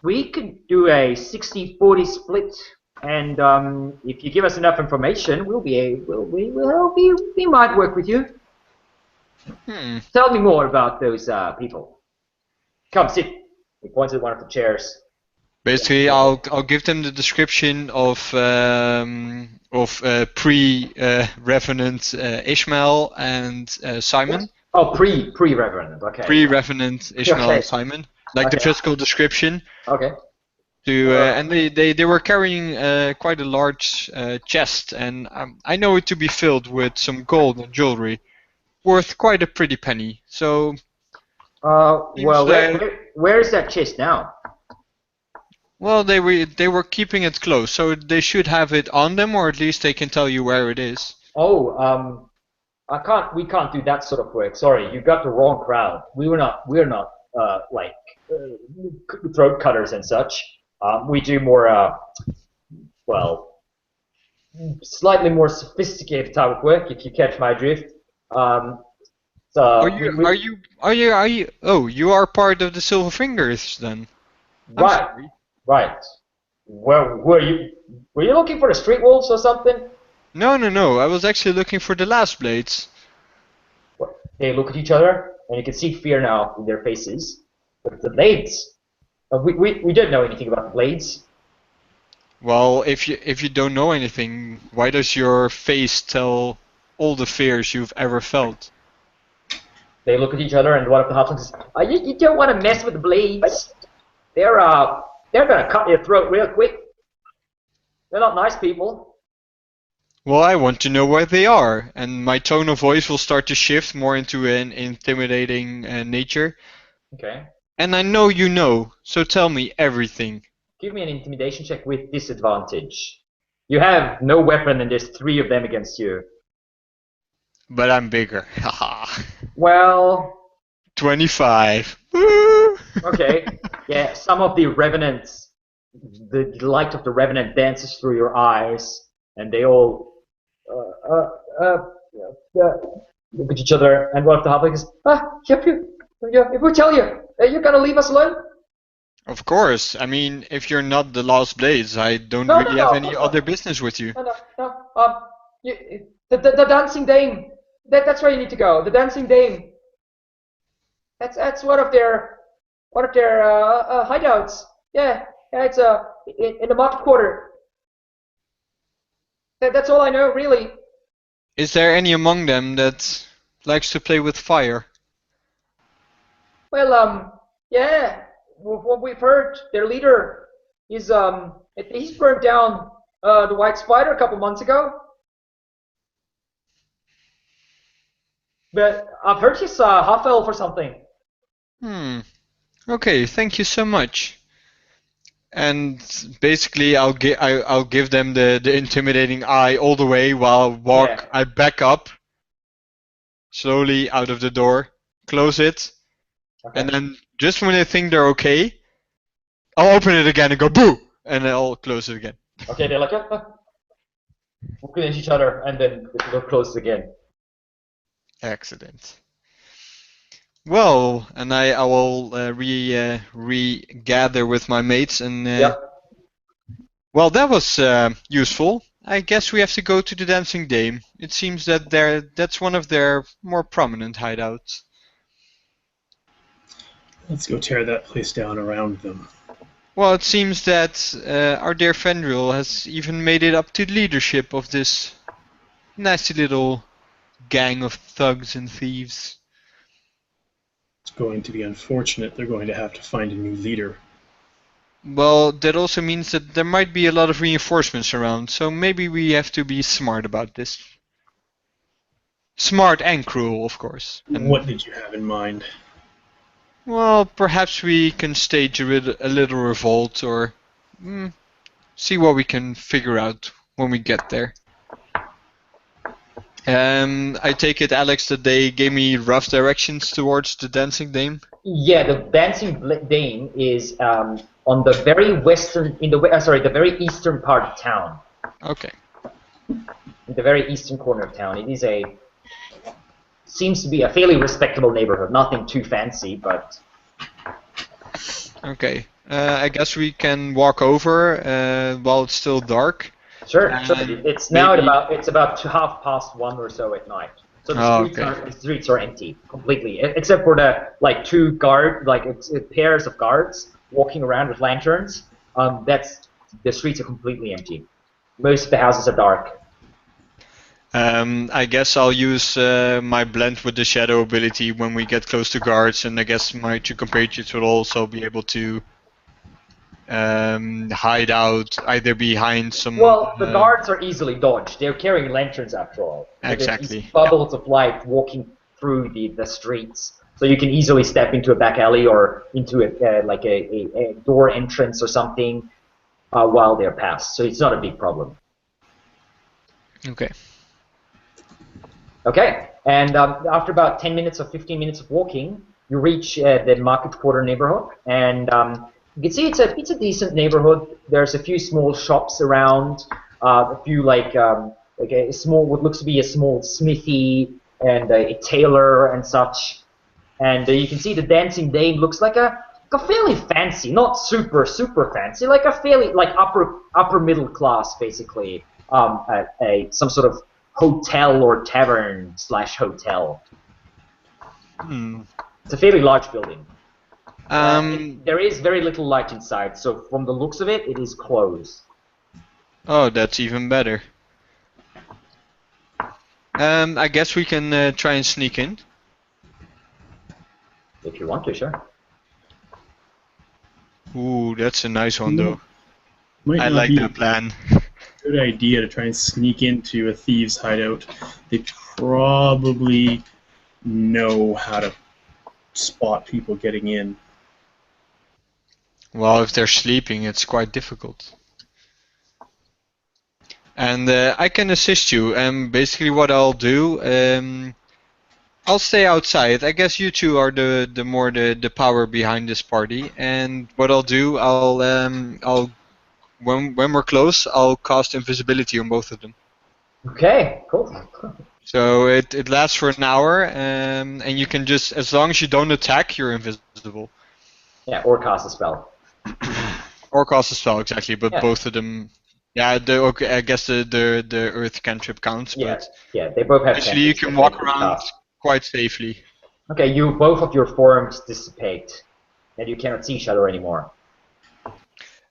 we could do a 60-40 split, and if you give us enough information, we might work with you. Tell me more about those people. Come, sit. He points at one of the chairs. Basically, I'll give them the description of pre-Revenant Ishmael and Simon. Oh, pre-Revenant. Okay. Pre-Revenant Ishmael and Simon, like the physical description. Okay. And they were carrying quite a large chest, and I know it to be filled with some gold and jewelry, worth quite a pretty penny. So. Well, where is that chest now? Well, they were keeping it close, so they should have it on them, or at least they can tell you where it is. Oh, we can't do that sort of work. Sorry, you got the wrong crowd. We're not like throat cutters and such. We do more, well, slightly more sophisticated type of work, if you catch my drift. Oh, you are part of the Silver Fingers then? Right. Where were you? Were you looking for the street wolves or something? No. I was actually looking for the last blades. They look at each other, and you can see fear now in their faces. But the blades, we don't know anything about the blades. Well, if you don't know anything, why does your face tell all the fears you've ever felt? They look at each other, and one of the halflings says, "You don't want to mess with the blades. They're gonna cut your throat real quick. They're not nice people." Well, I want to know where they are, and my tone of voice will start to shift more into an intimidating nature. Okay. And I know you know, so tell me everything. Give me an intimidation check with disadvantage. You have no weapon, and there's 3 of them against you. But I'm bigger. Haha. Well. 25. Okay. Yeah, some of the revenants, the light of the revenant dances through your eyes, and they all look at each other, and one of the halflings says, if we tell you, you're gonna leave us alone? Of course. I mean, if you're not the Lost Blades, I don't really have any other business with you. No. The dancing dame. That's where you need to go. The dancing dame. That's one of their hideouts. Yeah, it's in the market quarter. That's all I know, really. Is there any among them that likes to play with fire? Well, yeah. What we've heard, their leader he's burned down the White Spider a couple months ago. But I've heard he's half elf or something. Okay, thank you so much. And basically, I'll give them the intimidating eye all the way while I back up slowly out of the door, close it, and then just when they think they're okay, I'll open it again and go boo, and then I'll close it again. Okay, they're like looking at each other, and then the door closes again. Excellent. Well, and I will regather with my mates, and well, that was useful. I guess we have to go to the Dancing Dame. It seems that that's one of their more prominent hideouts. Let's go tear that place down around them. Well, it seems that our dear Fendriel has even made it up to leadership of this nasty little gang of thugs and thieves. It's going to be unfortunate. They're going to have to find a new leader. Well, that also means that there might be a lot of reinforcements around, so maybe we have to be smart about this. Smart and cruel, of course. And, What did you have in mind? well, perhaps we can stage a little revolt or see what we can figure out when we get there. I take it, Alex, that they gave me rough directions towards the Dancing Dame? Yeah, the Dancing Dame is on the very western, the very eastern part of town. Okay. In the very eastern corner of town. It is seems to be a fairly respectable neighborhood. Nothing too fancy, but. Okay. I guess we can walk over while it's still dark. Sure. It's now it's about 1:30 or so at night. So the streets are empty completely, except for the two pairs of guards walking around with lanterns. The streets are completely empty. Most of the houses are dark. I guess I'll use my blend with the shadow ability when we get close to guards, and I guess my two compatriots will also be able to hide out either behind some. Well, the guards are easily dodged. They're carrying lanterns after all. So exactly. Bubbles of light walking through the streets, so you can easily step into a back alley or into a door entrance or something while they're passed. So it's not a big problem. Okay. Okay, and after about 10 minutes or 15 minutes of walking, you reach the Market Quarter neighborhood, and you can see it's a decent neighborhood. There's a few small shops around, a few a small, what looks to be a small smithy and a tailor and such. And you can see the Dancing Dame looks like a fairly fancy, not super fancy, like a fairly upper middle class basically, some sort of hotel or tavern / hotel. It's a fairly large building. There is very little light inside, so from the looks of it, it is closed. Oh, that's even better. I guess we can try and sneak in. If you want to, sure. Ooh, that's a nice one though. Might I not like be that plan. Good idea to try and sneak into a thieves' hideout. They probably know how to spot people getting in. Well, if they're sleeping, it's quite difficult. And I can assist you. Basically, what I'll do, I'll stay outside. I guess you two are the power behind this party. And what I'll do, I'll when we're close, I'll cast invisibility on both of them. Okay, cool. So it lasts for an hour, and you can just, as long as you don't attack, you're invisible. Yeah, or cast a spell. Or cast a spell, exactly. But Yeah. both of them, yeah. I guess the earth cantrip counts. Yeah, But yeah, they both have. actually, you can walk around quite safely. Okay, both of your forms dissipate, and you cannot see each other anymore.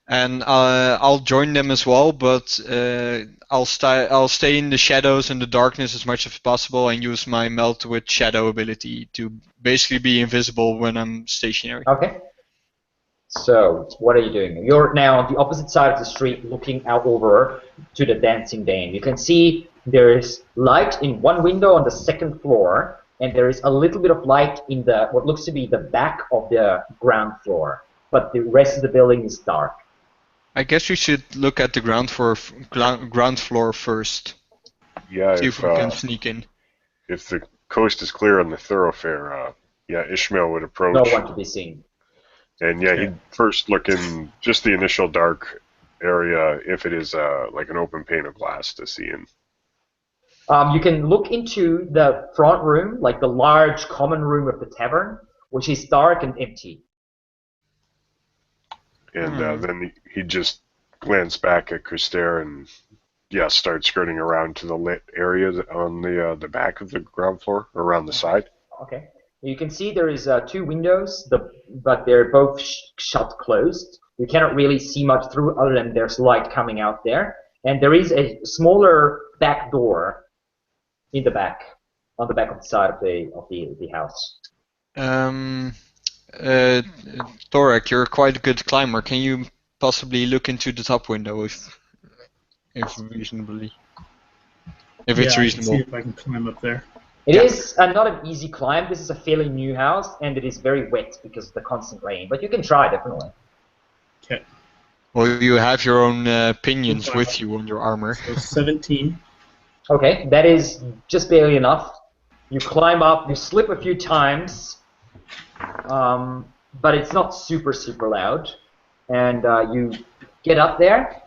And I'll join them as well, but I'll stay in the shadows and the darkness as much as possible, and use my melt with shadow ability to basically be invisible when I'm stationary. Okay. So, what are you doing? You're now on the opposite side of the street, looking out over to the Dancing Dame. You can see there is light in one window on the second floor, and there is a little bit of light in what looks to be the back of the ground floor. But the rest of the building is dark. I guess we should look at the ground floor first. Yeah, See if we can sneak in. If the coast is clear on the thoroughfare, Ishmael would approach. No one to be seen. And he'd first look in just the initial dark area, if it is like an open pane of glass to see in. You can look into the front room, like the large common room of the tavern, which is dark and empty. And then he'd just glance back at Krister and start skirting around to the lit area on the back of the ground floor, around the side. Okay. You can see there is 2 windows, but they're both shut closed. You cannot really see much through other than there's light coming out there. And there is a smaller back door in the back, on the back of the side of the house. Torek, you're quite a good climber. Can you possibly look into the top window if reasonably? If it's I can reasonable. see if I can climb up there. It is not an easy climb. This is a fairly new house, and it is very wet because of the constant rain. But you can try, definitely. Okay. Well, you have your own pinions with you on your armor. So 17. Okay, that is just barely enough. You climb up, you slip a few times, but it's not super loud. And you get up there,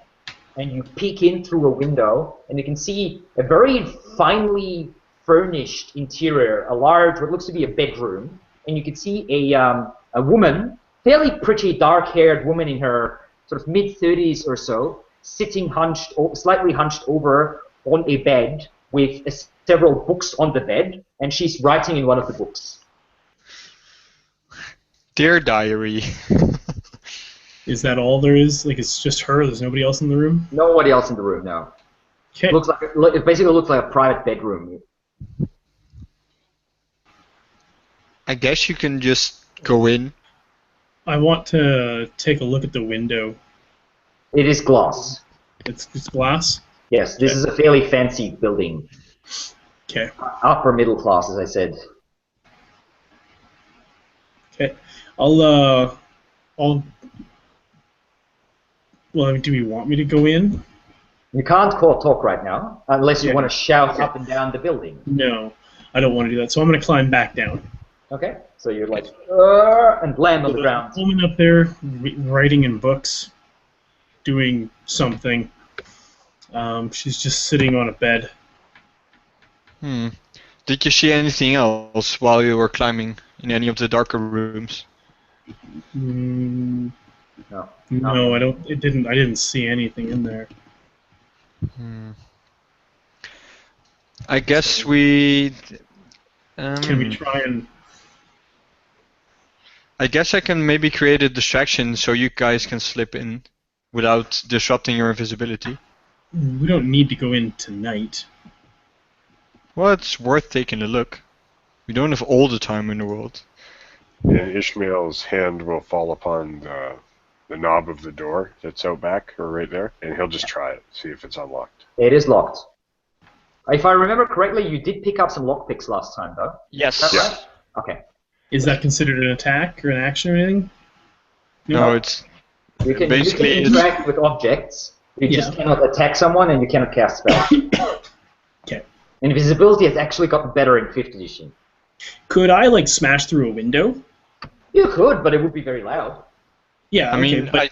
and you peek in through a window, and you can see a very finely furnished interior, a large, what looks to be a bedroom, and you can see a woman, fairly pretty, dark-haired woman in her sort of mid-30s or so, sitting slightly hunched over on a bed with several books on the bed, and she's writing in one of the books. Dear diary. Is that all there is? Like, it's just her? There's nobody else in the room? Nobody else in the room now. Okay. It basically looks like a private bedroom. I guess you can just go in. I want to take a look at the window. It is glass. It's glass? Yes, this is a fairly fancy building. Okay. Upper middle class, as I said. Okay. Well, do you want me to go in? You can't talk right now, unless you Yeah. want to shout up and down the building. No, I don't want to do that. So I'm going to climb back down. Okay, so you're like, and land on the ground. Woman up there writing in books, doing something. She's just sitting on a bed. Did you see anything else while you were climbing in any of the darker rooms? No, No. I don't. It didn't. I didn't see anything in there. I guess we. Can we try and? I guess I can maybe create a distraction so you guys can slip in without disrupting your invisibility. We don't need to go in tonight. Well, it's worth taking a look. We don't have all the time in the world. And Ishmael's hand will fall upon the knob of the door that's out back, or right there, and he'll just try it, see if it's unlocked. It is locked. If I remember correctly, you did pick up some lockpicks last time, though. Yes. Is that right? Okay. Is that considered an attack or an action or anything? No, it's You can basically interact with objects. You just cannot attack someone, and you cannot cast spells. Okay. Invisibility has actually gotten better in 5th edition. Could I like smash through a window? You could, but it would be very loud. Yeah, I mean, but I'd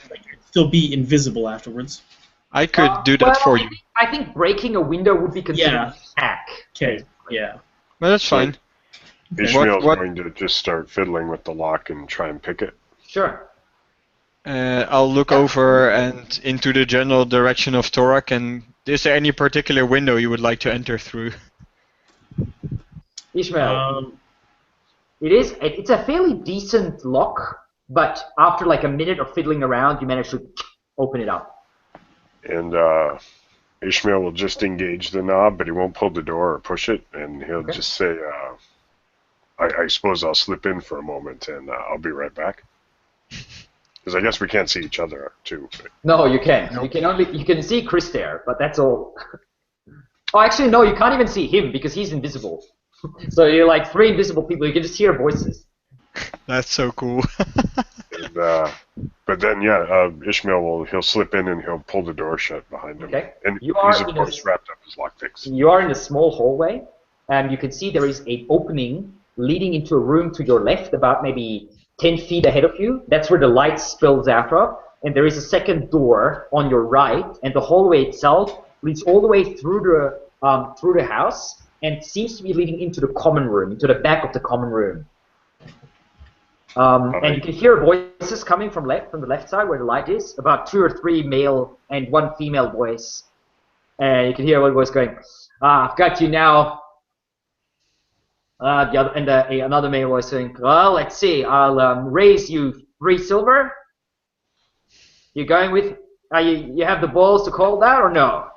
still be invisible afterwards. I could do that for you. I think breaking a window would be considered an attack. Okay. Yeah. Well, that's fine. Ishmael's What- going to just start fiddling with the lock and try and pick it. Sure. I'll look over and into the general direction of Torak, and is there any particular window you would like to enter through? Ishmael, it's a fairly decent lock, but after like a minute of fiddling around, you manage to open it up. And Ishmael will just engage the knob, but he won't pull the door or push it, and he'll just say, I suppose I'll slip in for a moment, and I'll be right back. Because I guess we can't see each other, too. No, you can't. You can see Chris there, but that's all. Oh, actually, no, you can't even see him because he's invisible. So you're like 3 invisible people. You can just hear voices. That's so cool. And, but then, Ishmael he'll slip in and he'll pull the door shut behind him. Okay. And You are he's, of course, wrapped up his lockpicks. You are in a small hallway, and you can see there is an opening leading into a room to your left, about maybe 10 feet ahead of you. That's where the light spills out of. And there is a second door on your right, and the hallway itself leads all the way through the house, and seems to be leading into the common room, into the back of the common room. And you can hear voices coming from the left side where the light is, about 2 or 3 male and 1 female voice. And you can hear one voice going, I've got you now. Another male was saying, well, let's see, I'll raise you 3 silver. You going with, you have the balls to call that or no?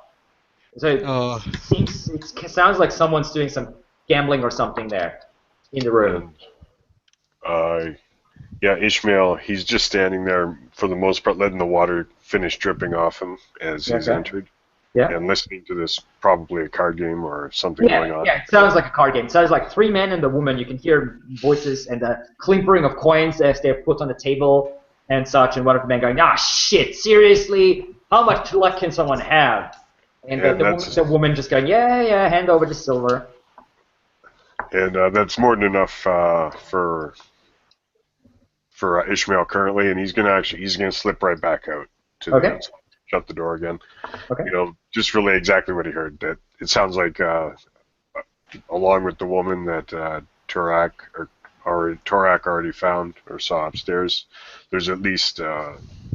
So it sounds like someone's doing some gambling or something there in the room. And, yeah, Ishmael, he's just standing there for the most part, letting the water finish dripping off him as he's entered. Yeah. And listening to this, probably a card game or something going on. Yeah, it sounds like a card game. It sounds like 3 men and a woman. You can hear voices and the climpering of coins as they're put on the table and such. And one of the men going, shit, seriously? How much luck can someone have? And the woman just going, yeah, hand over the silver. And that's more than enough for Ishmael currently, and he's gonna slip right back out to the outside, shut the door again. Okay. Just relay exactly what he heard. That it sounds like, along with the woman that Torak already found or saw upstairs, there's at least 3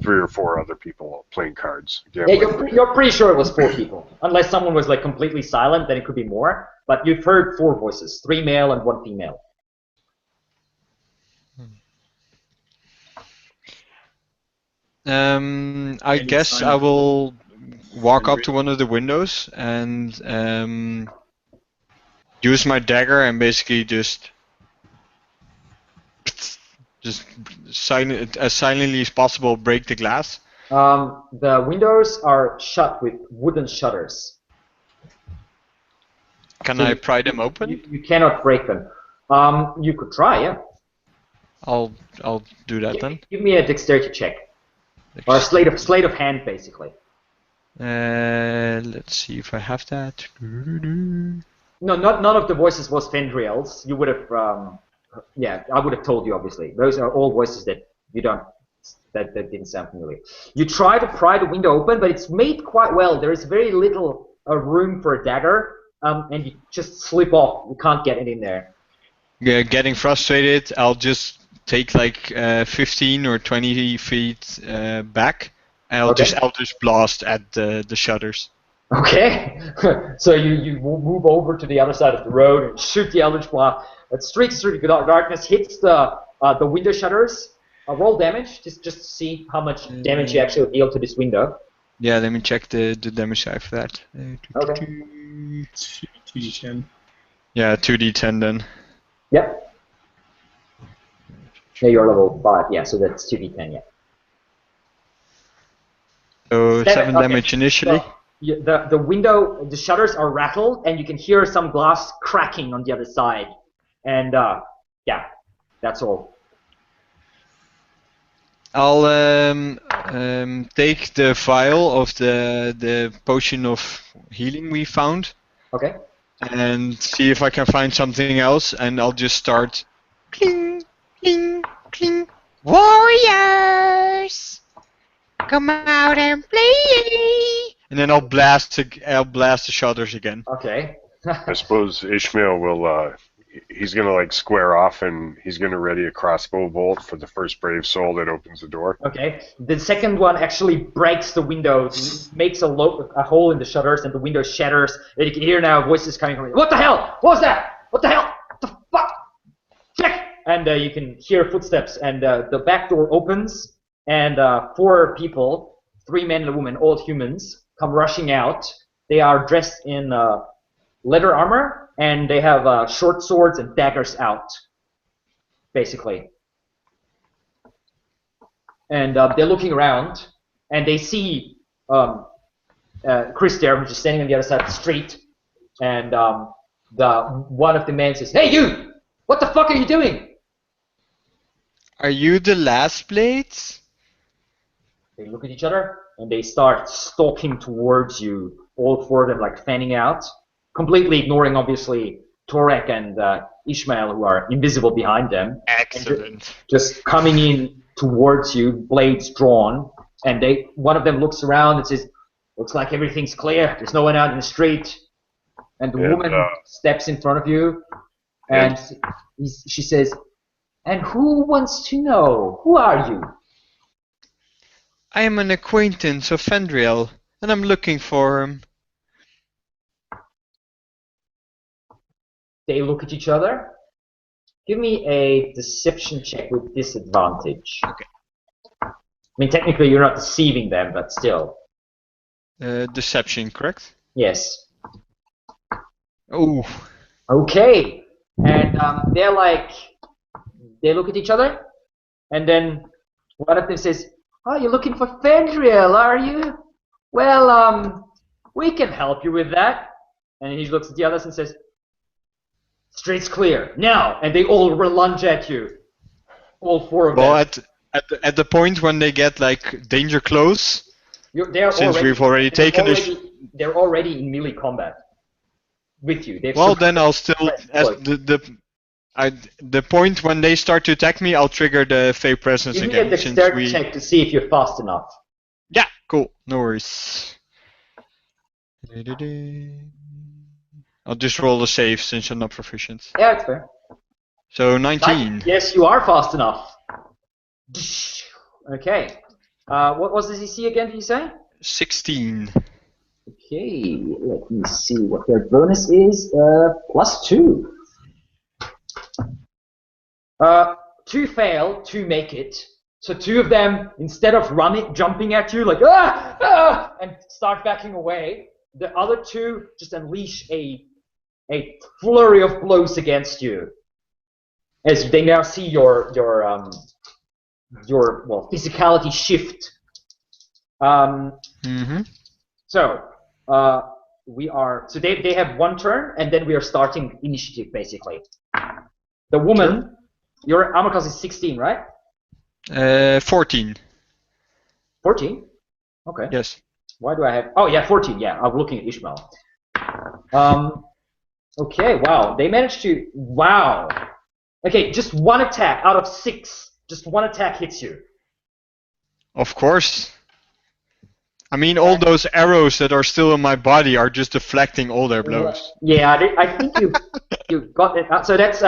or 4 other people playing cards. Yeah, you're pretty sure it was 4 people, unless someone was like completely silent. Then it could be more. But you've heard 4 voices, 3 male and 1 female. I guess I will walk up to one of the windows and use my dagger and basically just as silently as possible break the glass. The windows are shut with wooden shutters. Can I pry them open? You cannot break them. You could try, yeah. I'll do that then. Give me a dexterity check. Or a sleight of hand, basically. Let's see if I have that. No, none of the voices was Fendriel's. You would have, I would have told you, obviously. Those are all voices that you don't, that didn't sound familiar. You try to pry the window open, but it's made quite well. There is very little room for a dagger, and you just slip off. You can't get it in there. Yeah, getting frustrated, I'll just take like 15 or 20 feet back, and I'll just Eldritch Blast at the shutters. Okay, so you move over to the other side of the road and shoot the Eldritch Blast. It streaks through the darkness, hits the window shutters. Roll damage, just to see how much damage you actually deal to this window. Yeah, let me check the damage side for that. Okay. 2d10. Yeah, 2d10 then. Yep. Yeah, you're level 5, yeah, so that's 2d10, yeah. So 7 damage initially. So the window, the shutters are rattled, and you can hear some glass cracking on the other side. And yeah, that's all. I'll take the vial of the potion of healing we found. Okay. And see if I can find something else, and I'll just start. Cling, cling, cling. Warriors, come out and play. And then I'll blast the shutters again. Okay. I suppose Ishmael will. He's gonna like square off, and he's gonna ready a crossbow bolt for the first brave soul that opens the door. Okay. The second one actually breaks the window, makes a hole in the shutters, and the window shatters. And you can hear now voices coming from it. What the hell? What was that? What the hell? What the fuck? Check! And you can hear footsteps, and the back door opens, and 4 people, 3 men and a woman, all humans, come rushing out. They are dressed in leather armor, and they have short swords and daggers out, basically. And they're looking around, and they see Chris there, who's just standing on the other side of the street. And one of the men says, "Hey, you! What the fuck are you doing?" Are you the last blades? They look at each other, and they start stalking towards you, all 4 of them, like fanning out, completely ignoring, obviously, Torak and Ishmael, who are invisible behind them. Excellent. Just coming in towards you, blades drawn, and one of them looks around and says, "Looks like everything's clear. There's no one out in the street." And the woman steps in front of you, and she says, "And who wants to know? Who are you?" I am an acquaintance of Fendriel, and I'm looking for him. They look at each other. Give me a deception check with disadvantage. Okay. I mean, technically you're not deceiving them, but still. Deception, correct? Yes. Oh. Okay. And they look at each other, and then one of them says, "Oh, you're looking for Fendriel, are you? Well, we can help you with that." And he looks at the others and says, "Street's clear now!" And they all lunge at you. All four of them. Well, at the point when they get like danger close, we've already taken this. They're already in melee combat with you. Well, then I'll still the point when they start to attack me, I'll trigger the Fey Presence again. again. Give me a dexterity check to see if you're fast enough. Yeah, cool. No worries. I'll just roll a save since I'm not proficient. Yeah, it's fair. So 19. Yes, you are fast enough. Okay. What was the CC again, did you say? 16. Okay, let me see what their bonus is. +2. 2 fail, 2 make it. So 2 of them, instead of jumping at you like and start backing away, the other 2 just unleash a flurry of blows against you. As they now see your physicality shift. So they have 1 turn, and then we are starting initiative basically. The woman, your armor class is 16, right? 14. 14? Okay. Yes. Why do I have? Oh yeah, 14. Yeah, I'm looking at Ishmael. Okay. Wow. They managed to. Wow. Okay, just 1 attack out of 6. Just 1 attack hits you. Of course. I mean, all those arrows that are still in my body are just deflecting all their blows. Yeah, I think you got it. So that's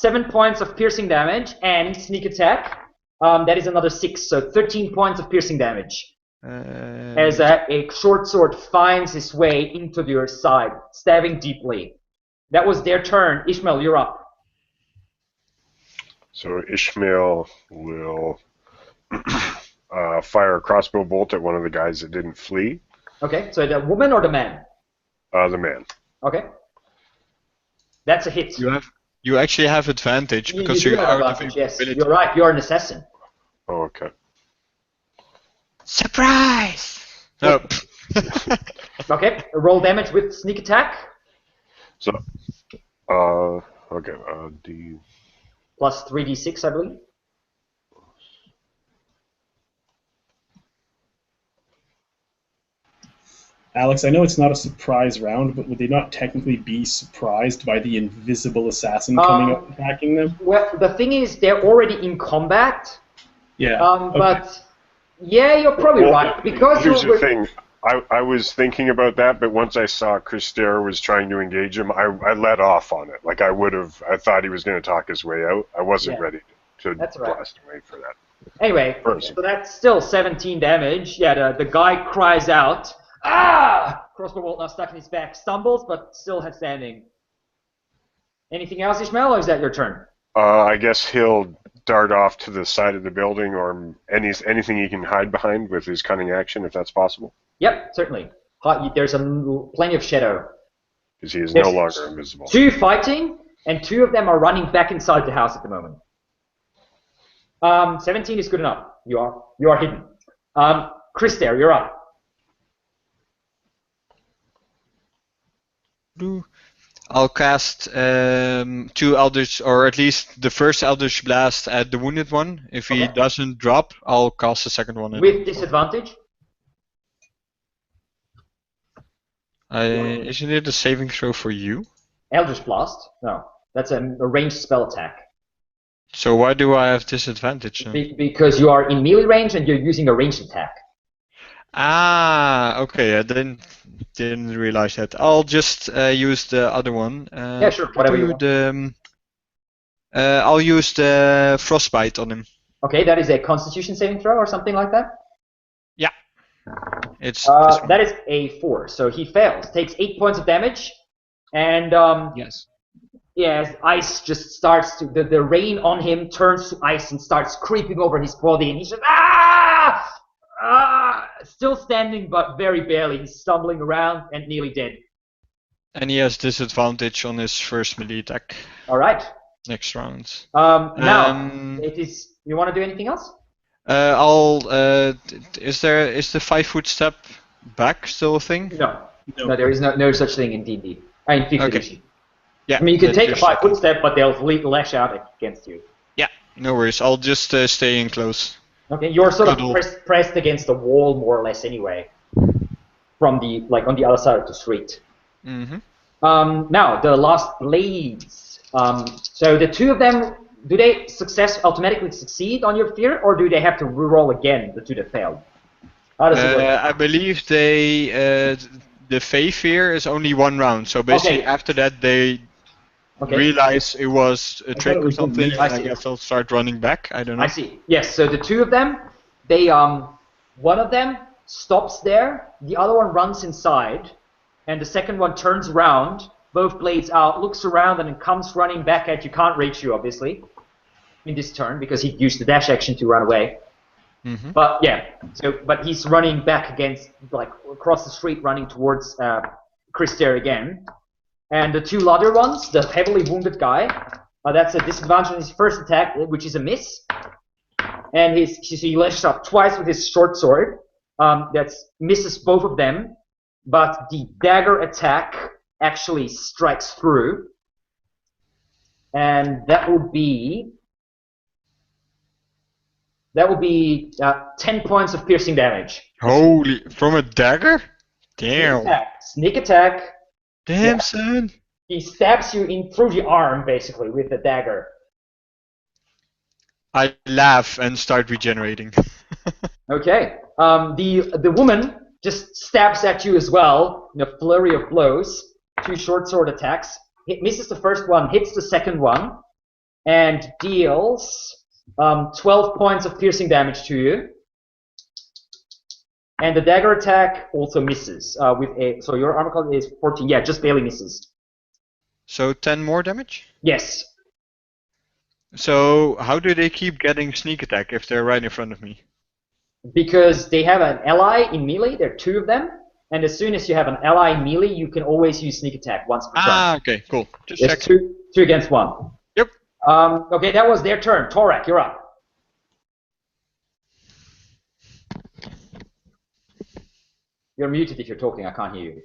7 points of piercing damage and sneak attack. That is another 6, so 13 points of piercing damage. As a short sword finds its way into your side, stabbing deeply. That was their turn. Ishmael, you're up. So Ishmael will fire a crossbow bolt at one of the guys that didn't flee. Okay, so the woman or the man? The man. Okay. That's a hit. You actually have advantage because you have advantage, yes. You're right, you're an assassin. Oh, okay. Surprise! Oh. Okay, roll damage with sneak attack. So, okay, D... Plus 3d6, I believe. Alex, I know it's not a surprise round, but would they not technically be surprised by the invisible assassin coming up and attacking them? Well, the thing is, they're already in combat. Yeah. Okay. But yeah, you're probably right. Because here's the thing. I was thinking about that, but once I saw Krister was trying to engage him, I let off on it. Like I thought he was going to talk his way out. I wasn't ready to blast away for that. Anyway, so that's still 17 damage. Yeah, the guy cries out, "Ah!" Crossbow bolt now stuck in his back, stumbles, but still standing. Anything else, Ishmael, or is that your turn? I guess he'll dart off to the side of the building, or anything he can hide behind with his cunning action, if that's possible. Yep, certainly. There's plenty of shadow. Because he is no longer invisible. 2 fighting, and 2 of them are running back inside the house at the moment. 17 is good enough. You are hidden. Krister, you're up. I'll cast 2 Eldritch, or at least the first Eldritch Blast at the wounded one. If he doesn't drop, I'll cast the second one. With disadvantage? Isn't it a saving throw for you? Eldritch Blast? No, that's a ranged spell attack. So why do I have disadvantage? Because you are in melee range and you're using a ranged attack. Ah, okay. I didn't realize that. I'll just use the other one. Yeah, sure. Whatever you want. I'll use the frostbite on him. Okay, that is a Constitution saving throw or something like that. Yeah. It's that is a 4, so he fails. Takes 8 points of damage, and yes. yeah, ice just starts to, the rain on him turns to ice and starts creeping over his body, and he's just, still standing, but very barely. He's stumbling around and nearly dead. And he has disadvantage on his first melee attack. All right. Next round. Now, it is, you want to do anything else? Is the 5-foot step back still a thing? No, there is no such thing in D&D. In 5th edition. Yeah. I mean, you can take a 5-foot step, but they'll lash out against you. Yeah, no worries. I'll just stay in close. Okay, you're sort of pressed against the wall, more or less, anyway. From the, like, on the other side of the street. Mm-hmm. Now, the last blades. So the two of them, do they automatically succeed on your fear, or do they have to reroll again, the two that failed? How does it work? I believe the Fey fear is only 1 round, so basically after that they realize it was a trick or something, and I guess they'll start running back. I don't know. I see. Yes, so the two of them, they one of them stops there, the other one runs inside, and the second one turns around, both blades out, looks around, and then comes running back at you. Can't reach you, obviously, in this turn, because he used the dash action to run away. Mm-hmm. But yeah, but he's running back against, like, across the street, running towards Krister again. And the two other ones, the heavily wounded guy, that's a disadvantage on his first attack, which is a miss. And he lashes out twice with his short sword. That misses both of them, but the dagger attack actually strikes through. And that will be 10 points of piercing damage. Holy, from a dagger? Damn. Sneak attack. Damn, son. He stabs you in through the arm, basically, with the dagger. I laugh and start regenerating. Okay. The woman just stabs at you as well in a flurry of blows. 2 short sword attacks. It misses the first one, hits the second one, and deals 12 points of piercing damage to you. And the dagger attack also misses so your armor class is 14. Yeah, just barely misses. So 10 more damage? Yes. So how do they keep getting sneak attack if they're right in front of me? Because they have an ally in melee. There are 2 of them, and as soon as you have an ally in melee, you can always use sneak attack once per turn. Okay, cool. Just There's check. 2 against 1. Yep. Okay, that was their turn. Torak, you're up. You're muted if you're talking. I can't hear you.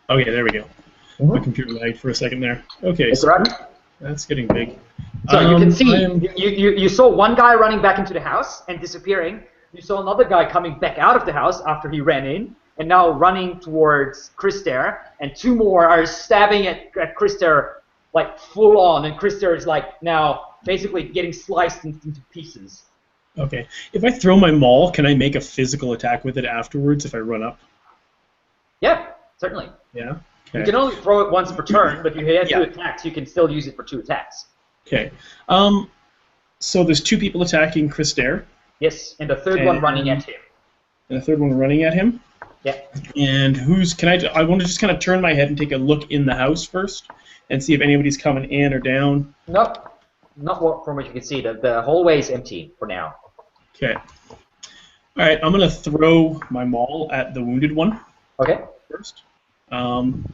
Okay, there we go. My computer lagged for a second there. Okay, That's so right. that's getting big. So you can see, you saw one guy running back into the house and disappearing. You saw another guy coming back out of the house after he ran in, and now running towards Krister, and 2 more are stabbing at Krister, like, full on, and Krister is, like, now basically getting sliced into pieces. Okay. If I throw my maul, can I make a physical attack with it afterwards if I run up? Yeah, certainly. Yeah? Okay. You can only throw it once per turn, but if you have 2 attacks, you can still use it for 2 attacks. Okay. So there's 2 people attacking Krister. Yes, and the third one running at him. And the third one running at him? Yeah. And I want to just kind of turn my head and take a look in the house first and see if anybody's coming in or down. Nope. Not from what you can see. The hallway is empty for now. Okay. All right, I'm going to throw my maul at the wounded one. Okay. First. And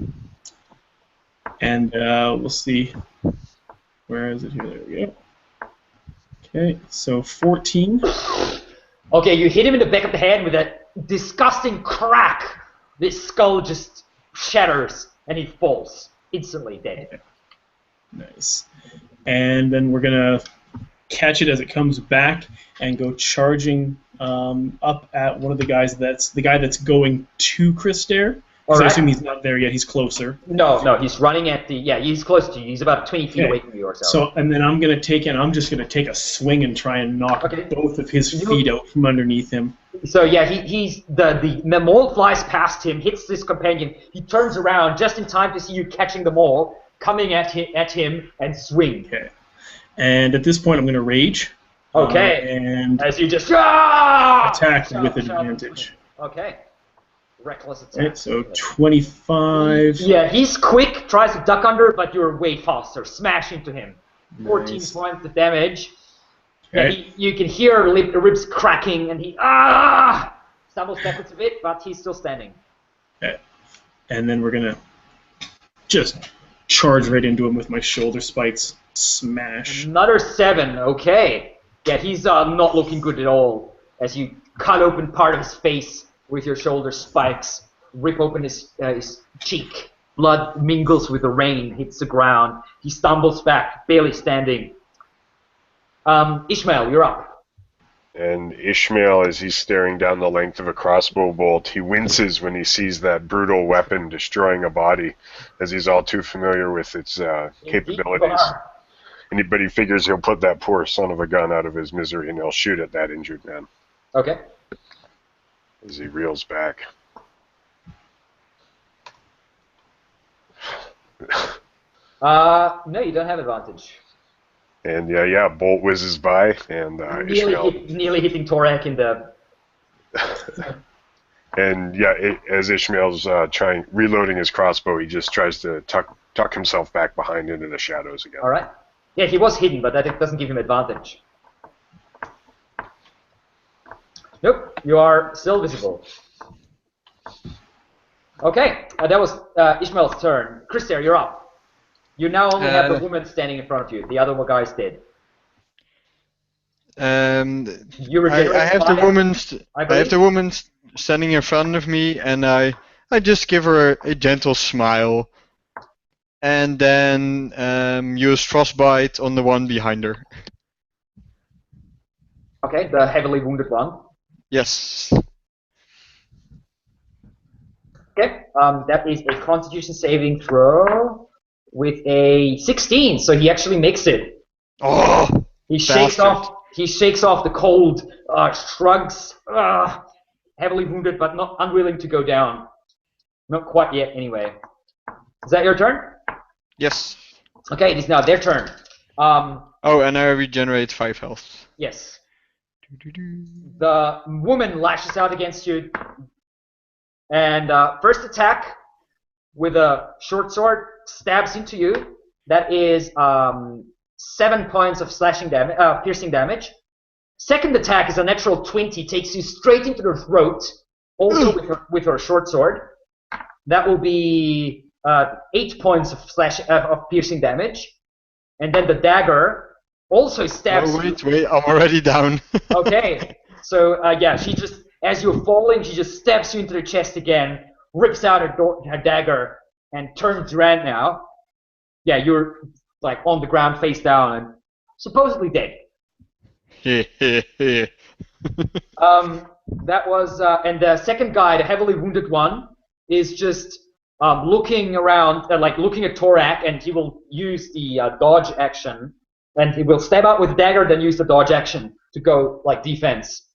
we'll see. Where is it here? There we go. Okay, so 14. Okay, you hit him in the back of the head with a disgusting crack. This skull just shatters, and he falls. Instantly dead. Okay. Nice. And then we're going to catch it as it comes back and go charging up at one of the guys that's going to Krister. Right. I assume he's not there yet. He's closer. No, he's running at the. Yeah, he's close to you. He's about 20 feet away from you or so. So, and then I'm just going to take a swing and try and knock both of his feet out from underneath him. So yeah, he's the mole flies past him, hits this companion. He turns around just in time to see you catching the mole, coming at him and swing. Okay. And at this point, I'm going to rage. Okay. And as you just attack with advantage. Okay. Reckless attack. Right, so 25. Yeah, he's quick, tries to duck under, but you're way faster. Smash into him. 14 Nice. points of damage. Okay. Yeah, you can hear the ribs cracking, and he stumbles backwards a bit, but he's still standing. Okay. And then we're gonna just charge right into him with my shoulder spikes. Smash. Another 7, okay. Yeah, he's not looking good at all. As you cut open part of his face with your shoulder spikes, rip open his cheek. Blood mingles with the rain, hits the ground. He stumbles back, barely standing. Ishmael, you're up. And Ishmael, as he's staring down the length of a crossbow bolt, he winces when he sees that brutal weapon destroying a body, as he's all too familiar with its capabilities. But he figures he'll put that poor son of a gun out of his misery, and he'll shoot at that injured man. Okay. As he reels back. No, you don't have advantage. And bolt whizzes by, and Ishmael. Nearly hitting Torak in the... And as Ishmael's reloading his crossbow, he just tries to tuck himself back behind into the shadows again. All right. Yeah, he was hidden, but that doesn't give him advantage. Nope, you are still visible. Okay, that was Ishmael's turn. Krister, you're up. You now only have the woman standing in front of you. The other guy is dead. I have the woman. I have the woman standing in front of me, and I just give her a gentle smile, and then use frostbite on the one behind her. Okay, the heavily wounded one. Yes. Okay, that is a Constitution saving throw with a 16, so he actually makes it. Oh, he shakes off the cold, shrugs, heavily wounded, but not unwilling to go down. Not quite yet, anyway. Is that your turn? Yes. Okay, it is now their turn. Oh, and I regenerate 5 health. Yes. The woman lashes out against you, and first attack with a short sword stabs into you. That is 7 points of slashing damage, piercing damage. Second attack is a natural 20, takes you straight into the throat, also with her short sword. That will be 8 points of piercing damage. And then the dagger also stabs you. Wait, I'm already down. Okay, so she just, as you're falling, she just stabs you into the chest again, rips out her dagger, and turns around now. Yeah, you're like on the ground face down and supposedly dead. That was, and the second guy, the heavily wounded one, is just looking around, looking at Torak, and he will use the dodge action, and he will stab out with the dagger, then use the dodge action to go like defense.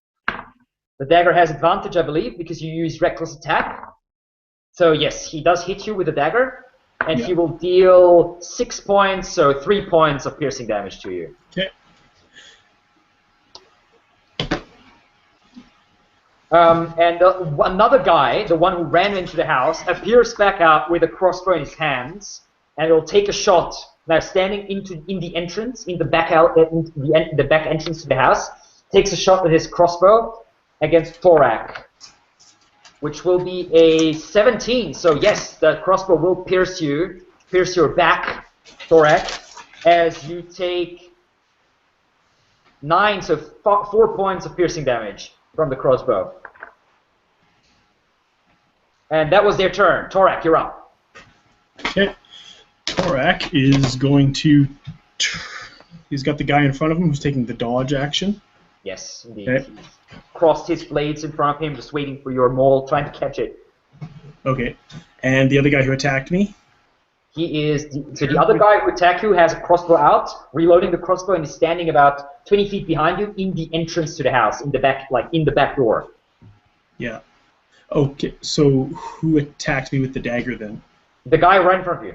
The dagger has advantage, I believe, because you use reckless attack. So yes, he does hit you with the dagger, and he will deal 6 points, so 3 points of piercing damage to you. Okay. And another guy, the one who ran into the house, appears back out with a crossbow in his hands, and will take a shot. Now, standing in the entrance, in the back the back entrance to the house, takes a shot with his crossbow against Torak, which will be a 17. So yes, the crossbow will pierce your back, Torak, as you take 9, so 4 points of piercing damage from the crossbow. And that was their turn. Torak, you're up. Okay. Torak is going to... He's got the guy in front of him who's taking the dodge action. Yes, indeed. Okay. He's crossed his blades in front of him, just waiting for your maul, trying to catch it. Okay. And the other guy who attacked me? He is... So the other guy who attacked you has a crossbow out, reloading the crossbow, and is standing about 20 feet behind you in the entrance to the house, in the back, in the back door. Yeah. Okay, so who attacked me with the dagger then? The guy right in front of you.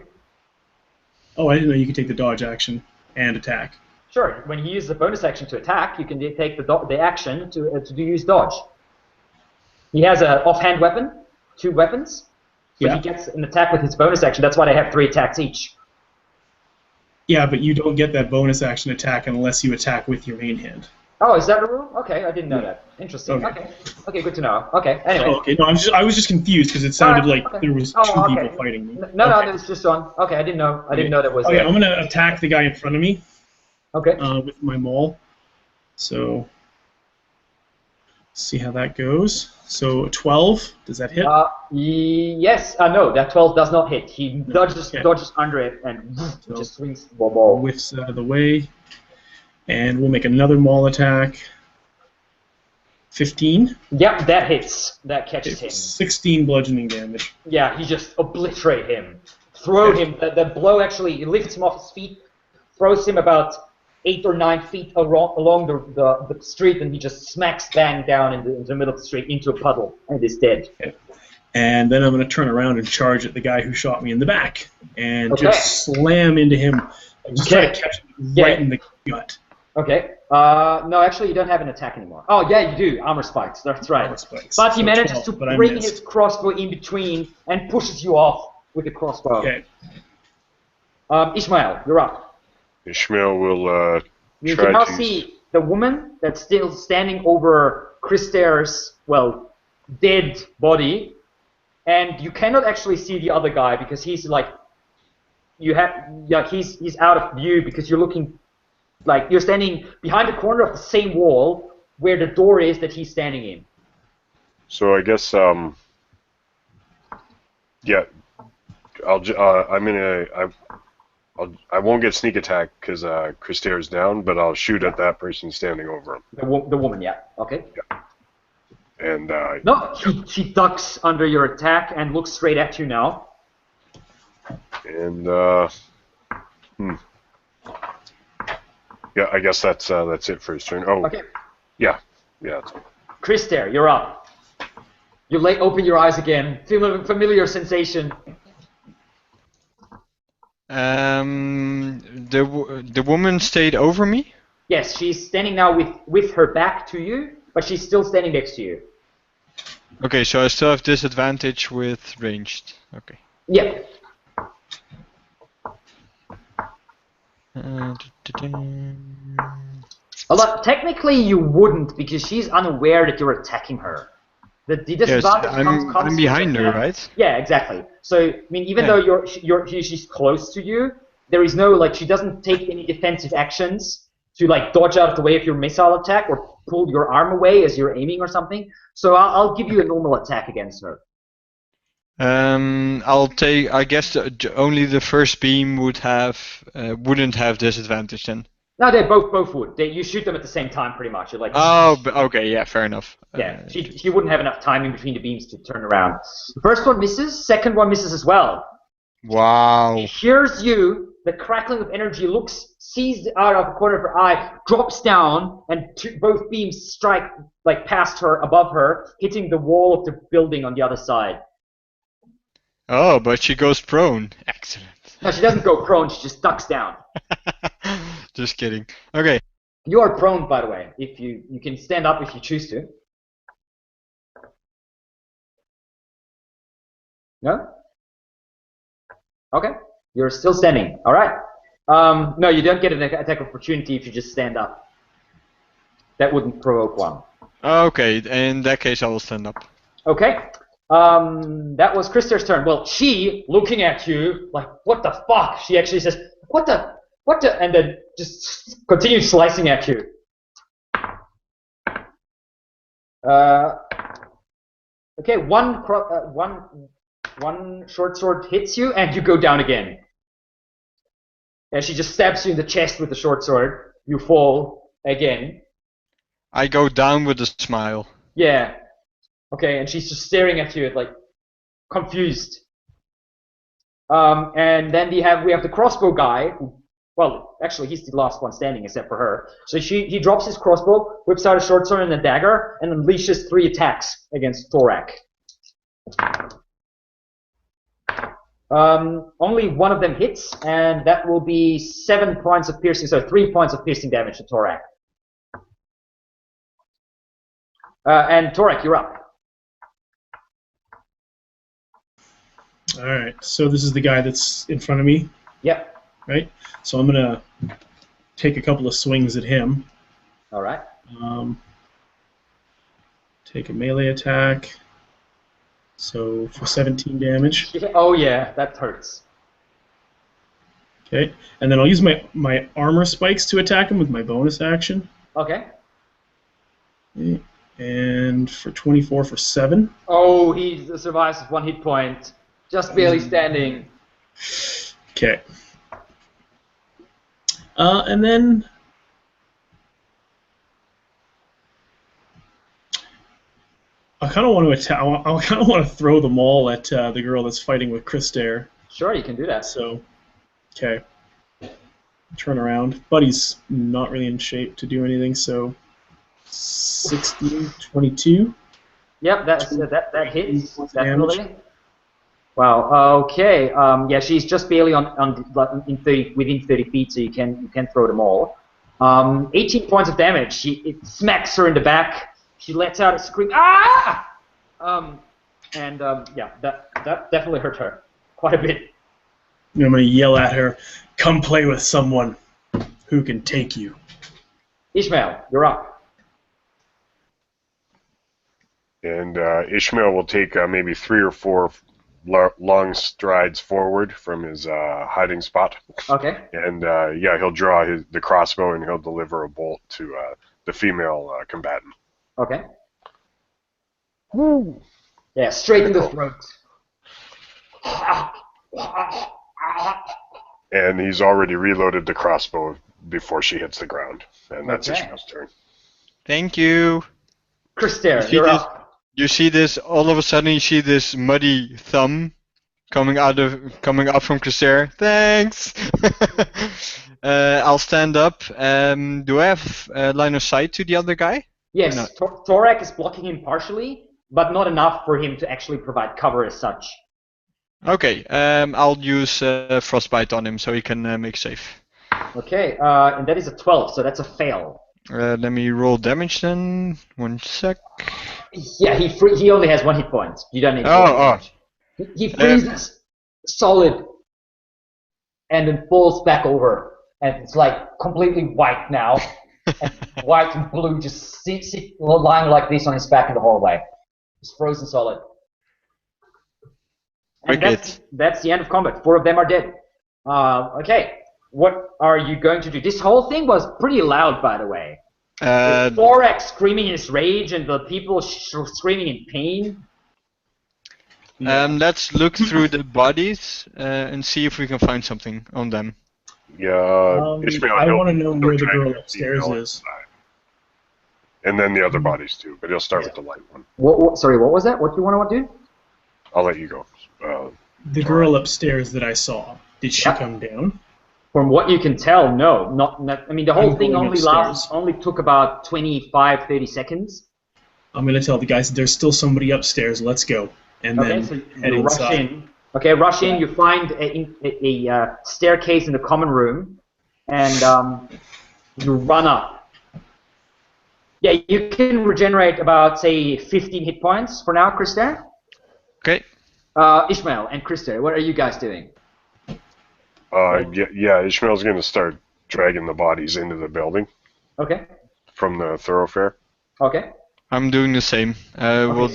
Oh, I didn't know you could take the dodge action and attack. Sure, when he uses the bonus action to attack, you can take the action to use dodge. He has an offhand weapon, two weapons. So Yeah. he gets an attack with his bonus action. That's why they have 3 attacks each. Yeah, but you don't get that bonus action attack unless you attack with your main hand. Oh, is that the rule? Okay, I didn't know Yeah. that. Interesting. Okay. Okay, good to know. Okay, anyway. Oh, okay. No, I was just confused because it sounded like okay. there was Oh, two okay. people fighting me. No, Okay. it was just on. Okay, I didn't know. I didn't know that was. Okay, I'm gonna attack the guy in front of me. Okay. With my maul. So, see how that goes. So 12, does that hit? Yes. No, that 12 does not hit. He dodges under it and just swings the ball. Whiffs out of the way. And we'll make another maul attack. 15. Yep, that hits. That catches him. 16 bludgeoning damage. Yeah, he just obliterate him. Throw him. The blow actually lifts him off his feet, throws him about 8 or 9 feet along the street, and he just smacks bang down in the middle of the street into a puddle and is dead. Okay. And then I'm going to turn around and charge at the guy who shot me in the back and just slam into him. Just try to catch him right in the gut. Okay. No, actually, you don't have an attack anymore. Oh, yeah, you do. Armor spikes. That's right. Armor spikes. But he So manages 12, to but I bring missed. his crossbow in between and pushes you off with the crossbow. Okay. Ishmael, you're up. Ishmael will You try can now to see the woman that's still standing over Krister's, well, dead body, and you cannot actually see the other guy because he's like, he's out of view because you're looking, like you're standing behind the corner of the same wall where the door is that he's standing in. So I guess yeah, I won't get sneak attack because Krister is down, but I'll shoot at that person standing over him. The woman, yeah. Okay. Yeah. And No, she ducks under your attack and looks straight at you now. And yeah, I guess that's it for his turn. Oh, Okay. yeah. That's all. Krister, you're up. You open your eyes again. Feel a familiar sensation. The woman stayed over me? Yes, she's standing now with her back to you, but she's still standing next to you. Okay, so I still have disadvantage with ranged. Okay. Yeah. Although technically you wouldn't because she's unaware that you're attacking her. The Yes, disadvantage comes I'm behind her, right? Yeah, exactly. So I mean, even though she's close to you, there is no she doesn't take any defensive actions to dodge out of the way of your missile attack or pull your arm away as you're aiming or something. So I'll give you a normal attack against her. I'll take. I guess only the first beam wouldn't have disadvantage then. No, they both would. You shoot them at the same time, pretty much. You're Oh, okay, yeah, fair enough. Yeah, she wouldn't have enough time in between the beams to turn around. The first one misses. Second one misses as well. Wow. Hears you. The crackling of energy sees out of the corner of her eye, drops down, and both beams strike past her, above her, hitting the wall of the building on the other side. Oh, but she goes prone. Excellent. No, she doesn't go prone. She just ducks down. Just kidding. Okay. You are prone, by the way. If you can stand up if you choose to. No? Okay. You're still standing. All right. No, you don't get an attack of opportunity if you just stand up. That wouldn't provoke one. Okay, in that case I will stand up. Okay. That was Krister's turn. Well, she, looking at you, what the fuck? She actually says, what the, and then just continues slicing at you. Okay, one short sword hits you, and you go down again. And she just stabs you in the chest with the short sword. You fall again. I go down with a smile. Yeah. Okay, and she's just staring at you, confused. And then we have the crossbow guy. Well, actually, he's the last one standing, except for her. So he drops his crossbow, whips out a short sword and a dagger, and unleashes 3 attacks against Thorak. Only one of them hits, and that will be 7 points of piercing, so 3 points of piercing damage to Thorak. And Thorak, you're up. All right. So this is the guy that's in front of me, Yep. right? So I'm gonna take a couple of swings at him. All right. Take a melee attack. So for 17 damage. Oh yeah, that hurts. Okay. And then I'll use my armor spikes to attack him with my bonus action. Okay. Okay. And for 24 for 7. Oh, he survives with 1 hit point. Just barely standing. Okay. And then I kind of want to attack. I kind of want to throw them all at the girl that's fighting with Krister. Sure, you can do that. So, okay. Turn around. Buddy's not really in shape to do anything. So, 16, 22. Yep, that hits definitely. Wow. Okay. Yeah, she's just barely within 30 feet, so you can throw them all. 18 points of damage. It smacks her in the back. She lets out a scream. Ah! Yeah, that definitely hurt her quite a bit. I'm gonna yell at her. Come play with someone who can take you. Ishmael, you're up. And Ishmael will take maybe 3 or 4 long strides forward from his hiding spot. Okay. And yeah, he'll draw the crossbow and he'll deliver a bolt to the female combatant. Okay. Woo. Yeah, straight in the throat. And he's already reloaded the crossbow before she hits the ground. And that's Okay. Ishmael's turn. Thank you. Krister, you're up. You see this, all of a sudden you see this muddy thumb coming up from Krister. Thanks! I'll stand up. Do I have line of sight to the other guy? Yes, No. Torak is blocking him partially, but not enough for him to actually provide cover as such. Okay, I'll use frostbite on him so he can make safe. Okay, and that is a 12, so that's a fail. Let me roll damage then. 1 sec. Yeah, he only has 1 hit point. You don't need to roll damage. He freezes solid and then falls back over. And it's like completely white now. And white and blue just lying like this on his back in the hallway. It's frozen solid. And that's the end of combat. 4 of them are dead. Okay, what are you going to do? This whole thing was pretty loud, by the way. Thorax screaming in his rage and the people screaming in pain. Let's look through the bodies and see if we can find something on them. Yeah, Ishmael, I want to know where the girl dragon upstairs female is. inside. And then the other bodies too, but he'll start with the light one. Sorry, what was that? What do you want to do? I'll let you go. The girl upstairs that I saw, did she come down? From what you can tell, no. Not I mean, the whole thing only took about 25, 30 seconds. I'm going to tell the guys there's still somebody upstairs. Let's go. And then so head you rush inside. in. Okay, rush in. You find a staircase in the common room, and you run up. Yeah, you can regenerate about, say, 15 hit points for now, Krister. Okay. Ishmael and Krister, what are you guys doing? Yeah, Ishmael's going to start dragging the bodies into the building Okay. from the thoroughfare. Okay. I'm doing the same. We'll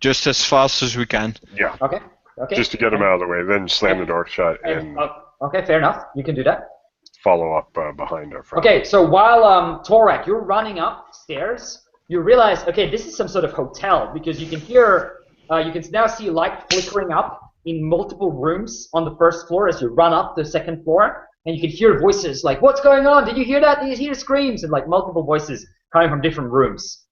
just as fast as we can. Yeah. Okay. Okay. Just to get them out of the way, then slam the door shut and okay, fair enough. You can do that. follow up behind our friend. Okay, so while Torak, you're running upstairs, you realize, okay, this is some sort of hotel because you can hear, you can now see light flickering up in multiple rooms on the first floor as you run up the second floor, and you can hear voices like, "What's going on? Did you hear that? Did you hear screams?" And like multiple voices coming from different rooms.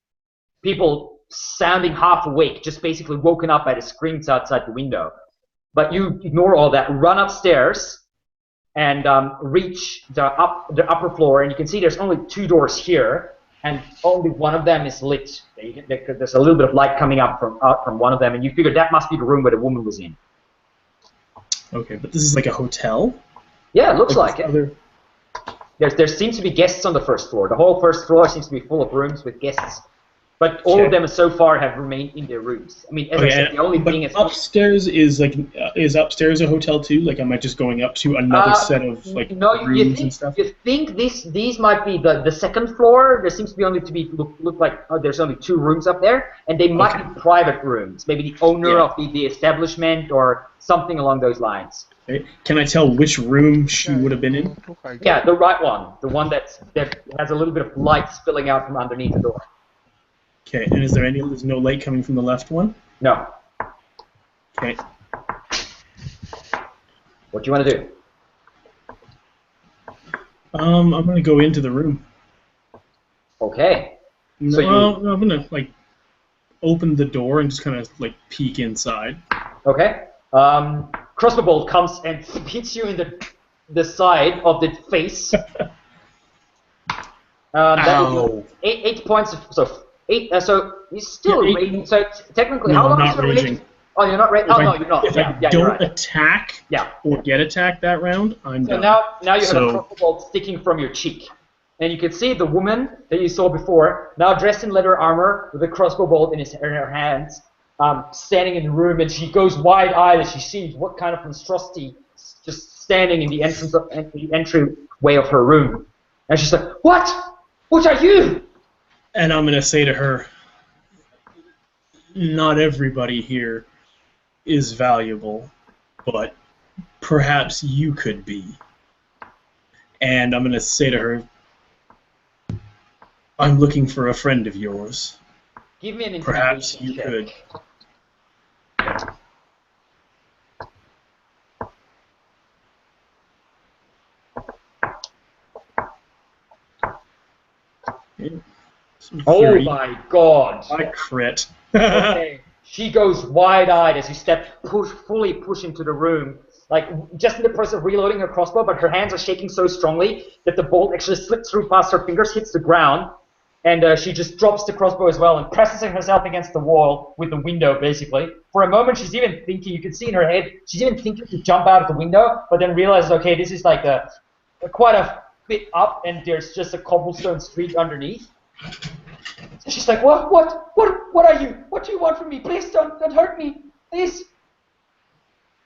People sounding half awake, just basically woken up by the screams outside the window. But you ignore all that, run upstairs, and reach the upper floor, and you can see there's only 2 doors here, and only one of them is lit. There's a little bit of light coming up from one of them, and you figure that must be the room where the woman was in. Okay, but this is like a hotel? Yeah, it looks like it. There seems to be guests on the first floor. The whole first floor seems to be full of rooms with guests. But all of them so far have remained in their rooms. I mean, as I said, the only thing is upstairs is upstairs a hotel too? Like, am I just going up to another set of rooms and stuff? You think these might be the second floor? There seems to be only look like there's only 2 rooms up there, and they might be private rooms. Maybe the owner of the establishment or something along those lines. Okay. Can I tell which room she would have been in? Yeah, the right one, the one that has a little bit of light spilling out from underneath the door. Okay, and there's no light coming from the left one? No. Okay. What do you want to do? I'm gonna go into the room. Okay. I'm gonna open the door and just kind of peek inside. Okay. Crossbow bolt comes and hits you in the side of the face. That will be 8 points of 8. So he's still raging. So technically, how long is your raging? Oh, you're not raging. Oh, no, you're not. If I don't attack or get attacked that round, I'm done. So now you have a crossbow bolt sticking from your cheek. And you can see the woman that you saw before, now dressed in leather armor with a crossbow bolt in her hands, standing in the room, and she goes wide-eyed as she sees what kind of monstrosity just standing in the entryway of her room. And she's like, "What? What are you?" And I'm going to say to her, not everybody here is valuable, but perhaps you could be. And I'm going to say to her, I'm looking for a friend of yours. Give me an perhaps you could. Oh my god! I crit. Okay. She goes wide-eyed as you fully push into the room, like just in the process of reloading her crossbow, but her hands are shaking so strongly that the bolt actually slips through past her fingers, hits the ground, and she just drops the crossbow as well and presses herself against the wall with the window, basically. For a moment, she's even thinking, you can see in her head, she's even thinking to jump out of the window, but then realizes, okay, this is like quite a bit up, and there's just a cobblestone street underneath. So she's like, what are you? What do you want from me? Please don't hurt me, please.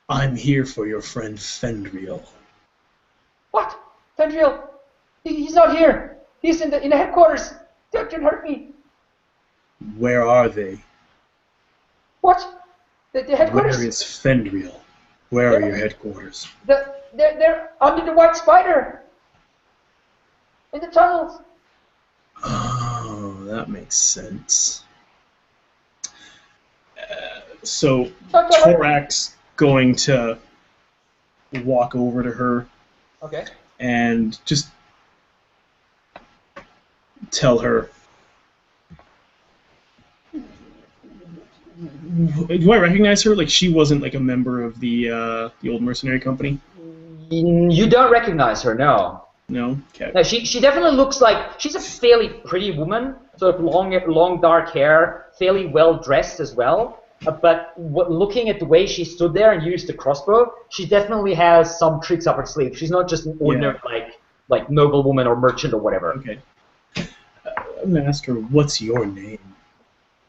I'm here for your friend Fendriel. What? Fendriel? He's not here. He's in the headquarters. Don't hurt me. Where are they? What? The headquarters? Where is Fendriel? Where are your headquarters? They're under the White Spider. In the tunnels. Oh, that makes sense. So Torak's going to walk over to her. Okay. And just tell her. Do I recognize her? Like, she wasn't like a member of the old mercenary company? You don't recognize her, no. No? Okay. No, she definitely looks like she's a fairly pretty woman, sort of long dark hair, fairly well dressed as well. But looking at the way she stood there and used the crossbow, she definitely has some tricks up her sleeve. She's not just an ordinary like noblewoman or merchant or whatever. Okay. I'm gonna ask her, what's your name?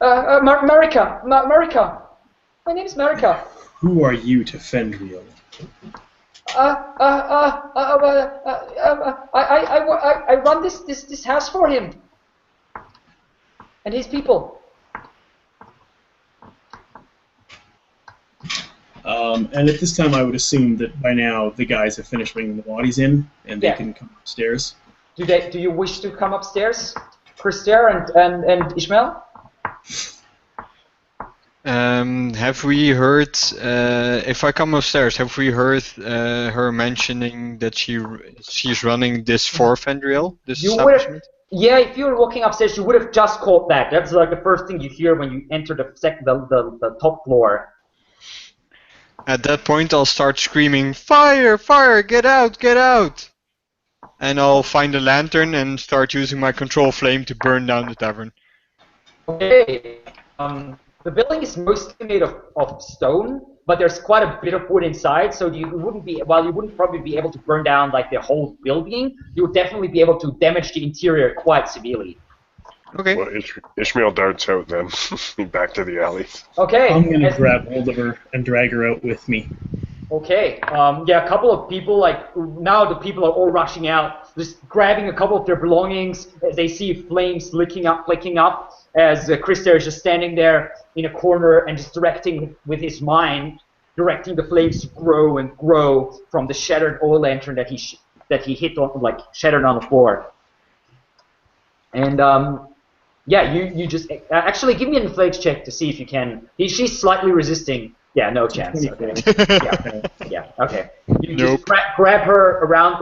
Marika. Marika. My name is Marika. Who are you to Fendriel? I run this house for him and his people. And at this time, I would assume that by now the guys have finished bringing the bodies in, and they can come upstairs. Do you wish to come upstairs, Krister and Ishmael? Have we heard, if I come upstairs, have we heard her mentioning that she's running this for Fendriel, this establishment? Yeah, if you were walking upstairs, you would have just caught that. That's like the first thing you hear when you enter the top floor. At that point, I'll start screaming, "Fire! Fire! Get out! Get out!" And I'll find a lantern and start using my control flame to burn down the tavern. Okay. The building is mostly made of stone, but there's quite a bit of wood inside, so you wouldn't probably be able to burn down like the whole building, you would definitely be able to damage the interior quite severely. Okay. Well, Ishmael darts out then, back to the alley. Okay. I'm gonna grab hold of her and drag her out with me. Okay. Yeah, a couple of people, like, now the people are all rushing out, just grabbing a couple of their belongings as they see flames flicking up, as Krister is just standing there in a corner and just directing with his mind, directing the flames to grow and grow from the shattered oil lantern that he hit on, like, shattered on the floor. And, yeah, you just, actually give me an athletics check to see if you can, she's slightly resisting. Yeah, no chance. Okay. Yeah, okay. You just grab her around,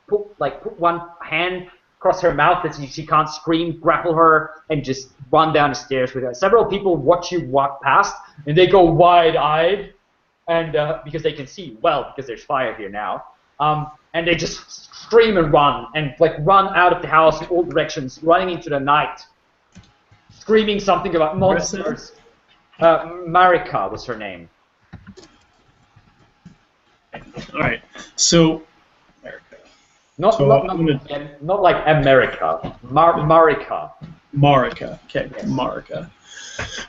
put one hand across her mouth that she can't scream, grapple her, and just run down the stairs with her. Several people watch you walk past, and they go wide-eyed, and because they can see well, because there's fire here now. And they just scream and run, and run out of the house in all directions, running into the night, screaming something about monsters. Marika was her name. All right, so not like America. Marika. Marika. Okay, yes. Marika.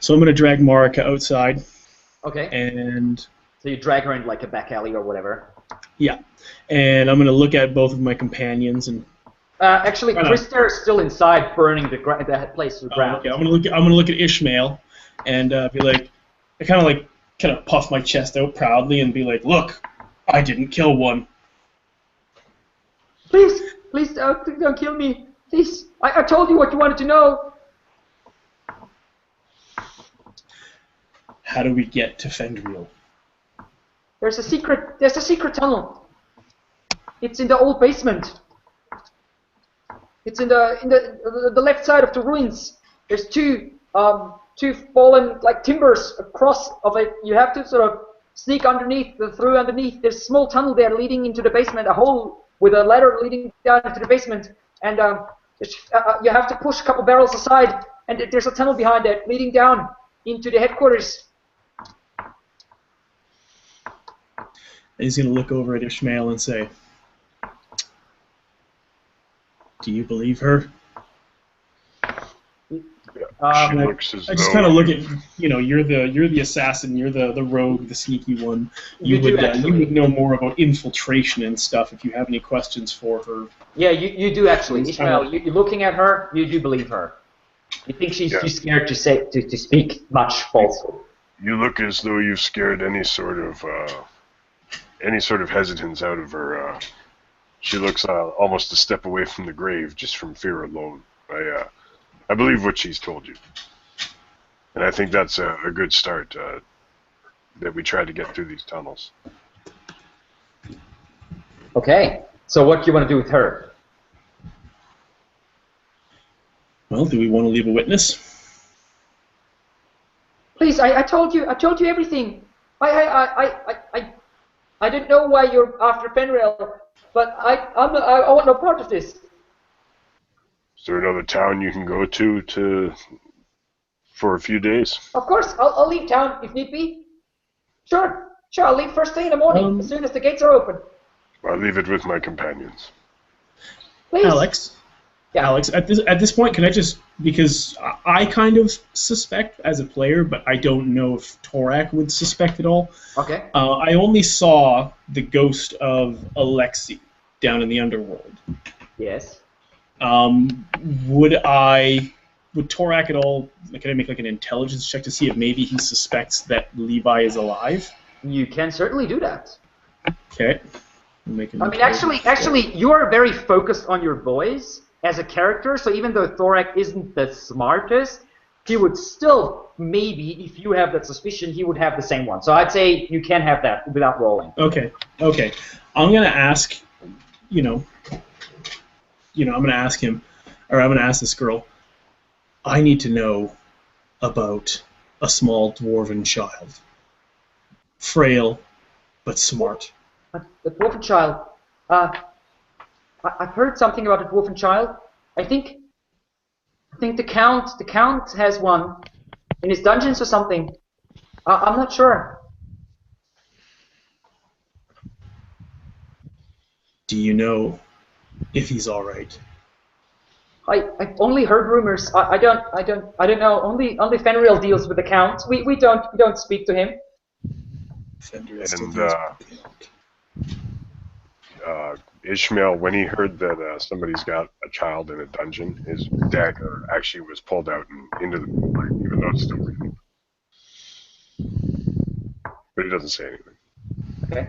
So I'm gonna drag Marika outside. Okay. And so you drag her in like a back alley or whatever. Yeah, and I'm gonna look at both of my companions and. Actually, Krister is still inside, burning the place to the ground. Okay, I'm gonna look at Ishmael, and be like, I kind of puff my chest out proudly and be like, look, I didn't kill one. Please don't kill me. Please, I told you what you wanted to know. How do we get to Fendriel? There's a secret tunnel. It's in the old basement. It's in the left side of the ruins. There's two fallen timbers across of it. You have to sort of sneak through underneath. There's a small tunnel there leading into the basement, a hole with a ladder leading down into the basement. And you have to push a couple barrels aside, and there's a tunnel behind it leading down into the headquarters. And he's gonna look over at Ishmael and say, do you believe her? She looks as I just kind of look at, you're the assassin, you're the rogue, the sneaky one. You would know more about infiltration and stuff if you have any questions for her. Yeah, you do actually, Ishmael. You're looking at her. You do believe her. You think she's too scared to speak much falsehood. You look as though you've scared any sort of hesitance out of her. She looks almost a step away from the grave just from fear alone. I believe what she's told you. And I think that's a good start, that we try to get through these tunnels. Okay, so what do you want to do with her? Well, do we want to leave a witness? Please, I told you everything. I didn't know why you're after Fendriel, but I want no part of this. Is there another town you can go to for a few days? Of course, I'll leave town if need be. Sure, I'll leave first thing in the morning, as soon as the gates are open. I'll leave it with my companions. Please. Alex? Yeah. Alex, at this point, can I just, because I kind of suspect as a player, but I don't know if Torak would suspect at all. Okay. I only saw the ghost of Alexei down in the underworld. Yes. Would Torak at all, can I make an intelligence check to see if maybe he suspects that Levi is alive? You can certainly do that. Okay. Actually, you are very focused on your boys as a character, so even though Thorak isn't the smartest, he would still, maybe, if you have that suspicion, he would have the same one. So I'd say you can have that without rolling. Okay. I'm going to ask, I'm going to ask him, or I'm going to ask this girl, I need to know about a small dwarven child. Frail, but smart. The dwarven child. I've heard something about a dwarven child. I think the count has one in his dungeons or something. I'm not sure. Do you know if he's all right? I've only heard rumors. I don't know. Only Fenriel deals with the Count. We don't speak to him. Fendriel still And deals with the Count. Ishmael, when he heard that somebody's got a child in a dungeon, his dagger actually was pulled out and into the moonlight, even though it's still reading. But he doesn't say anything. Okay.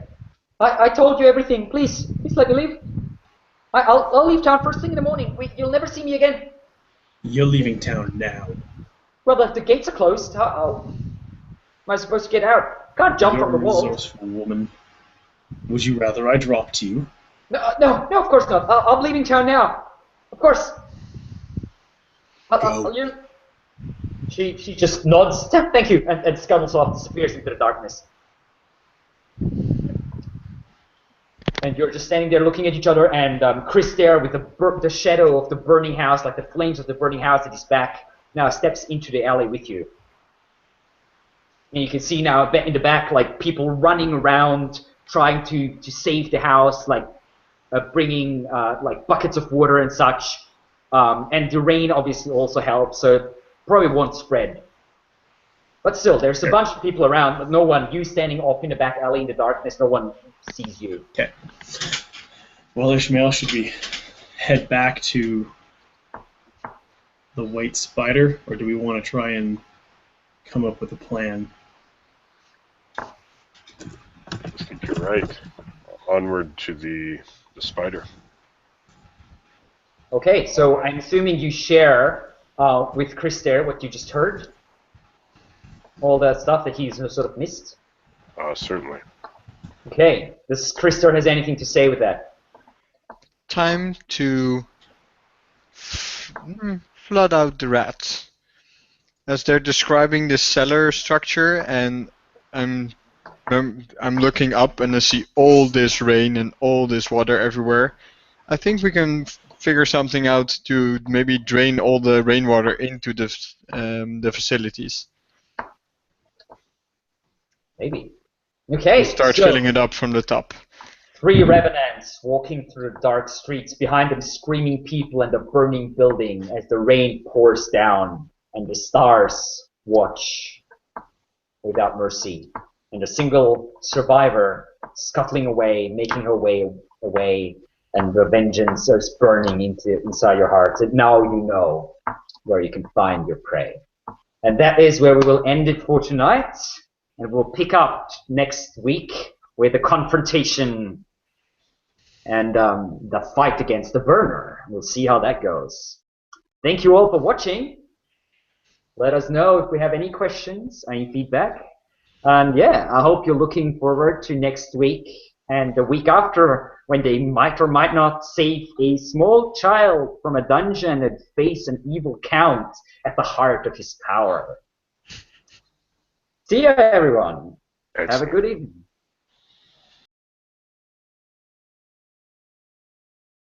I told you everything. Please let me leave. I'll leave town first thing in the morning. You'll never see me again. You're leaving town now. Well, the gates are closed. How am I supposed to get out? Can't jump You're from the a walls. resourceful woman. Would you rather I dropped you? No, of course not. I'm leaving town now. Of course. She just nods. Thank you, and scuttles off, disappears into the darkness. And you're just standing there looking at each other, and Chris there with the shadow of the burning house, like the flames of the burning house at his back, now steps into the alley with you. And you can see now in the back, like people running around, trying to save the house, like bringing like buckets of water and such. And the rain obviously also helps, so it probably won't spread. But still, there's a bunch of people around, but no one, you standing off in the back alley in the darkness, no one sees you. Okay. Well, Ishmael, should we head back to the White Spider, or do we want to try and come up with a plan? I think you're right. Onward to the spider. Okay, so I'm assuming you share with Chris there what you just heard? All that stuff that he's sort of missed? Certainly. Okay, does Krister has anything to say with that? Time to flood out the rats. As they're describing this cellar structure, and I'm looking up and I see all this rain and all this water everywhere. I think we can figure something out to maybe drain all the rainwater into the facilities. Maybe. Okay, We'll start filling it up from the top. 3 revenants walking through the dark streets, behind them screaming people and a burning building as the rain pours down and the stars watch without mercy. And a single survivor scuttling away, making her way away, and the vengeance is burning inside your heart. And now you know where you can find your prey. And that is where we will end it for tonight. And we'll pick up next week with a confrontation and the fight against the burner. We'll see how that goes. Thank you all for watching. Let us know if we have any questions, any feedback. And yeah, I hope you're looking forward to next week and the week after, when they might or might not save a small child from a dungeon and face an evil count at the heart of his power. See ya, everyone. Excellent. Have a good evening.